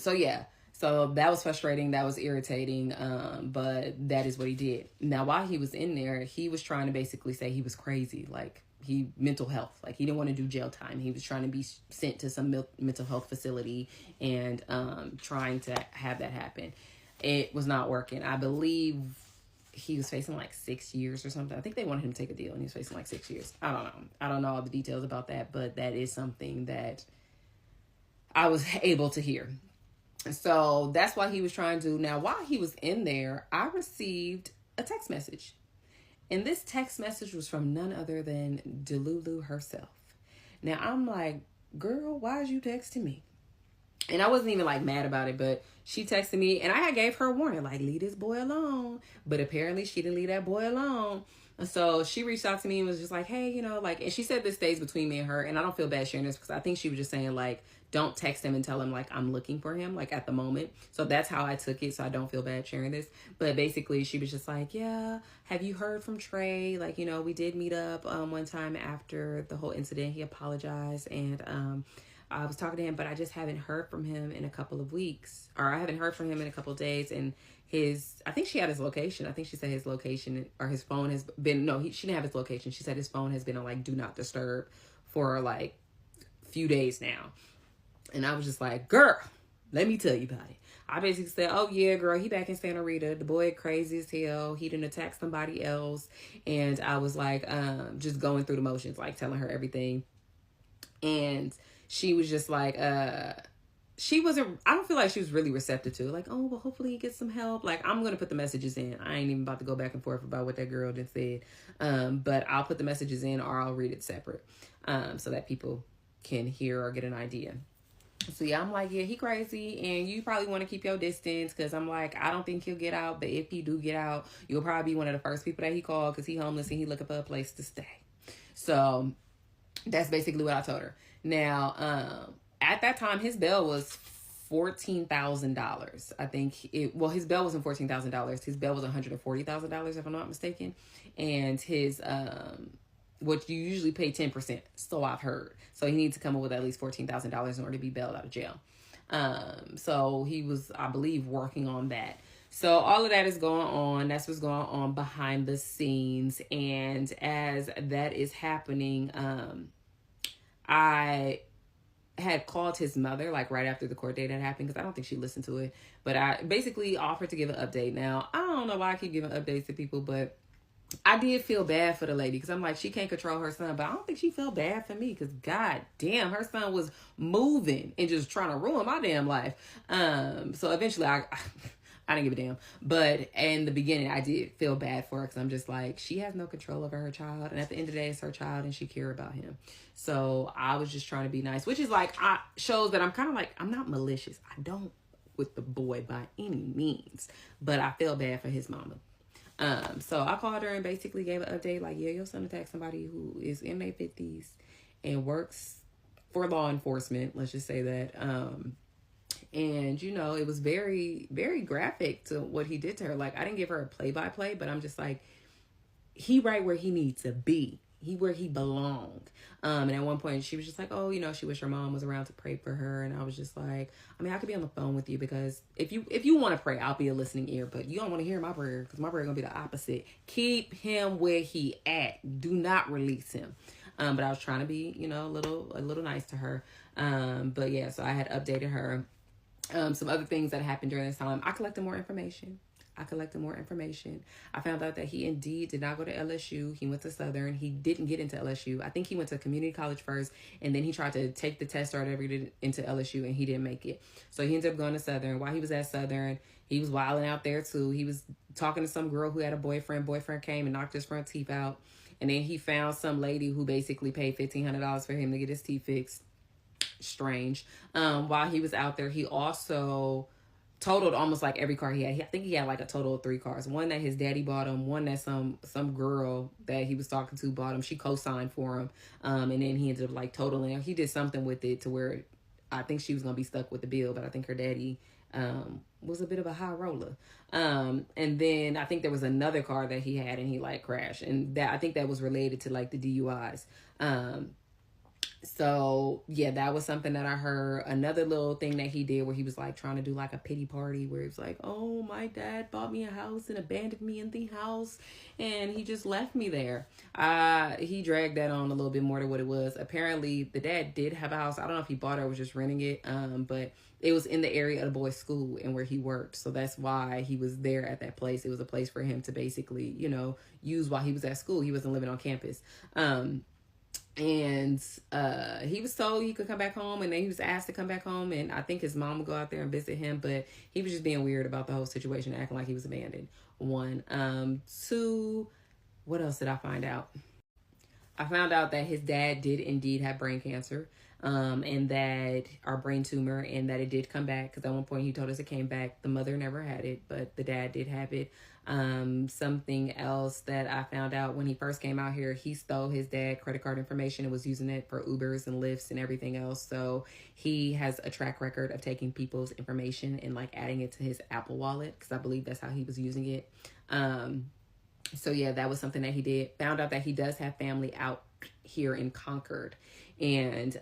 S1: So yeah. So that was frustrating. That was irritating. But that is what he did. Now, while he was in there, he was trying to basically say he was crazy. Like, mental health. Like, he didn't want to do jail time. He was trying to be sent to some mental health facility and trying to have that happen. It was not working. I believe he was facing like 6 years or something. I think they wanted him to take a deal and he was facing like 6 years. I don't know. I don't know all the details about that, but that is something that I was able to hear. So that's why he was trying to. Now, while he was in there, I received a text message. And this text message was from none other than Delulu herself. Now, I'm like, girl, why is you texting me? And I wasn't even like mad about it, but she texted me and I had gave her a warning, like, leave this boy alone. But apparently she didn't leave that boy alone. So she reached out to me and was just like, hey, you know, like, and she said this stays between me and her. And I don't feel bad sharing this because I think she was just saying, like, don't text him and tell him, like, I'm looking for him, like, at the moment. So that's how I took it. So I don't feel bad sharing this. But basically, she was just like, yeah, have you heard from Trey? Like, you know, we did meet up one time after the whole incident. He apologized. And I was talking to him, but I just haven't heard from him in a couple of weeks. Or I haven't heard from him in a couple of days. And I think she had his location. I think she said his location or his phone has been, no, she didn't have his location. She said his phone has been on, like, do not disturb for, like, few days now. And I was just like, girl, let me tell you about it. I basically said, oh, yeah, girl, he back in Santa Rita. The boy crazy as hell. He didn't attack somebody else. And I was like, just going through the motions, like telling her everything. And she was just like, I don't feel like she was really receptive to it. Like, oh, well, hopefully he gets some help. Like, I'm going to put the messages in. I ain't even about to go back and forth about what that girl just said. But I'll put the messages in or I'll read it separate so that people can hear or get an idea. So yeah, I'm like, yeah, he crazy and you probably want to keep your distance because I'm like, I don't think he'll get out. But if he do get out, you'll probably be one of the first people that he called because he homeless and he looking for a place to stay. So that's basically what I told her. Now, at that time, his bail was $14,000. I think his bail wasn't $14,000. His bail was $140,000 if I'm not mistaken. And his, what you usually pay 10%. So I've heard. So he needs to come up with at least $14,000 in order to be bailed out of jail. So he was, I believe, working on that. So all of that is going on. That's what's going on behind the scenes. And as that is happening, I had called his mother like right after the court date had happened because I don't think she listened to it. But I basically offered to give an update. Now, I don't know why I keep giving updates to people, but I did feel bad for the lady because I'm like, she can't control her son, but I don't think she felt bad for me because god damn, her son was moving and just trying to ruin my damn life. So eventually I didn't give a damn, but in the beginning I did feel bad for her because I'm just like, she has no control over her child, and at the end of the day it's her child and she cared about him. So I was just trying to be nice, which is like, shows that I'm kind of like, I'm not malicious. I don't with the boy by any means, but I feel bad for his mama. So I called her and basically gave an update like, yeah, your son attacked somebody who is in their 50s and works for law enforcement. Let's just say that. And, you know, it was very, very graphic to what he did to her. Like, I didn't give her a play-by-play, but I'm just like, he right where he needs to be. He where he belonged. And at one point she was just like, oh, you know, she wished her mom was around to pray for her. And I was just like, I mean, I could be on the phone with you because if you want to pray, I'll be a listening ear, but you don't want to hear my prayer because my prayer gonna be the opposite. Keep him where he at. Do not release him. But I was trying to be, you know, a little nice to her. But yeah, so I had updated her. Some other things that happened during this time. I collected more information. I found out that he indeed did not go to LSU. He went to Southern. He didn't get into LSU. I think he went to community college first, and then he tried to take the test or whatever into LSU, and he didn't make it. So he ended up going to Southern. While he was at Southern, he was wilding out there too. He was talking to some girl who had a boyfriend. Boyfriend came and knocked his front teeth out. And then he found some lady who basically paid $1,500 for him to get his teeth fixed. Strange. While he was out there, he also totaled almost like every car he had. I think he had like a total of 3 cars. One that his daddy bought him, one that some girl that he was talking to bought him. She co-signed for him. And then he ended up like totaling. He did something with it to where I think she was going to be stuck with the bill, but I think her daddy was a bit of a high roller. And then I think there was another car that he had and he like crashed. And that, I think that was related to like the DUIs. So yeah, that was something that I heard. Another little thing that he did where he was like trying to do like a pity party where he was like, oh, my dad bought me a house and abandoned me in the house and he just left me there. He dragged that on a little bit more than what it was. Apparently the dad did have a house. I don't know if he bought it or was just renting it. But it was in the area of the boy's school and where he worked. So that's why he was there at that place. It was a place for him to basically, you know, use while he was at school. He wasn't living on campus. And he was told he could come back home, and then he was asked to come back home, and I think his mom would go out there and visit him, but he was just being weird about the whole situation, acting like he was abandoned. 1. 2, what else did I find out? I found out that his dad did indeed have brain cancer, and that our brain tumor, and that it did come back, because at one point he told us it came back. The mother never had it, but the dad did have it. Something else that I found out when he first came out here, he stole his dad's credit card information and was using it for Ubers and Lyfts and everything else. So he has a track record of taking people's information and like adding it to his Apple wallet, because I believe that's how he was using it. So yeah, that was something that he did. Found out that he does have family out here in Concord, and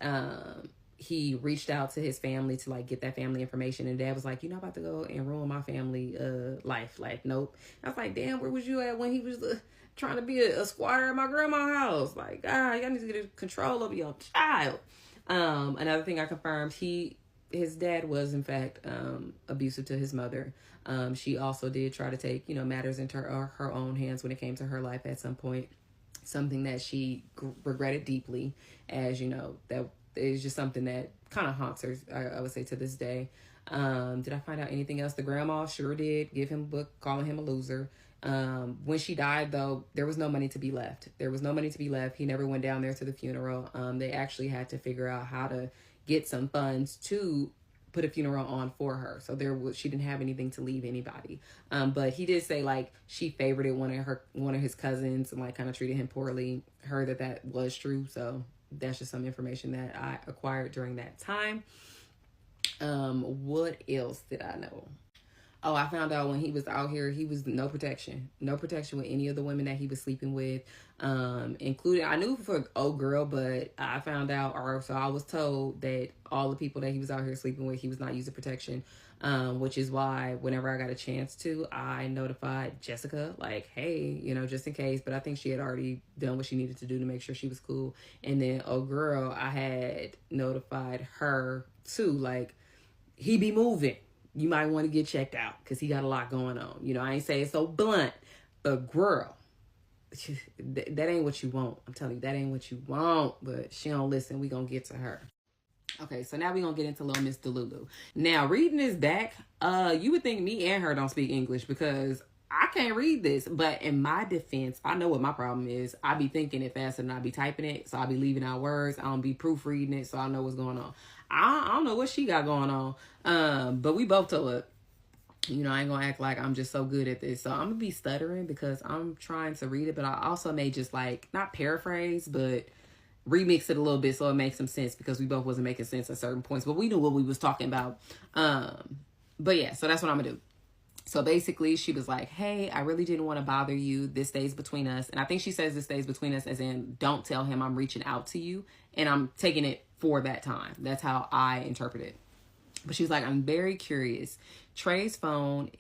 S1: he reached out to his family to like get that family information, and dad was like, you're not about to go and ruin my family life. Like, nope. I was like, damn, where was you at when he was trying to be a squatter at my grandma's house? Like, God, y'all need to get control over your child. Another thing I confirmed, his dad was in fact abusive to his mother. She also did try to take, you know, matters into her own hands when it came to her life at some point. Something that she regretted deeply, as you know, that is just something that kind of haunts her, I would say, to this day. Did I find out anything else? The grandma sure did give him a book calling him a loser. When she died, though, there was no money to be left. There was no money to be left. He never went down there to the funeral. They actually had to figure out how to get some funds to put a funeral on for her. So she didn't have anything to leave anybody. But he did say like she favorited one of his cousins and like kind of treated him poorly. Heard that was true. So that's just some information that I acquired during that time. What else did I know? Oh, I found out when he was out here, he was no protection with any of the women that he was sleeping with, including, I knew for old girl, but I found out, or so I was told, that all the people that he was out here sleeping with, he was not using protection, which is why whenever I got a chance to, I notified Jessica, like, hey, you know, just in case, but I think she had already done what she needed to do to make sure she was cool. And then old girl, I had notified her too, like, he be moving. You might want to get checked out because he got a lot going on. You know, I ain't saying so blunt, but girl, that ain't what you want. I'm telling you, that ain't what you want, but she don't listen. We gonna get to her. Okay, so now we gonna get into little Miss Delulu. Now, reading this back, you would think me and her don't speak English because I can't read this. But in my defense, I know what my problem is. I be thinking it faster than I be typing it, so I be leaving out words. I don't be proofreading it, so I know what's going on. I don't know what she got going on, but we both told her, you know, I ain't gonna act like I'm just so good at this. So I'm gonna be stuttering because I'm trying to read it, but I also may just like, not paraphrase, but remix it a little bit so it makes some sense because we both wasn't making sense at certain points, but we knew what we was talking about. But yeah, so that's what I'm gonna do. So basically she was like, hey, I really didn't want to bother you. This stays between us. And I think she says this stays between us as in don't tell him I'm reaching out to you. And I'm taking it for that time. That's how I interpret it. But she was like, I'm very curious. Trey's phone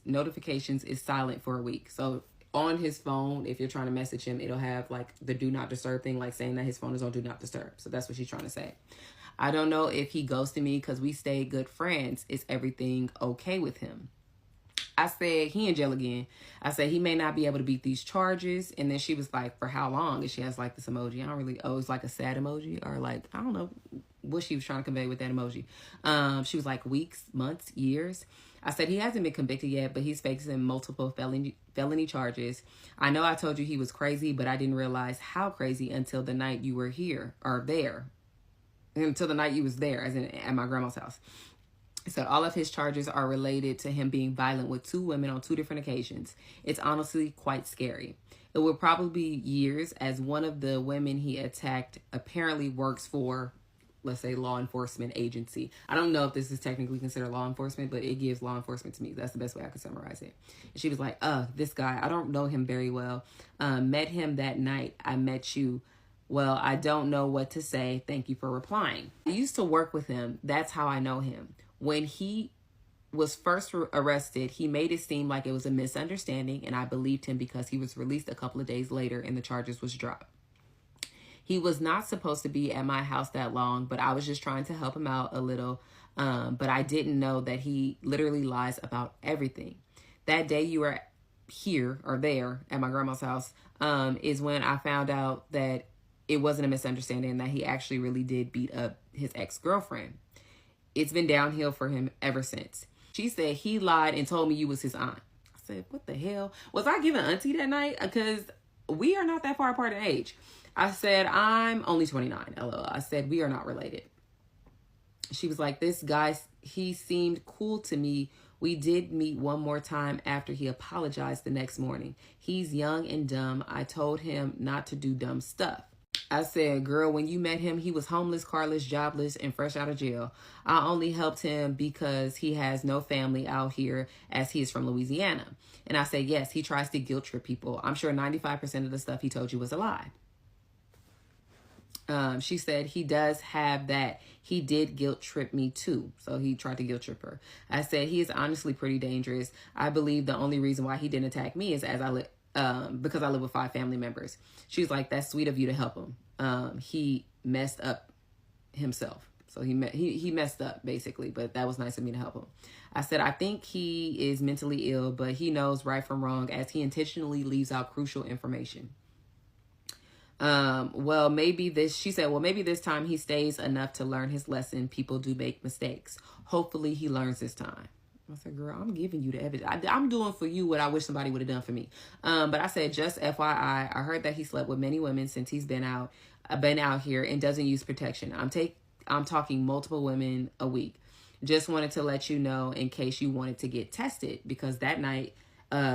S1: notifications is silent for a week. So on his phone, if you're trying to message him, it'll have like the do not disturb thing, like saying that his phone is on do not disturb. So that's what she's trying to say. I don't know if he ghosted me because we stayed good friends. Is everything okay with him? I said, he and Jill again. I said, he may not be able to beat these charges. And then she was like, for how long? And she has like this emoji. I don't really, it's like a sad emoji or like, I don't know what she was trying to convey with that emoji. She was like weeks, months, years. I said, he hasn't been convicted yet, but he's facing multiple felony charges. I know I told you he was crazy, but I didn't realize how crazy until the night you were here or there. Until the night you was there, as in at my grandma's house. So all of his charges are related to him being violent with 2 women on 2 different occasions. It's honestly quite scary. It will probably be years, as one of the women he attacked apparently works for let's say, law enforcement agency. I don't know if this is technically considered law enforcement, but it gives law enforcement to me. That's the best way I could summarize it. And she was like, this guy, I don't know him very well. Met him that night. I met you. Well, I don't know what to say. Thank you for replying. I used to work with him. That's how I know him. When he was first arrested, he made it seem like it was a misunderstanding, and I believed him because he was released a couple of days later and the charges was dropped. He was not supposed to be at my house that long, but I was just trying to help him out a little. But I didn't know that he literally lies about everything. That day you were here or there at my grandma's house is when I found out that it wasn't a misunderstanding and that he actually really did beat up his ex-girlfriend. It's been downhill for him ever since. She said he lied and told me you was his aunt. I said, what the hell? Was I giving auntie that night? Because we are not that far apart in age. I said, I'm only 29, LOL. I said, we are not related. She was like, this guy, he seemed cool to me. We did meet one more time after he apologized the next morning. He's young and dumb. I told him not to do dumb stuff. I said, girl, when you met him, he was homeless, carless, jobless, and fresh out of jail. I only helped him because he has no family out here as he is from Louisiana. And I said, yes, he tries to guilt trip people. I'm sure 95% of the stuff he told you was a lie. She said he does have that. He did guilt trip me too. So he tried to guilt trip her. I said, he is honestly pretty dangerous. I believe the only reason why he didn't attack me is because I live with 5 family members. She's like, that's sweet of you to help him. He messed up himself. So he messed up basically, but that was nice of me to help him. I said, I think he is mentally ill, but he knows right from wrong as he intentionally leaves out crucial information. She said, maybe this time he stays enough to learn his lesson. People do make mistakes. Hopefully he learns this time. I said, girl, I'm giving you the evidence. I'm doing for you what I wish somebody would have done for me. But I said, just FYI, I heard that he slept with many women since he's been out here and doesn't use protection. I'm talking multiple women a week. Just wanted to let you know in case you wanted to get tested, because that night,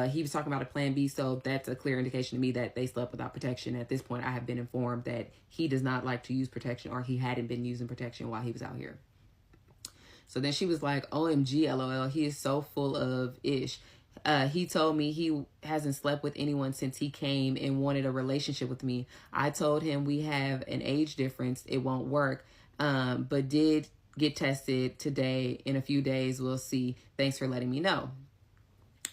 S1: he was talking about a plan B. So that's a clear indication to me that they slept without protection. At this point, I have been informed that he does not like to use protection, or he hadn't been using protection while he was out here. So then she was like, OMG, LOL, he is so full of ish. He told me he hasn't slept with anyone since he came and wanted a relationship with me. I told him we have an age difference. It won't work. But did get tested today. In a few days, we'll see. Thanks for letting me know.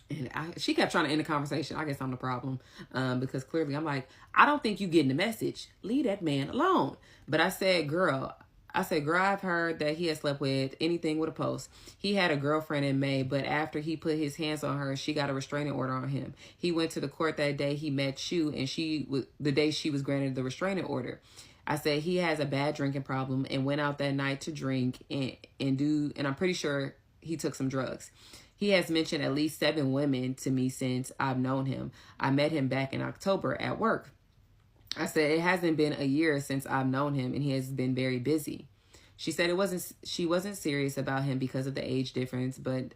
S1: And she kept trying to end the conversation. I guess I'm the problem. Because clearly I'm like, I don't think you getting the message. Leave that man alone. But I said, girl, I've heard that he had slept with anything with a post. He had a girlfriend in May, but after he put his hands on her, she got a restraining order on him. He went to the court that day he met you, and the day she was granted the restraining order. I said he has a bad drinking problem and went out that night to drink and I'm pretty sure he took some drugs. He has mentioned at least 7 women to me since I've known him. I met him back in October at work. I said, it hasn't been a year since I've known him and he has been very busy. She said she wasn't serious about him because of the age difference, but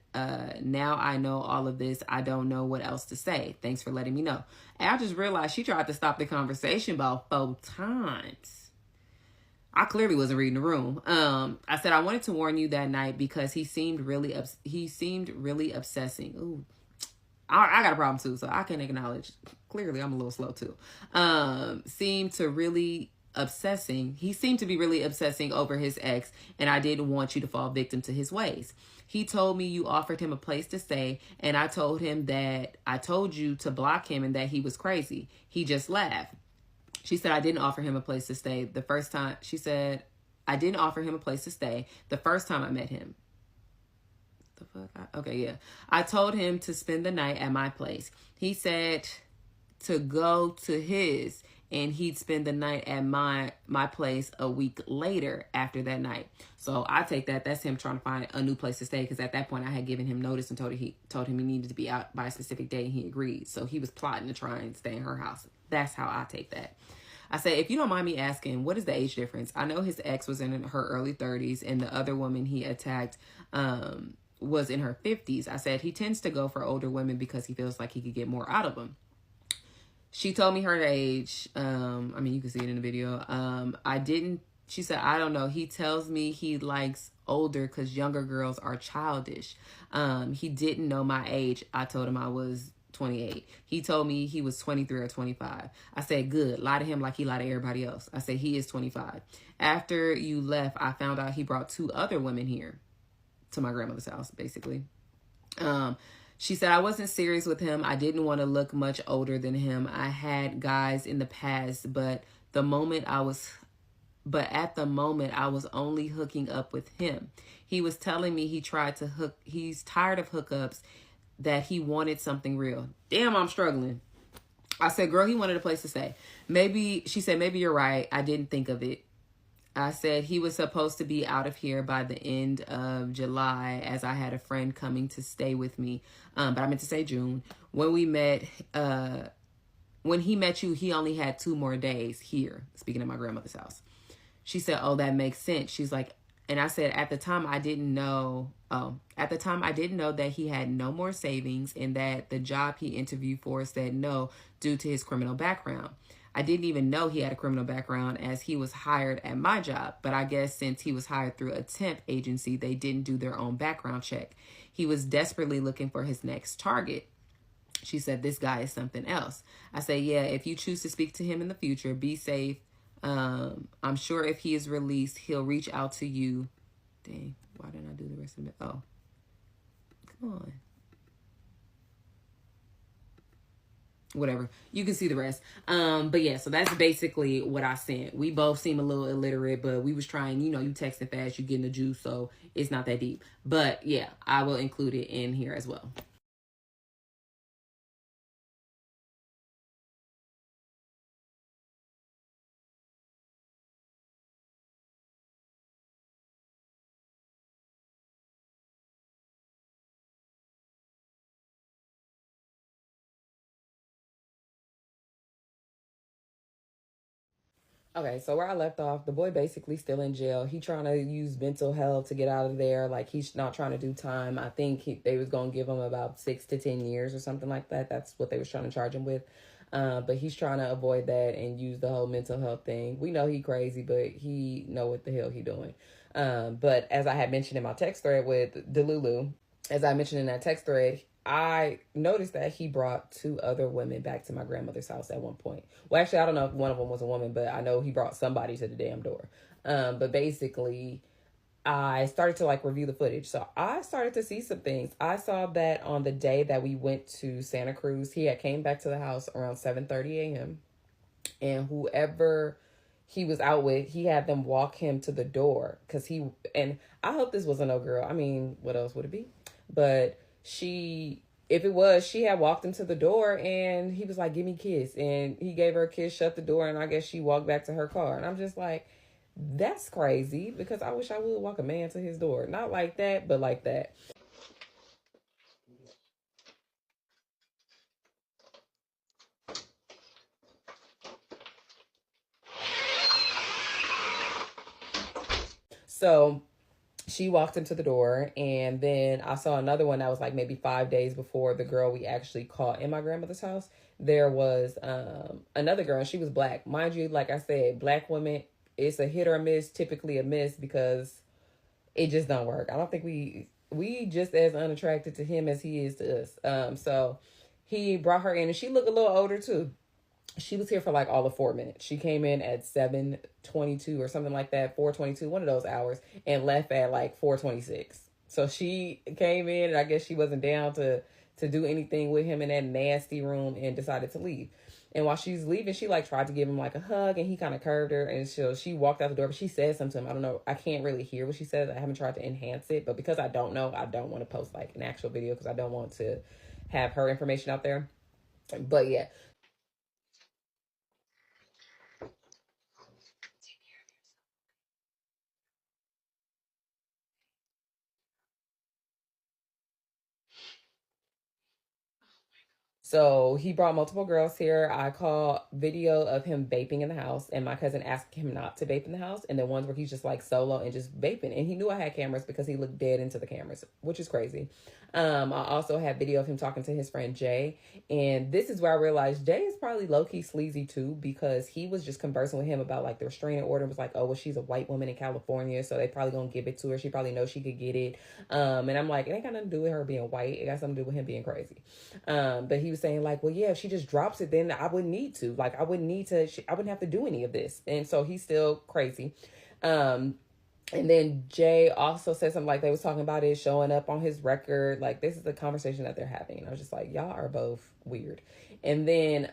S1: now I know all of this. I don't know what else to say. Thanks for letting me know. And I just realized she tried to stop the conversation about 4 times. I clearly wasn't reading the room. I said, I wanted to warn you that night because he seemed really obsessing. Ooh. I got a problem too, so I can acknowledge. Clearly, I'm a little slow too. He seemed to be really obsessing over his ex, and I didn't want you to fall victim to his ways. He told me you offered him a place to stay, and I told him that I told you to block him and that he was crazy. He just laughed. She said, I didn't offer him a place to stay the first time. She said, I didn't offer him a place to stay the first time I met him. The fuck? Okay, yeah. I told him to spend the night at my place. He said to go to his, and he'd spend the night at my place a week later after that night. So I take that's him trying to find a new place to stay, because at that point I had given him notice and told him he needed to be out by a specific day, and he agreed. So he was plotting to try and stay in her house. That's how I take that. I say, if you don't mind me asking, what is the age difference? I know his ex was in her early 30s, and the other woman he attacked was in her 50s. I said, he tends to go for older women because he feels like he could get more out of them. She told me her age. You can see it in the video. I didn't She said, I don't know. He tells me he likes older because younger girls are childish. He didn't know my age. I told him I was 28. He told me he was 23 or 25. I said, good. Lie to him like he lied to everybody else. I said, he is 25. After you left, I found out he brought 2 other women here to my grandmother's house, basically. She said, I wasn't serious with him. I didn't want to look much older than him. I had guys in the past, but at the moment I was only hooking up with him. He was telling me he's tired of hookups, that he wanted something real. Damn, I'm struggling. I said, girl, he wanted a place to stay. She said, maybe you're right. I didn't think of it. I said he was supposed to be out of here by the end of July, as I had a friend coming to stay with me. But I meant to say June. When he met you, he only had 2 more days here. Speaking of my grandmother's house. She said, oh, that makes sense. She's like, and I said, at the time I didn't know that he had no more savings and that the job he interviewed for said no due to his criminal background. I didn't even know he had a criminal background as he was hired at my job. But I guess since he was hired through a temp agency, they didn't do their own background check. He was desperately looking for his next target. She said, this guy is something else. I said, yeah, if you choose to speak to him in the future, be safe. I'm sure if he is released, he'll reach out to you. Dang, why didn't I do the rest of it? Oh, come on. Whatever, you can see the rest. But yeah, so that's basically what I sent. We both seem a little illiterate, but we was trying, you texting fast, you getting the juice, so it's not that deep. But yeah, I will include it in here as well. Okay, so where I left off, the boy basically still in jail. He trying to use mental health to get out of there. Like, he's not trying to do time. I think they was going to give him about 6 to 10 years or something like that. That's what they was trying to charge him with. But he's trying to avoid that and use the whole mental health thing. We know he crazy, but he know what the hell he doing. But as I had mentioned in my text thread with Delulu, as I mentioned in that text thread, I noticed that he brought 2 other women back to my grandmother's house at one point. Well, actually, I don't know if one of them was a woman, but I know he brought somebody to the damn door. But basically, I started to review the footage. So I started to see some things. I saw that on the day that we went to Santa Cruz, he had came back to the house around 7:30 a.m. And whoever he was out with, he had them walk him to the door. And I hope this wasn't no girl. I mean, what else would it be? But if it was, she had walked him to the door and he was like, give me a kiss. And he gave her a kiss, shut the door, and I guess she walked back to her car. And I'm just like, that's crazy, because I wish I would walk a man to his door. Not like that, but like that. So she walked him to the door, and then I saw another one that was like maybe 5 days before the girl we actually caught in my grandmother's house. There was another girl, and she was black. Mind you, like I said, black women, it's a hit or a miss, typically a miss, because it just don't work. I don't think we just as unattracted to him as he is to us. So he brought her in, and she looked a little older too. She was here for like all of 4 minutes. She came in at 7:22 or something like that, 4:22, one of those hours, and left at like 4:26. So she came in, and I guess she wasn't down to do anything with him in that nasty room, and decided to leave. And while she's leaving, she like tried to give him like a hug, and he kind of curved her, and so she walked out the door. But she said something to him. I don't know. I can't really hear what she says. I haven't tried to enhance it, but because I don't know, I don't want to post like an actual video, because I don't want to have her information out there. But yeah. So he brought multiple girls here. I caught video of him vaping in the house, and my cousin asked him not to vape in the house. And then ones where he's just like solo and just vaping. And he knew I had cameras because he looked dead into the cameras, which is crazy. I also have video of him talking to his friend Jay. And this is where I realized Jay is probably low-key sleazy too, because he was just conversing with him about like the restraining order. It was like, oh, well, she's a white woman in California, so they probably gonna give it to her. She probably knows she could get it. And I'm like, it ain't got nothing to do with her being white. It got something to do with him being crazy. But he was saying like, well, yeah, if she just drops it, then I wouldn't need to. Like, I wouldn't need to. I wouldn't have to do any of this. And so he's still crazy. And then Jay also said something like they was talking about it showing up on his record. Like, this is the conversation that they're having. And I was just like, y'all are both weird. And then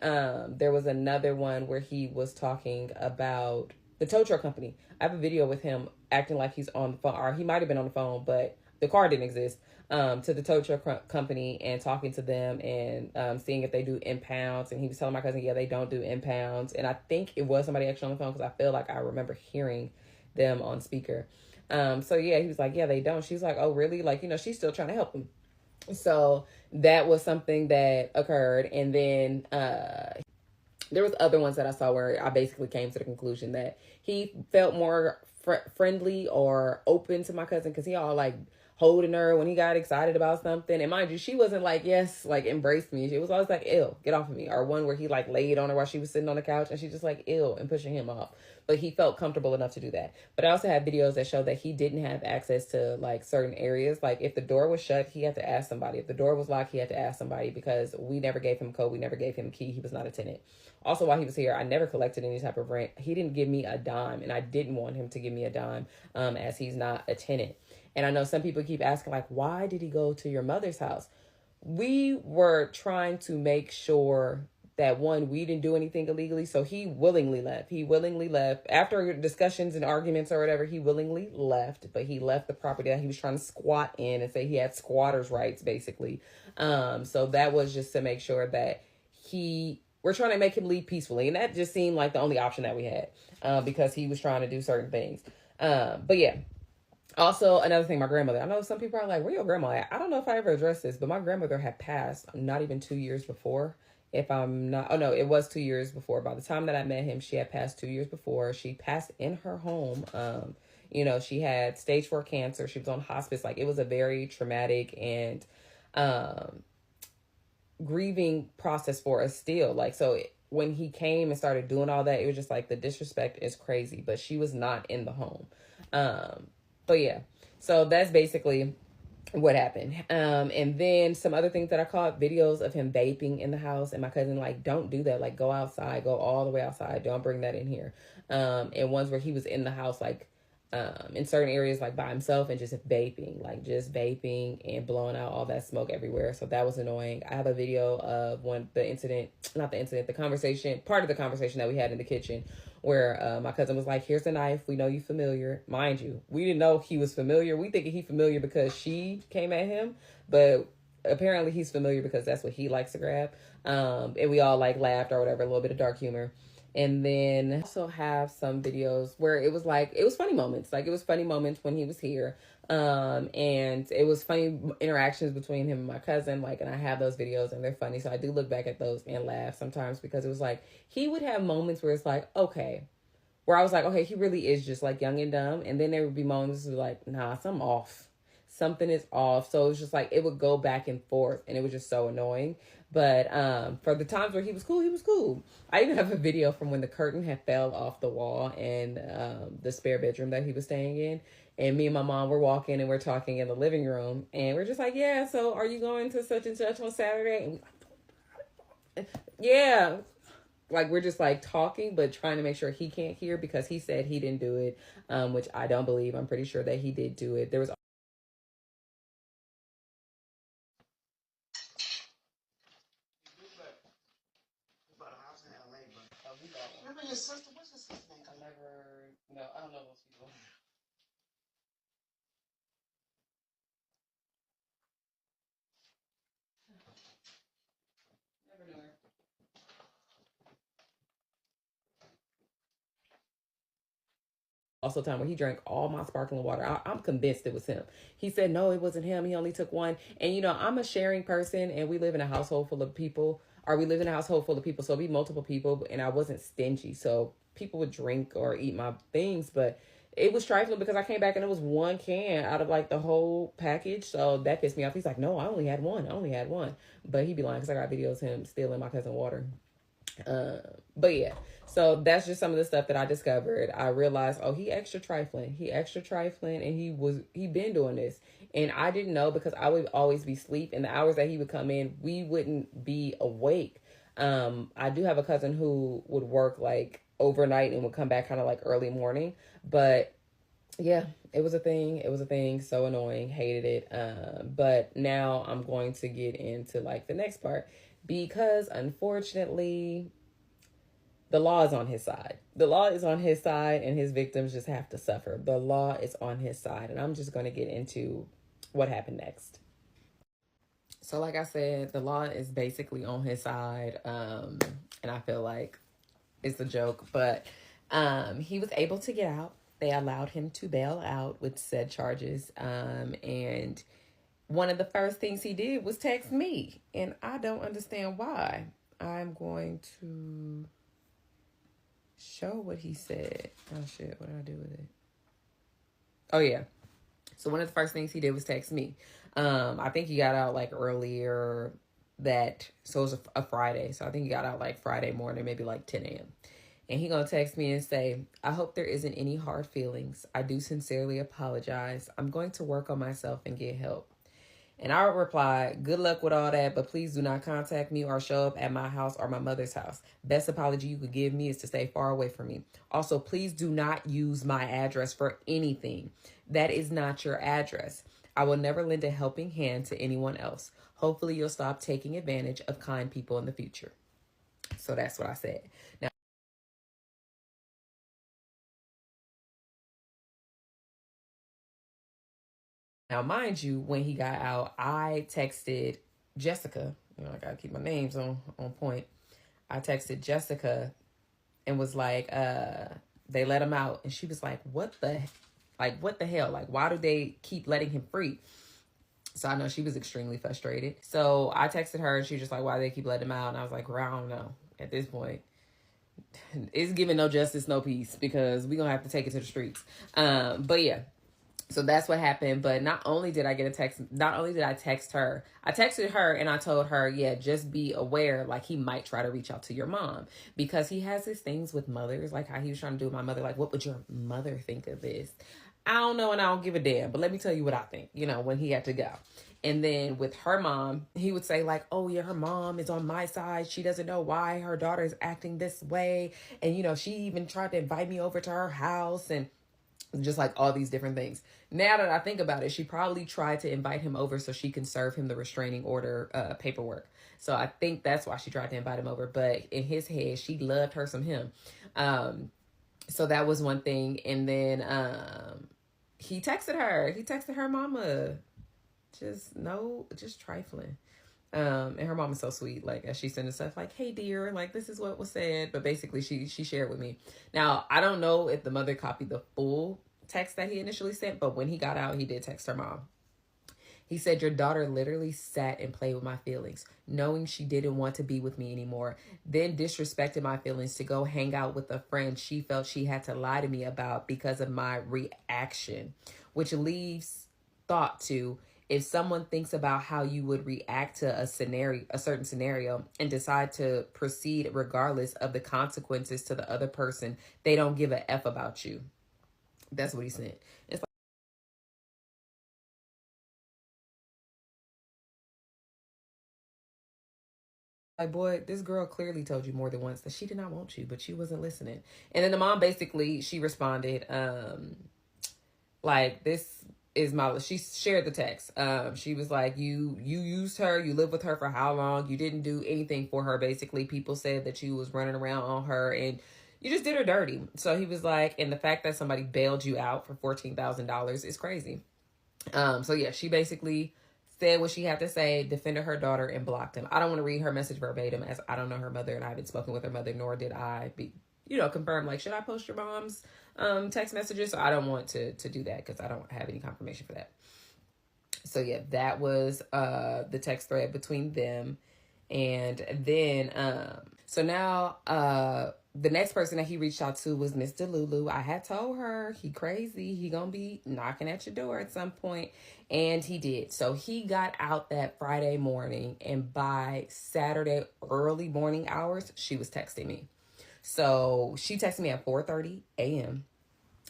S1: there was another one where he was talking about the tow truck company. I have a video with him acting like he's on the phone, or he might have been on the phone, but the car didn't exist, to the tow truck company and talking to them and seeing if they do impounds. And he was telling my cousin, yeah, they don't do impounds. And I think it was somebody actually on the phone, because I feel like I remember hearing them on speaker. So yeah, he was like, yeah, they don't. She's like, oh, really? Like, she's still trying to help him. So that was something that occurred. And then there was other ones that I saw where I basically came to the conclusion that he felt more friendly or open to my cousin, because he all like holding her when he got excited about something. And mind you, she wasn't like, yes, like embrace me. She was always like, ew, get off of me. Or one where he like laid on her while she was sitting on the couch and she just like, ew, and pushing him off. But he felt comfortable enough to do that. But I also have videos that show that he didn't have access to like certain areas. Like if the door was shut, he had to ask somebody. If the door was locked, he had to ask somebody, because we never gave him a code. We never gave him a key. He was not a tenant. Also, while he was here, I never collected any type of rent. He didn't give me a dime, and I didn't want him to give me a dime, as he's not a tenant. And I know some people keep asking, like, why did he go to your mother's house? We were trying to make sure that, one, we didn't do anything illegally. So he willingly left. He willingly left. After discussions and arguments or whatever, he willingly left. But he left the property that he was trying to squat in and say he had squatter's rights, basically. So that was just to make sure that we're trying to make him leave peacefully. And that just seemed like the only option that we had, because he was trying to do certain things. But yeah. Also, another thing, my grandmother. I know some people are like, where your grandma at? I don't know if I ever addressed this, but my grandmother had passed not even 2 years before. If I'm not, oh no, it was 2 years before. By the time that I met him, she had passed 2 years before. She passed in her home. She had stage 4 cancer. She was on hospice. Like, it was a very traumatic and grieving process for us still. Like, so when he came and started doing all that, it was just like, the disrespect is crazy, but she was not in the home. But yeah, so that's basically what happened. And then some other things that I caught, videos of him vaping in the house, and my cousin like, don't do that. Like, go outside, go all the way outside. Don't bring that in here. And ones where he was in the house, like, in certain areas, like by himself, and just vaping and blowing out all that smoke everywhere. So that was annoying. I have a video of the conversation, part of the conversation that we had in the kitchen, where my cousin was like, here's the knife. We know you familiar. Mind you, we didn't know he was familiar. We think he familiar because she came at him, but apparently he's familiar because that's what he likes to grab. And we all like laughed or whatever, a little bit of dark humor. And then I also have some videos where it was funny moments. Like, it was funny moments when he was here. And it was funny interactions between him and my cousin. Like, and I have those videos and they're funny. So I do look back at those and laugh sometimes, because it was like, he would have moments where it's like, okay, where I was like, okay, he really is just like young and dumb. And then there would be moments where like, nah, something off. Something is off. So it was just like, it would go back and forth, and it was just so annoying. But for the times where he was cool, he was cool. I even have a video from when the curtain had fell off the wall in the spare bedroom that he was staying in. And me and my mom were walking and we're talking in the living room. And we're just like, yeah, so are you going to such and such on Saturday? And we, yeah. Like, we're just like talking, but trying to make sure he can't hear, because he said he didn't do it, which I don't believe. I'm pretty sure that he did do it. There was remember your sister? What's your sister's name? I don't know those people. Never knew her. Also, time where he drank all my sparkling water. I'm convinced it was him. He said, no, it wasn't him. He only took one. And, I'm a sharing person, and we live in a household full of people. So it'd be multiple people, and I wasn't stingy. So people would drink or eat my things, but it was trifling because I came back and it was one can out of like the whole package. So that pissed me off. He's like, no, I only had one. I only had one. But he be lying because I got videos of him stealing my cousin water. Uh, but yeah, so that's just some of the stuff that I discovered. I realized, oh, he extra trifling. He extra trifling, and he been doing this. And I didn't know because I would always be asleep. And the hours that he would come in, we wouldn't be awake. I do have a cousin who would work like overnight and would come back kind of like early morning. But yeah, it was a thing. It was a thing. So annoying. Hated it. But now I'm going to get into like the next part because unfortunately the law is on his side. The law is on his side and his victims just have to suffer. The law is on his side. And I'm just going to get into what happened next. So like I said, the law is basically on his side. And I feel like it's a joke, but he was able to get out. They allowed him to bail out with said charges. And one of the first things he did was text me. And I don't understand why. I'm going to show what he said. Oh, shit. What did I do with it? Oh, yeah. So one of the first things he did was text me. I think he got out like earlier so it was a Friday. So I think he got out like Friday morning, maybe like 10 a.m. And he gonna text me and say, I hope there isn't any hard feelings. I do sincerely apologize. I'm going to work on myself and get help. And I replied, good luck with all that, but please do not contact me or show up at my house or my mother's house. Best apology you could give me is to stay far away from me. Also, please do not use my address for anything. That is not your address. I will never lend a helping hand to anyone else. Hopefully you'll stop taking advantage of kind people in the future. So that's what I said. Now, mind you, when he got out, I texted Jessica. You know, I gotta keep my names on point. I texted Jessica and was like, they let him out. And she was like, what the hell? Like, why do they keep letting him free? So I know she was extremely frustrated. So I texted her and she was just like, why do they keep letting him out? And I was like, girl, I don't know. At this point, it's giving no justice, no peace, because we're gonna have to take it to the streets. But yeah. So that's what happened. But not only did I get a text, not only did I text her, I texted her and I told her, yeah, just be aware, like he might try to reach out to your mom because he has his things with mothers, like how he was trying to do with my mother. Like, what would your mother think of this? I don't know and I don't give a damn, but let me tell you what I think, you know, when he had to go. And then with her mom, he would say like, oh yeah, her mom is on my side. She doesn't know why her daughter is acting this way. And, you know, she even tried to invite me over to her house and just like all these different things. Now that I think about it, she probably tried to invite him over so she can serve him the restraining order paperwork. So I think that's why she tried to invite him over. But in his head, she loved her some him. So that was one thing. And then he texted her. He texted her mama. Just trifling. And her mom is so sweet. Like, as she sending stuff like, hey dear, like this is what was said. But basically she shared with me. Now, I don't know if the mother copied the full text that he initially sent, but when he got out, he did text her mom. He said, your daughter literally sat and played with my feelings, knowing she didn't want to be with me anymore, then disrespected my feelings to go hang out with a friend she felt she had to lie to me about because of my reaction, which leaves thought to, if someone thinks about how you would react to a certain scenario and decide to proceed regardless of the consequences to the other person, they don't give a F about you. That's what he said. It's like, boy, this girl clearly told you more than once that she did not want you, but she wasn't listening. And then the mom basically, she responded, like, this is my, she shared the text. She was like, you used her, you lived with her for how long? You didn't do anything for her. Basically, people said that you was running around on her and you just did her dirty. So he was like, and the fact that somebody bailed you out for $14,000 is crazy. So yeah, she basically said what she had to say, defended her daughter, and blocked him. I don't want to read her message verbatim as I don't know her mother and I haven't spoken with her mother, nor did I confirm, like, should I post your mom's text messages? So I don't want to do that because I don't have any confirmation for that. So yeah, that was the text thread between them. And then so now The next person that he reached out to was Mr. Lulu. I had told her he crazy. He gonna be knocking at your door at some point. And he did. So he got out that Friday morning, and by Saturday early morning hours, she was texting me. So she texted me at 4:30 a.m.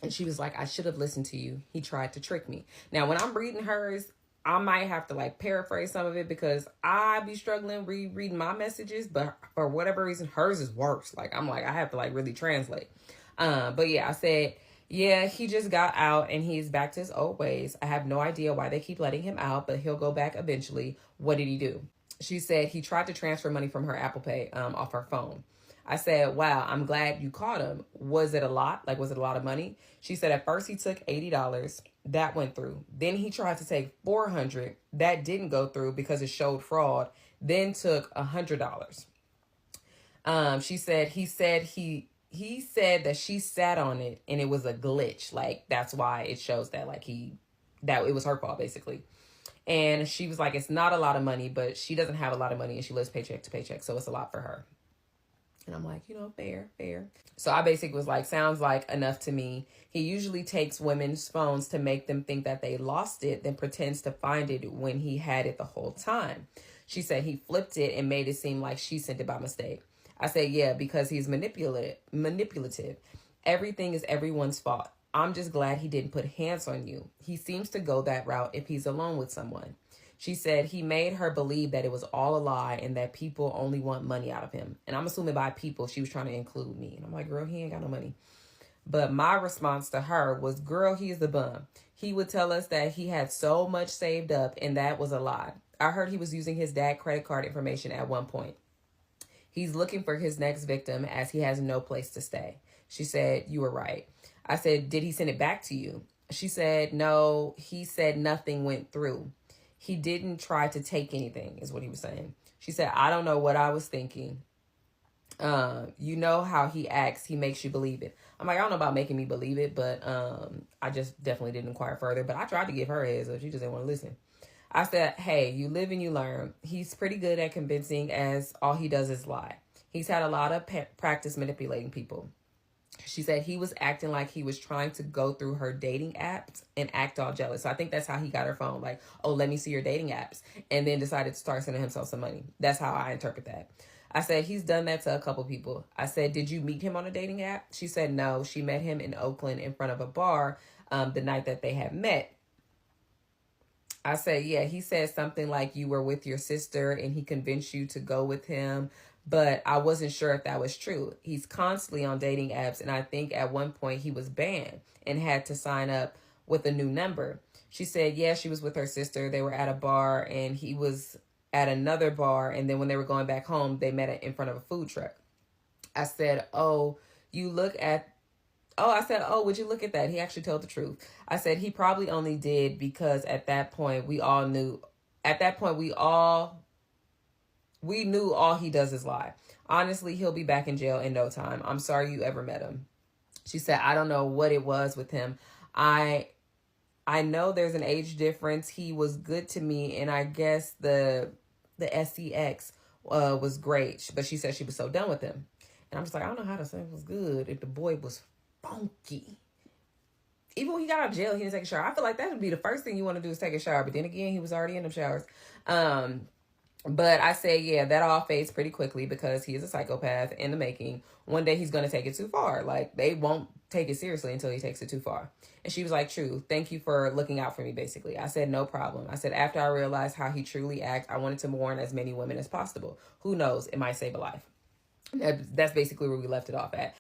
S1: and she was like, I should have listened to you. He tried to trick me. Now, when I'm reading hers, I might have to like paraphrase some of it because I be struggling reading my messages, but for whatever reason, hers is worse. Like, I'm like, I have to like really translate. But yeah, I said, yeah, he just got out and he's back to his old ways. I have no idea why they keep letting him out, but he'll go back eventually. What did he do? She said he tried to transfer money from her Apple Pay off her phone. I said, wow, I'm glad you caught him. Was it a lot? Like, was it a lot of money? She said at first he took $80. That went through. Then he tried to take $400. That didn't go through because it showed fraud. Then took $100. She said he said that she sat on it and it was a glitch. Like, that's why it shows that that it was her fault basically. And she was like, it's not a lot of money, but she doesn't have a lot of money and she lives paycheck to paycheck. So it's a lot for her. And I'm like, fair. So I basically was like, sounds like enough to me. He usually takes women's phones to make them think that they lost it, then pretends to find it when he had it the whole time. She said he flipped it and made it seem like she sent it by mistake. I said, yeah, because he's manipulative. Everything is everyone's fault. I'm just glad he didn't put hands on you. He seems to go that route if he's alone with someone. She said he made her believe that it was all a lie and that people only want money out of him. And I'm assuming by people, she was trying to include me. And I'm like, girl, he ain't got no money. But my response to her was, girl, he is the bum. He would tell us that he had so much saved up and that was a lie. I heard he was using his dad's credit card information at one point. He's looking for his next victim as he has no place to stay. She said, you were right. I said, did he send it back to you? She said, no, he said nothing went through. He didn't try to take anything, is what he was saying. She said, I don't know what I was thinking. You know how he acts. He makes you believe it. I'm like, I don't know about making me believe it, but I just definitely didn't inquire further. But I tried to give her a heads up. She just didn't want to listen. I said, hey, you live and you learn. He's pretty good at convincing as all he does is lie. He's had a lot of practice manipulating people. She said he was acting like he was trying to go through her dating apps and act all jealous. So I think that's how he got her phone. Like, oh, let me see your dating apps. And then decided to start sending himself some money. That's how I interpret that. I said, he's done that to a couple people. I said, did you meet him on a dating app? She said, no. She met him in Oakland in front of a bar the night that they had met. I said, yeah, he said something like you were with your sister and he convinced you to go with him. But I wasn't sure if that was true. He's constantly on dating apps. And I think at one point he was banned and had to sign up with a new number. She said, yeah, she was with her sister. They were at a bar and he was at another bar. And then when they were going back home, they met in front of a food truck. I said, oh, I said, would you look at that? He actually told the truth. I said, he probably only did because at that point we knew all he does is lie. Honestly, he'll be back in jail in no time. I'm sorry you ever met him. She said, I don't know what it was with him. I know there's an age difference. He was good to me. And I guess the SCX was great. But she said she was so done with him. And I'm just like, I don't know how to say it was good if the boy was funky. Even when he got out of jail, he didn't take a shower. I feel like that would be the first thing you want to do is take a shower. But then again, he was already in them showers. But I say, yeah, that all fades pretty quickly because he is a psychopath in the making. One day he's going to take it too far. Like, they won't take it seriously until he takes it too far. And she was like, true. Thank you for looking out for me, basically. I said, no problem. I said, after I realized how he truly acts, I wanted to warn as many women as possible. Who knows? It might save a life. That's basically where we left it off at.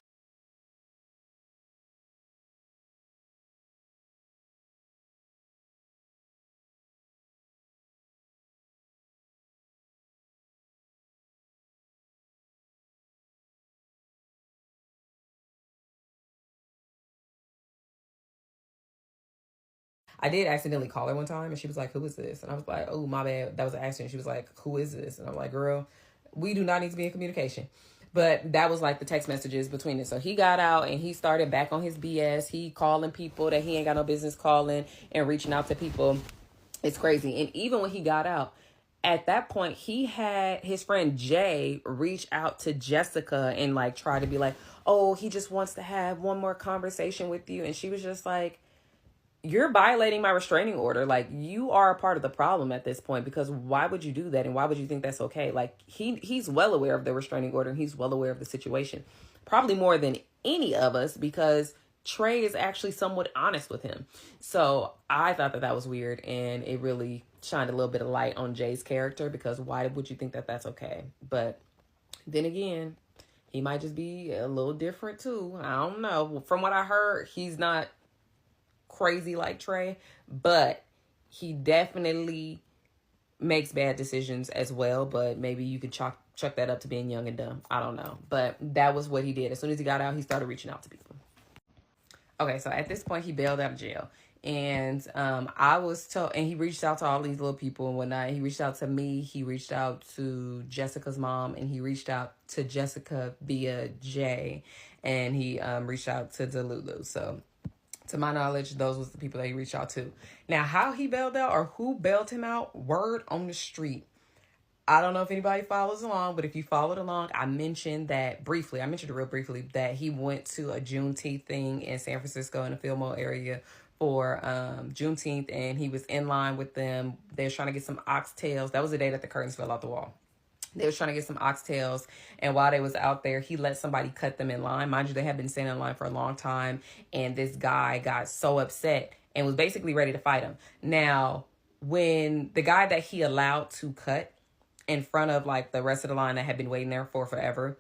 S1: I did accidentally call her one time and she was like, who is this? And I was like, oh, my bad. That was an accident. She was like, who is this? And I'm like, girl, we do not need to be in communication. But that was like the text messages between it. So he got out and he started back on his BS. He calling people that he ain't got no business calling and reaching out to people. It's crazy. And even when he got out, at that point, he had his friend Jay reach out to Jessica and like try to be like, oh, he just wants to have one more conversation with you. And she was just like, you're violating my restraining order. Like, you are a part of the problem at this point, because why would you do that? And why would you think that's okay? Like, he's well aware of the restraining order and he's well aware of the situation, probably more than any of us, because Trey is actually somewhat honest with him. So I thought that was weird, and it really shined a little bit of light on Jay's character, because why would you think that that's okay? But then again, he might just be a little different too. I don't know. From what I heard, he's not crazy like Trey, but he definitely makes bad decisions as well. But maybe you could chuck that up to being young and dumb. I don't know. But that was what he did. As soon as he got out, he started reaching out to people. Okay, so at this point, he bailed out of jail. And I was told, and he reached out to all these little people and whatnot. He reached out to me. He reached out to Jessica's mom, and he reached out to Jessica via Jay, and he reached out to Delulu. So to my knowledge, those was the people that he reached out to. Now, how he bailed out or who bailed him out, word on the street. I don't know if anybody follows along, but if you followed along, I mentioned it real briefly, that he went to a Juneteenth thing in San Francisco in the Fillmore area for Juneteenth, and he was in line with them. They were trying to get some oxtails. That was the day that the curtains fell out the wall. They was trying to get some oxtails, and while they was out there, he let somebody cut them in line. Mind you, they had been standing in line for a long time, and this guy got so upset and was basically ready to fight him. Now, when the guy that he allowed to cut in front of like the rest of the line that had been waiting there for forever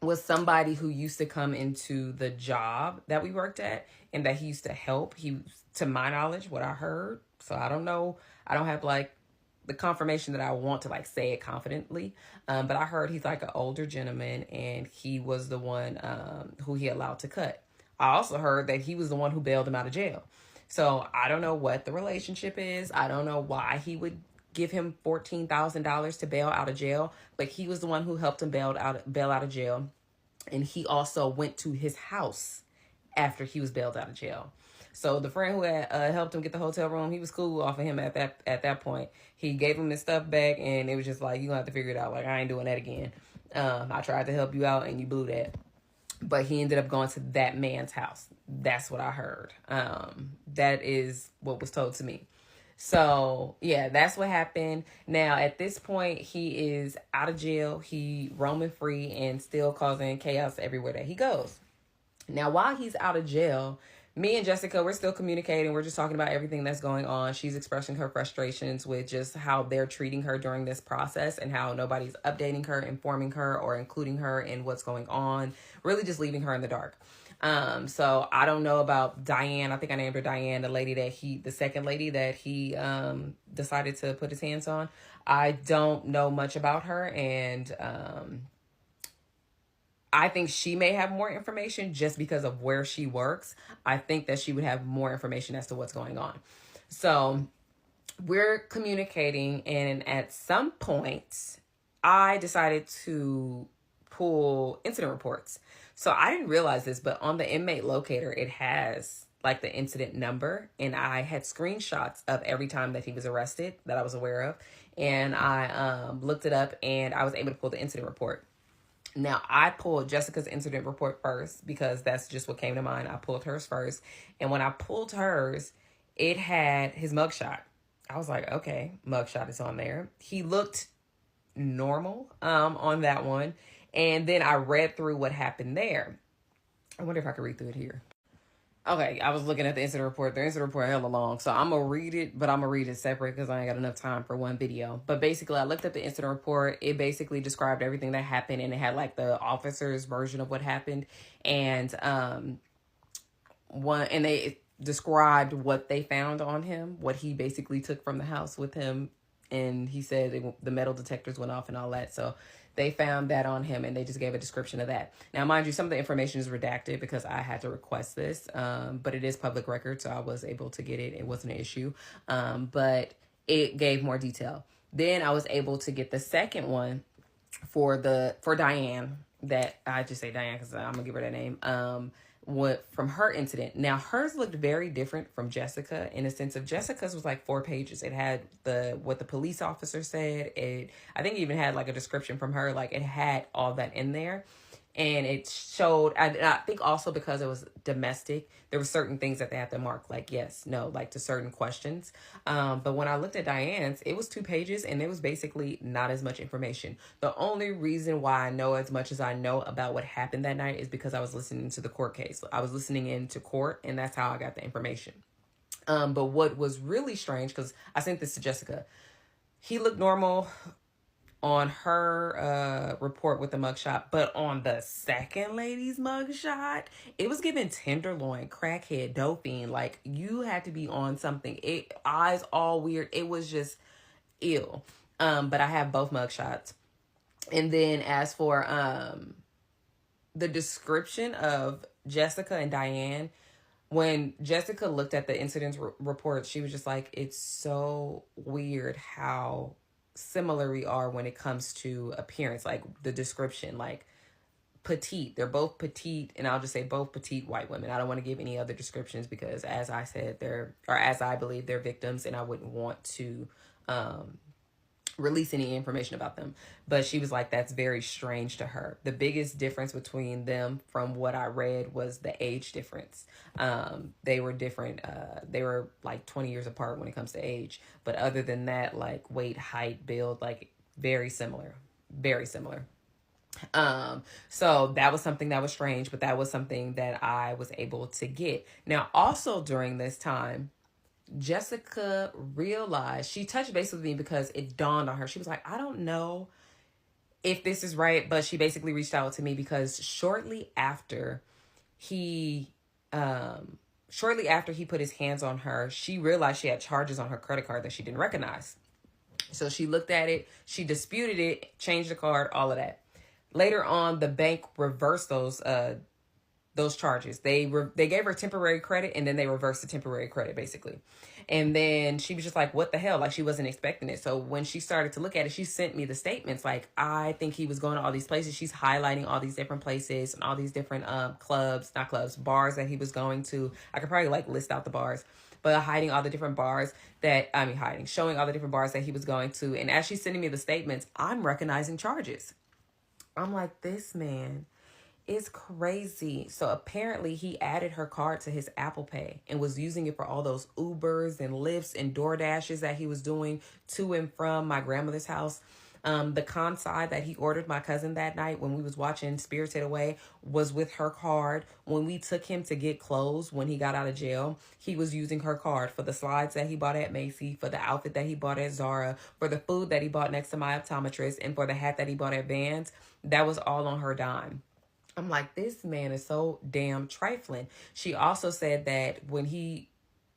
S1: was somebody who used to come into the job that we worked at, and that he used to help. He, to my knowledge, what I heard. So I don't know. I don't have like the confirmation that I want to like say it confidently. But I heard he's like an older gentleman, and he was the one who he allowed to cut. I also heard that he was the one who bailed him out of jail. So I don't know what the relationship is. I don't know why he would give him $14,000 to bail out of jail, but he was the one who helped him bail out of jail. And he also went to his house after he was bailed out of jail. So the friend who had helped him get the hotel room, he was cool off of him at that point. He gave him his stuff back, and it was just like, you gonna have to figure it out. Like, I ain't doing that again. I tried to help you out, and you blew that. But he ended up going to that man's house. That's what I heard. That is what was told to me. So, yeah, that's what happened. Now, at this point, he is out of jail. He roaming free and still causing chaos everywhere that he goes. Now, while he's out of jail, me and Jessica, we're still communicating. We're just talking about everything that's going on. She's expressing her frustrations with just how they're treating her during this process and how nobody's updating her, informing her, or including her in what's going on. Really just leaving her in the dark. So I don't know about Diane. I think I named her Diane, the second lady that he decided to put his hands on. I don't know much about her, and I think she may have more information just because of where she works. I think that she would have more information as to what's going on. So we're communicating, and at some point I decided to pull incident reports. So I didn't realize this, but on the inmate locator, it has like the incident number, and I had screenshots of every time that he was arrested that I was aware of. And I looked it up, and I was able to pull the incident report. Now, I pulled Jessica's incident report first because that's just what came to mind. I pulled hers first. And when I pulled hers, it had his mugshot. I was like, okay, mugshot is on there. He looked normal on that one. And then I read through what happened there. I wonder if I could read through it here. Okay, I was looking at the incident report. The incident report hella long, so I'm going to read it, but I'm going to read it separate because I ain't got enough time for one video. But basically, I looked at the incident report. It basically described everything that happened, and it had like the officer's version of what happened. And they described what they found on him, what he basically took from the house with him. And he said the metal detectors went off and all that. So they found that on him, and they just gave a description of that. Now, mind you, some of the information is redacted because I had to request this, but it is public record, so I was able to get it. It wasn't an issue, but it gave more detail. Then I was able to get the second one for Diane, that I just say Diane because I'm gonna give her that name, what from her incident. Now hers looked very different from Jessica in a sense of Jessica's was like 4 pages. It had what the police officer said. I think it even had like a description from her. Like it had all that in there. And it showed, I think also because it was domestic, there were certain things that they had to mark, like yes, no, like to certain questions. But when I looked at Diane's, it was 2 pages and it was basically not as much information. The only reason why I know as much as I know about what happened that night is because I was listening to the court case. I was listening into court and that's how I got the information. But what was really strange, because I sent this to Jessica, he looked normal on her report with the mugshot, but on the second lady's mugshot, it was given tenderloin, crackhead, dope fiend. Like you had to be on something. Eyes all weird. It was just ill. But I have both mugshots. And then as for the description of Jessica and Diane, when Jessica looked at the incident report, she was just like, it's so weird how similar we are when it comes to appearance, like the description, like petite. They're both petite, and I'll just say both petite white women. I don't want to give any other descriptions because, as I said, as I believe, they're victims, and I wouldn't want to release any information about them. But she was like, that's very strange to her. The biggest difference between them from what I read was the age difference. They were different. They were like 20 years apart when it comes to age. But other than that, like weight, height, build, like very similar. Very similar. So that was something that was strange, but that was something that I was able to get. Now, also during this time, Jessica realized, she touched base with me because it dawned on her. She was like, I don't know if this is right, but she basically reached out to me because shortly after he put his hands on her, she realized she had charges on her credit card that she didn't recognize. So she looked at it, she disputed it, changed the card, all of that. Later on, the bank reversed those charges. They gave her temporary credit and then they reversed the temporary credit basically. And then she was just like, what the hell? Like she wasn't expecting it. So when she started to look at it, she sent me the statements. Like, I think he was going to all these places. She's highlighting all these different places and all these different bars that he was going to. I could probably like list out the bars, but showing all the different bars that he was going to. And as she's sending me the statements, I'm recognizing charges. I'm like, this man is crazy. So apparently he added her card to his Apple Pay and was using it for all those Ubers and Lyfts and DoorDashes that he was doing to and from my grandmother's house. The Kansai that he ordered my cousin that night when we was watching Spirited Away was with her card. When we took him to get clothes when he got out of jail, he was using her card for the slides that he bought at Macy, for the outfit that he bought at Zara, for the food that he bought next to my optometrist, and for the hat that he bought at Vans. That was all on her dime. I'm like, this man is so damn trifling. She also said that when he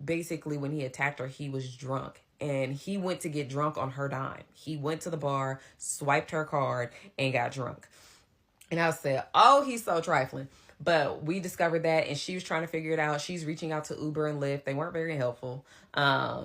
S1: attacked her, he was drunk. And he went to get drunk on her dime. He went to the bar, swiped her card, and got drunk. And I said, oh, he's so trifling. But we discovered that, and she was trying to figure it out. She's reaching out to Uber and Lyft. They weren't very helpful.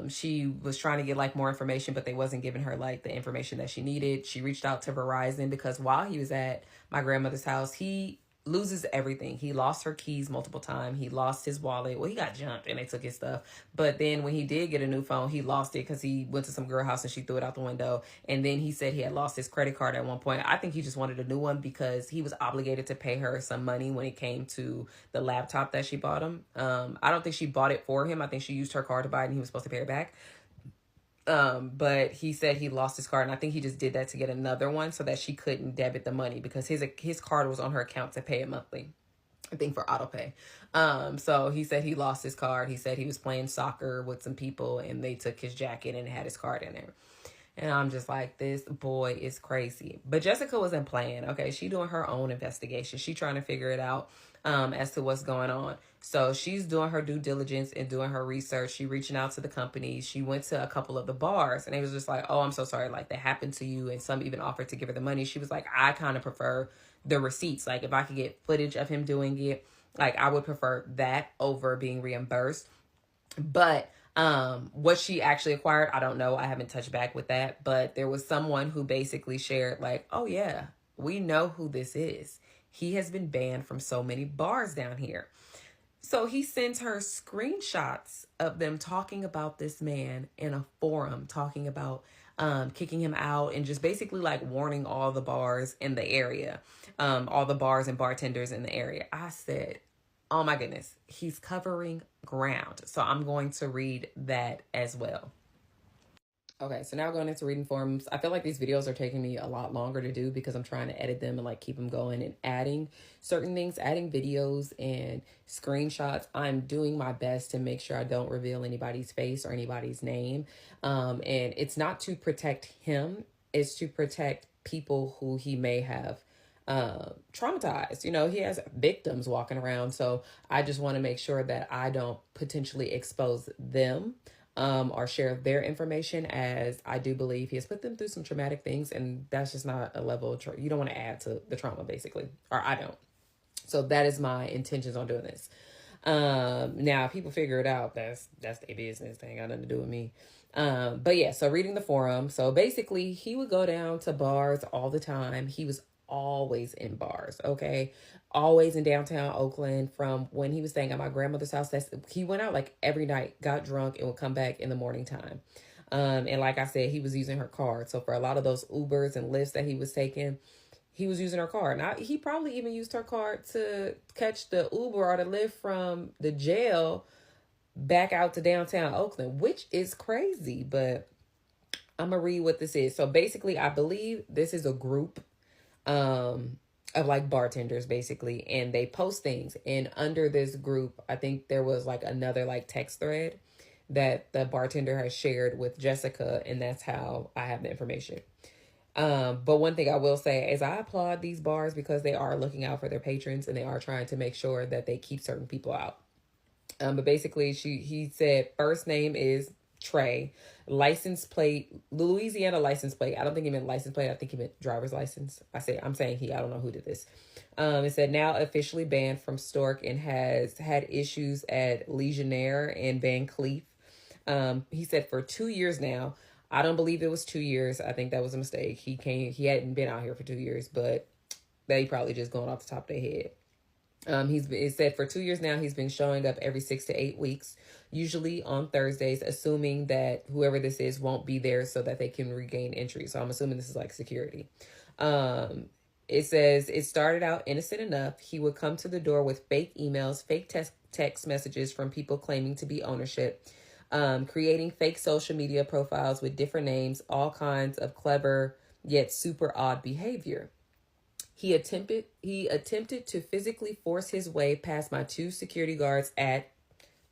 S1: She was trying to get like more information, but they wasn't giving her like the information that she needed. She reached out to Verizon because while he was at my grandmother's house, he loses everything. He lost her keys multiple times. He lost his wallet. Well, he got jumped and they took his stuff. But then when he did get a new phone, he lost it because he went to some girl house and she threw it out the window. And then he said he had lost his credit card at one point. I think he just wanted a new one because he was obligated to pay her some money when it came to the laptop that she bought him. I don't think she bought it for him. I think she used her card to buy it and he was supposed to pay her back. But he said he lost his card, and I think he just did that to get another one so that she couldn't debit the money because his card was on her account to pay it monthly, I think for auto pay. So he said he lost his card. He said he was playing soccer with some people and they took his jacket and had his card in there. And I'm just like, this boy is crazy. But Jessica wasn't playing. Okay, she doing her own investigation. She trying to figure it out as to what's going on. So she's doing her due diligence and doing her research. She reaching out to the companies. She went to a couple of the bars and it was just like, oh, I'm so sorry. Like that happened to you. And some even offered to give her the money. She was like, I kind of prefer the receipts. Like if I could get footage of him doing it, like I would prefer that over being reimbursed. But what she actually acquired, I don't know. I haven't touched back with that. But there was someone who basically shared like, oh yeah, we know who this is. He has been banned from so many bars down here. So he sends her screenshots of them talking about this man in a forum, talking about kicking him out and just basically like warning all the bars in the area, all the bars and bartenders in the area. I said, oh my goodness, he's covering ground. So I'm going to read that as well. Okay, so now going into reading forums, I feel like these videos are taking me a lot longer to do because I'm trying to edit them and like keep them going and adding certain things, adding videos and screenshots. I'm doing my best to make sure I don't reveal anybody's face or anybody's name. And it's not to protect him, it's to protect people who he may have traumatized. You know, he has victims walking around. So I just want to make sure that I don't potentially expose them or share their information, as I do believe he has put them through some traumatic things, and that's just not a level of you don't want to add to the trauma, basically, or I don't. So that is my intentions on doing this. Now, if people figure it out, that's their business. They ain't got nothing to do with me. But yeah, so reading the forum. So basically, he would go down to bars all the time. He was always in bars, okay? Always in downtown Oakland from when he was staying at my grandmother's house. He went out like every night, got drunk, and would come back in the morning time. And like I said, he was using her card. So for a lot of those Ubers and Lyfts that he was taking, he was using her card. Now, he probably even used her card to catch the Uber or the Lyft from the jail back out to downtown Oakland, which is crazy. But I'm going to read what this is. So basically, I believe this is a group of like bartenders, basically. And they post things. And under this group, I think there was like another like text thread that the bartender has shared with Jessica. And that's how I have the information. But one thing I will say is I applaud these bars because they are looking out for their patrons and they are trying to make sure that they keep certain people out. But basically he said first name is Trey, license plate, Louisiana license plate. I don't think he meant license plate. I think he meant driver's license. I'm saying he, I don't know who did this. It said now officially banned from Stork and has had issues at Legionnaire and Van Cleef. He said for 2 years now. I don't believe it was 2 years. I think that was a mistake. He hadn't been out here for 2 years, but they probably just going off the top of their head. It said for 2 years now, he's been showing up every 6 to 8 weeks, usually on Thursdays, assuming that whoever this is won't be there so that they can regain entry. So I'm assuming this is like security. It says it started out innocent enough. He would come to the door with fake emails, fake text messages from people claiming to be ownership, creating fake social media profiles with different names, all kinds of clever yet super odd behavior. He attempted to physically force his way past my 2 security guards at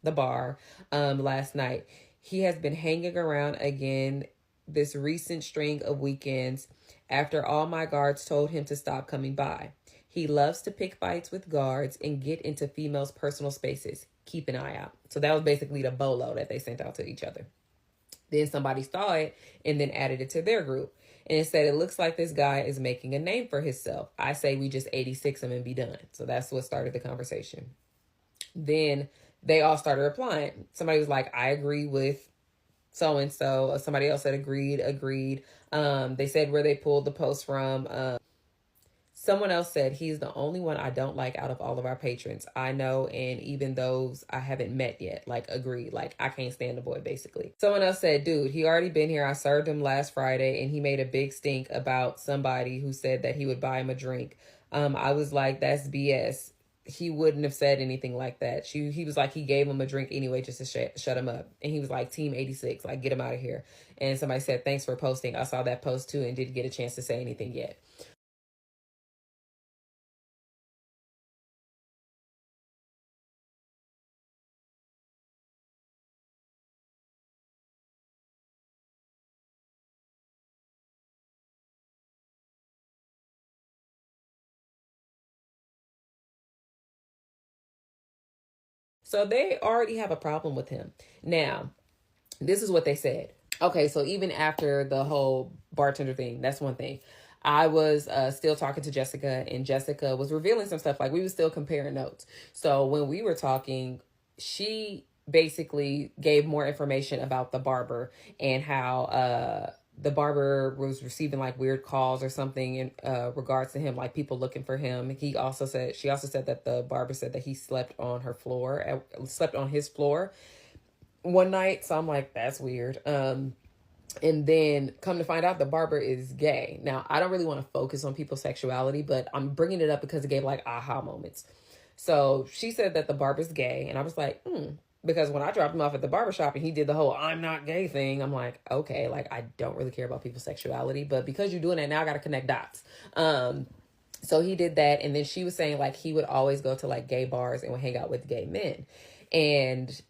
S1: the bar last night. He has been hanging around again this recent string of weekends after all my guards told him to stop coming by. He loves to pick fights with guards and get into females' personal spaces. Keep an eye out. So that was basically the bolo that they sent out to each other. Then somebody saw it and then added it to their group. And it said, it looks like this guy is making a name for himself. I say we just 86 him and be done. So that's what started the conversation. Then they all started replying. Somebody was like, I agree with so-and-so. Somebody else said agreed. They said where they pulled the post from. Someone else said, he's the only one I don't like out of all of our patrons. I know, and even those I haven't met yet. Like, agreed. Like, I can't stand the boy, basically. Someone else said, dude, he already been here. I served him last Friday, and he made a big stink about somebody who said that he would buy him a drink. I was like, that's BS. He wouldn't have said anything like that. He was like, he gave him a drink anyway just to shut him up. And he was like, Team 86, like, get him out of here. And somebody said, thanks for posting. I saw that post, too, and didn't get a chance to say anything yet. So they already have a problem with him. Now, this is what they said. Okay, so even after the whole bartender thing, that's one thing. I was still talking to Jessica, and Jessica was revealing some stuff. Like, we were still comparing notes. So when we were talking, she basically gave more information about the barber and how the barber was receiving like weird calls or something in regards to him, like people looking for him. She also said that the barber said that he slept on his floor one night. So I'm like, that's weird. And then come to find out the barber is gay. Now, I don't really want to focus on people's sexuality, but I'm bringing it up because it gave like aha moments. So she said that the barber's gay, and I was like, because when I dropped him off at the barbershop and he did the whole I'm not gay thing, I'm like, okay, like I don't really care about people's sexuality, but because you're doing that now, I got to connect dots. So he did that, and then she was saying like he would always go to like gay bars and would hang out with gay men. And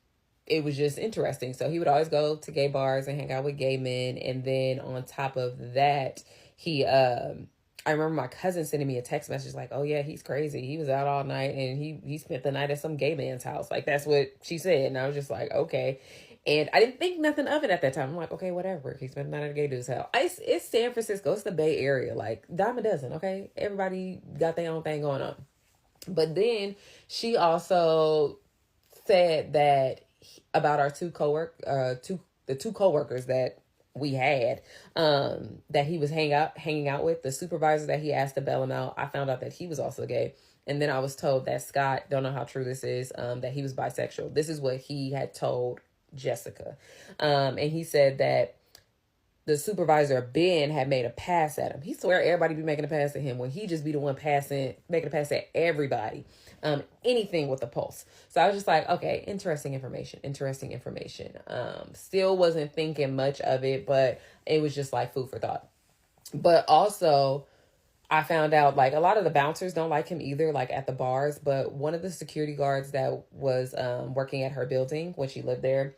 S1: it was just interesting. So he would always go to gay bars and hang out with gay men. And then on top of that, I remember my cousin sending me a text message like, oh yeah, he's crazy. He was out all night and he spent the night at some gay man's house. Like that's what she said. And I was just like, okay. And I didn't think nothing of it at that time. I'm like, okay, whatever. He spent the night at a gay dude's house. It's San Francisco. It's the Bay Area. Like dime a dozen. Okay. Everybody got their own thing going on. But then she also said that about our two coworkers that we had, that he was hanging out with, the supervisor that he asked to bail him out. I found out that he was also gay. And then I was told that Scott, don't know how true this is, that he was bisexual. This is what he had told Jessica. And he said that the supervisor, Ben, had made a pass at him. He swear everybody be making a pass at him when he just be the one making a pass at everybody. Anything with a pulse. So I was just like, okay, interesting information. Still wasn't thinking much of it, but it was just like food for thought. But also, I found out like a lot of the bouncers don't like him either, like at the bars. But one of the security guards that was working at her building when she lived there,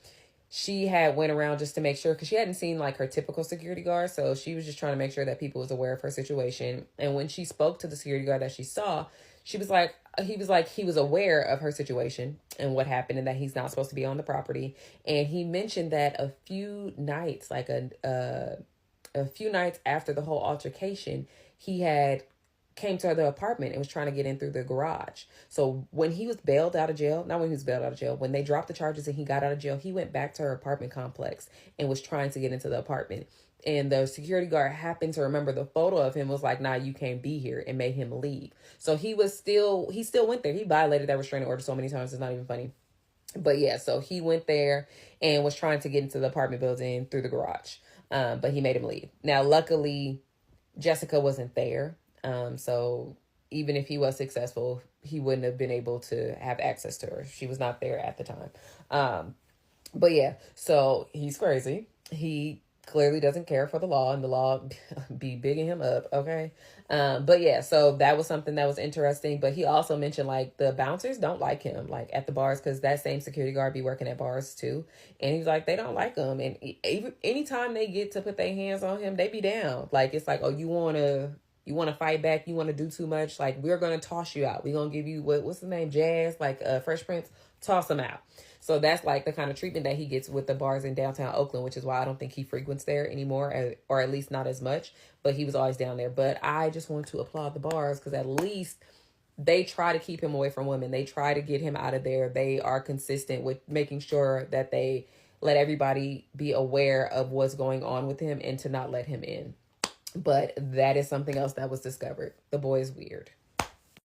S1: she had went around just to make sure, because she hadn't seen like her typical security guard. So she was just trying to make sure that people was aware of her situation. And when she spoke to the security guard that she saw, he was aware of her situation and what happened and that he's not supposed to be on the property. And he mentioned that a few nights, like a few nights after the whole altercation, he had came to the apartment and was trying to get in through the garage. So when he was bailed out of jail, when they dropped the charges and he got out of jail, he went back to her apartment complex and was trying to get into the apartment. And the security guard happened to remember the photo of him, was like, nah, you can't be here, and made him leave. So he still went there. He violated that restraining order so many times, it's not even funny. But yeah, so he went there and was trying to get into the apartment building through the garage. But he made him leave. Now, luckily, Jessica wasn't there. So even if he was successful, he wouldn't have been able to have access to her. She was not there at the time. But yeah, so he's crazy. He clearly doesn't care for the law, and the law be bigging him up. Okay. But yeah, so that was something that was interesting. But he also mentioned like the bouncers don't like him, like at the bars, because that same security guard be working at bars too. And he's like, they don't like him. And anytime they get to put their hands on him, they be down. Like, it's like, oh, you want to fight back? You want to do too much? Like, we're going to toss you out. We're going to give you, what's the name? Jazz, like Fresh Prince, toss him out. So that's like the kind of treatment that he gets with the bars in downtown Oakland, which is why I don't think he frequents there anymore, or at least not as much. But he was always down there. But I just want to applaud the bars, because at least they try to keep him away from women. They try to get him out of there. They are consistent with making sure that they let everybody be aware of what's going on with him and to not let him in. But that is something else that was discovered. The boy is weird.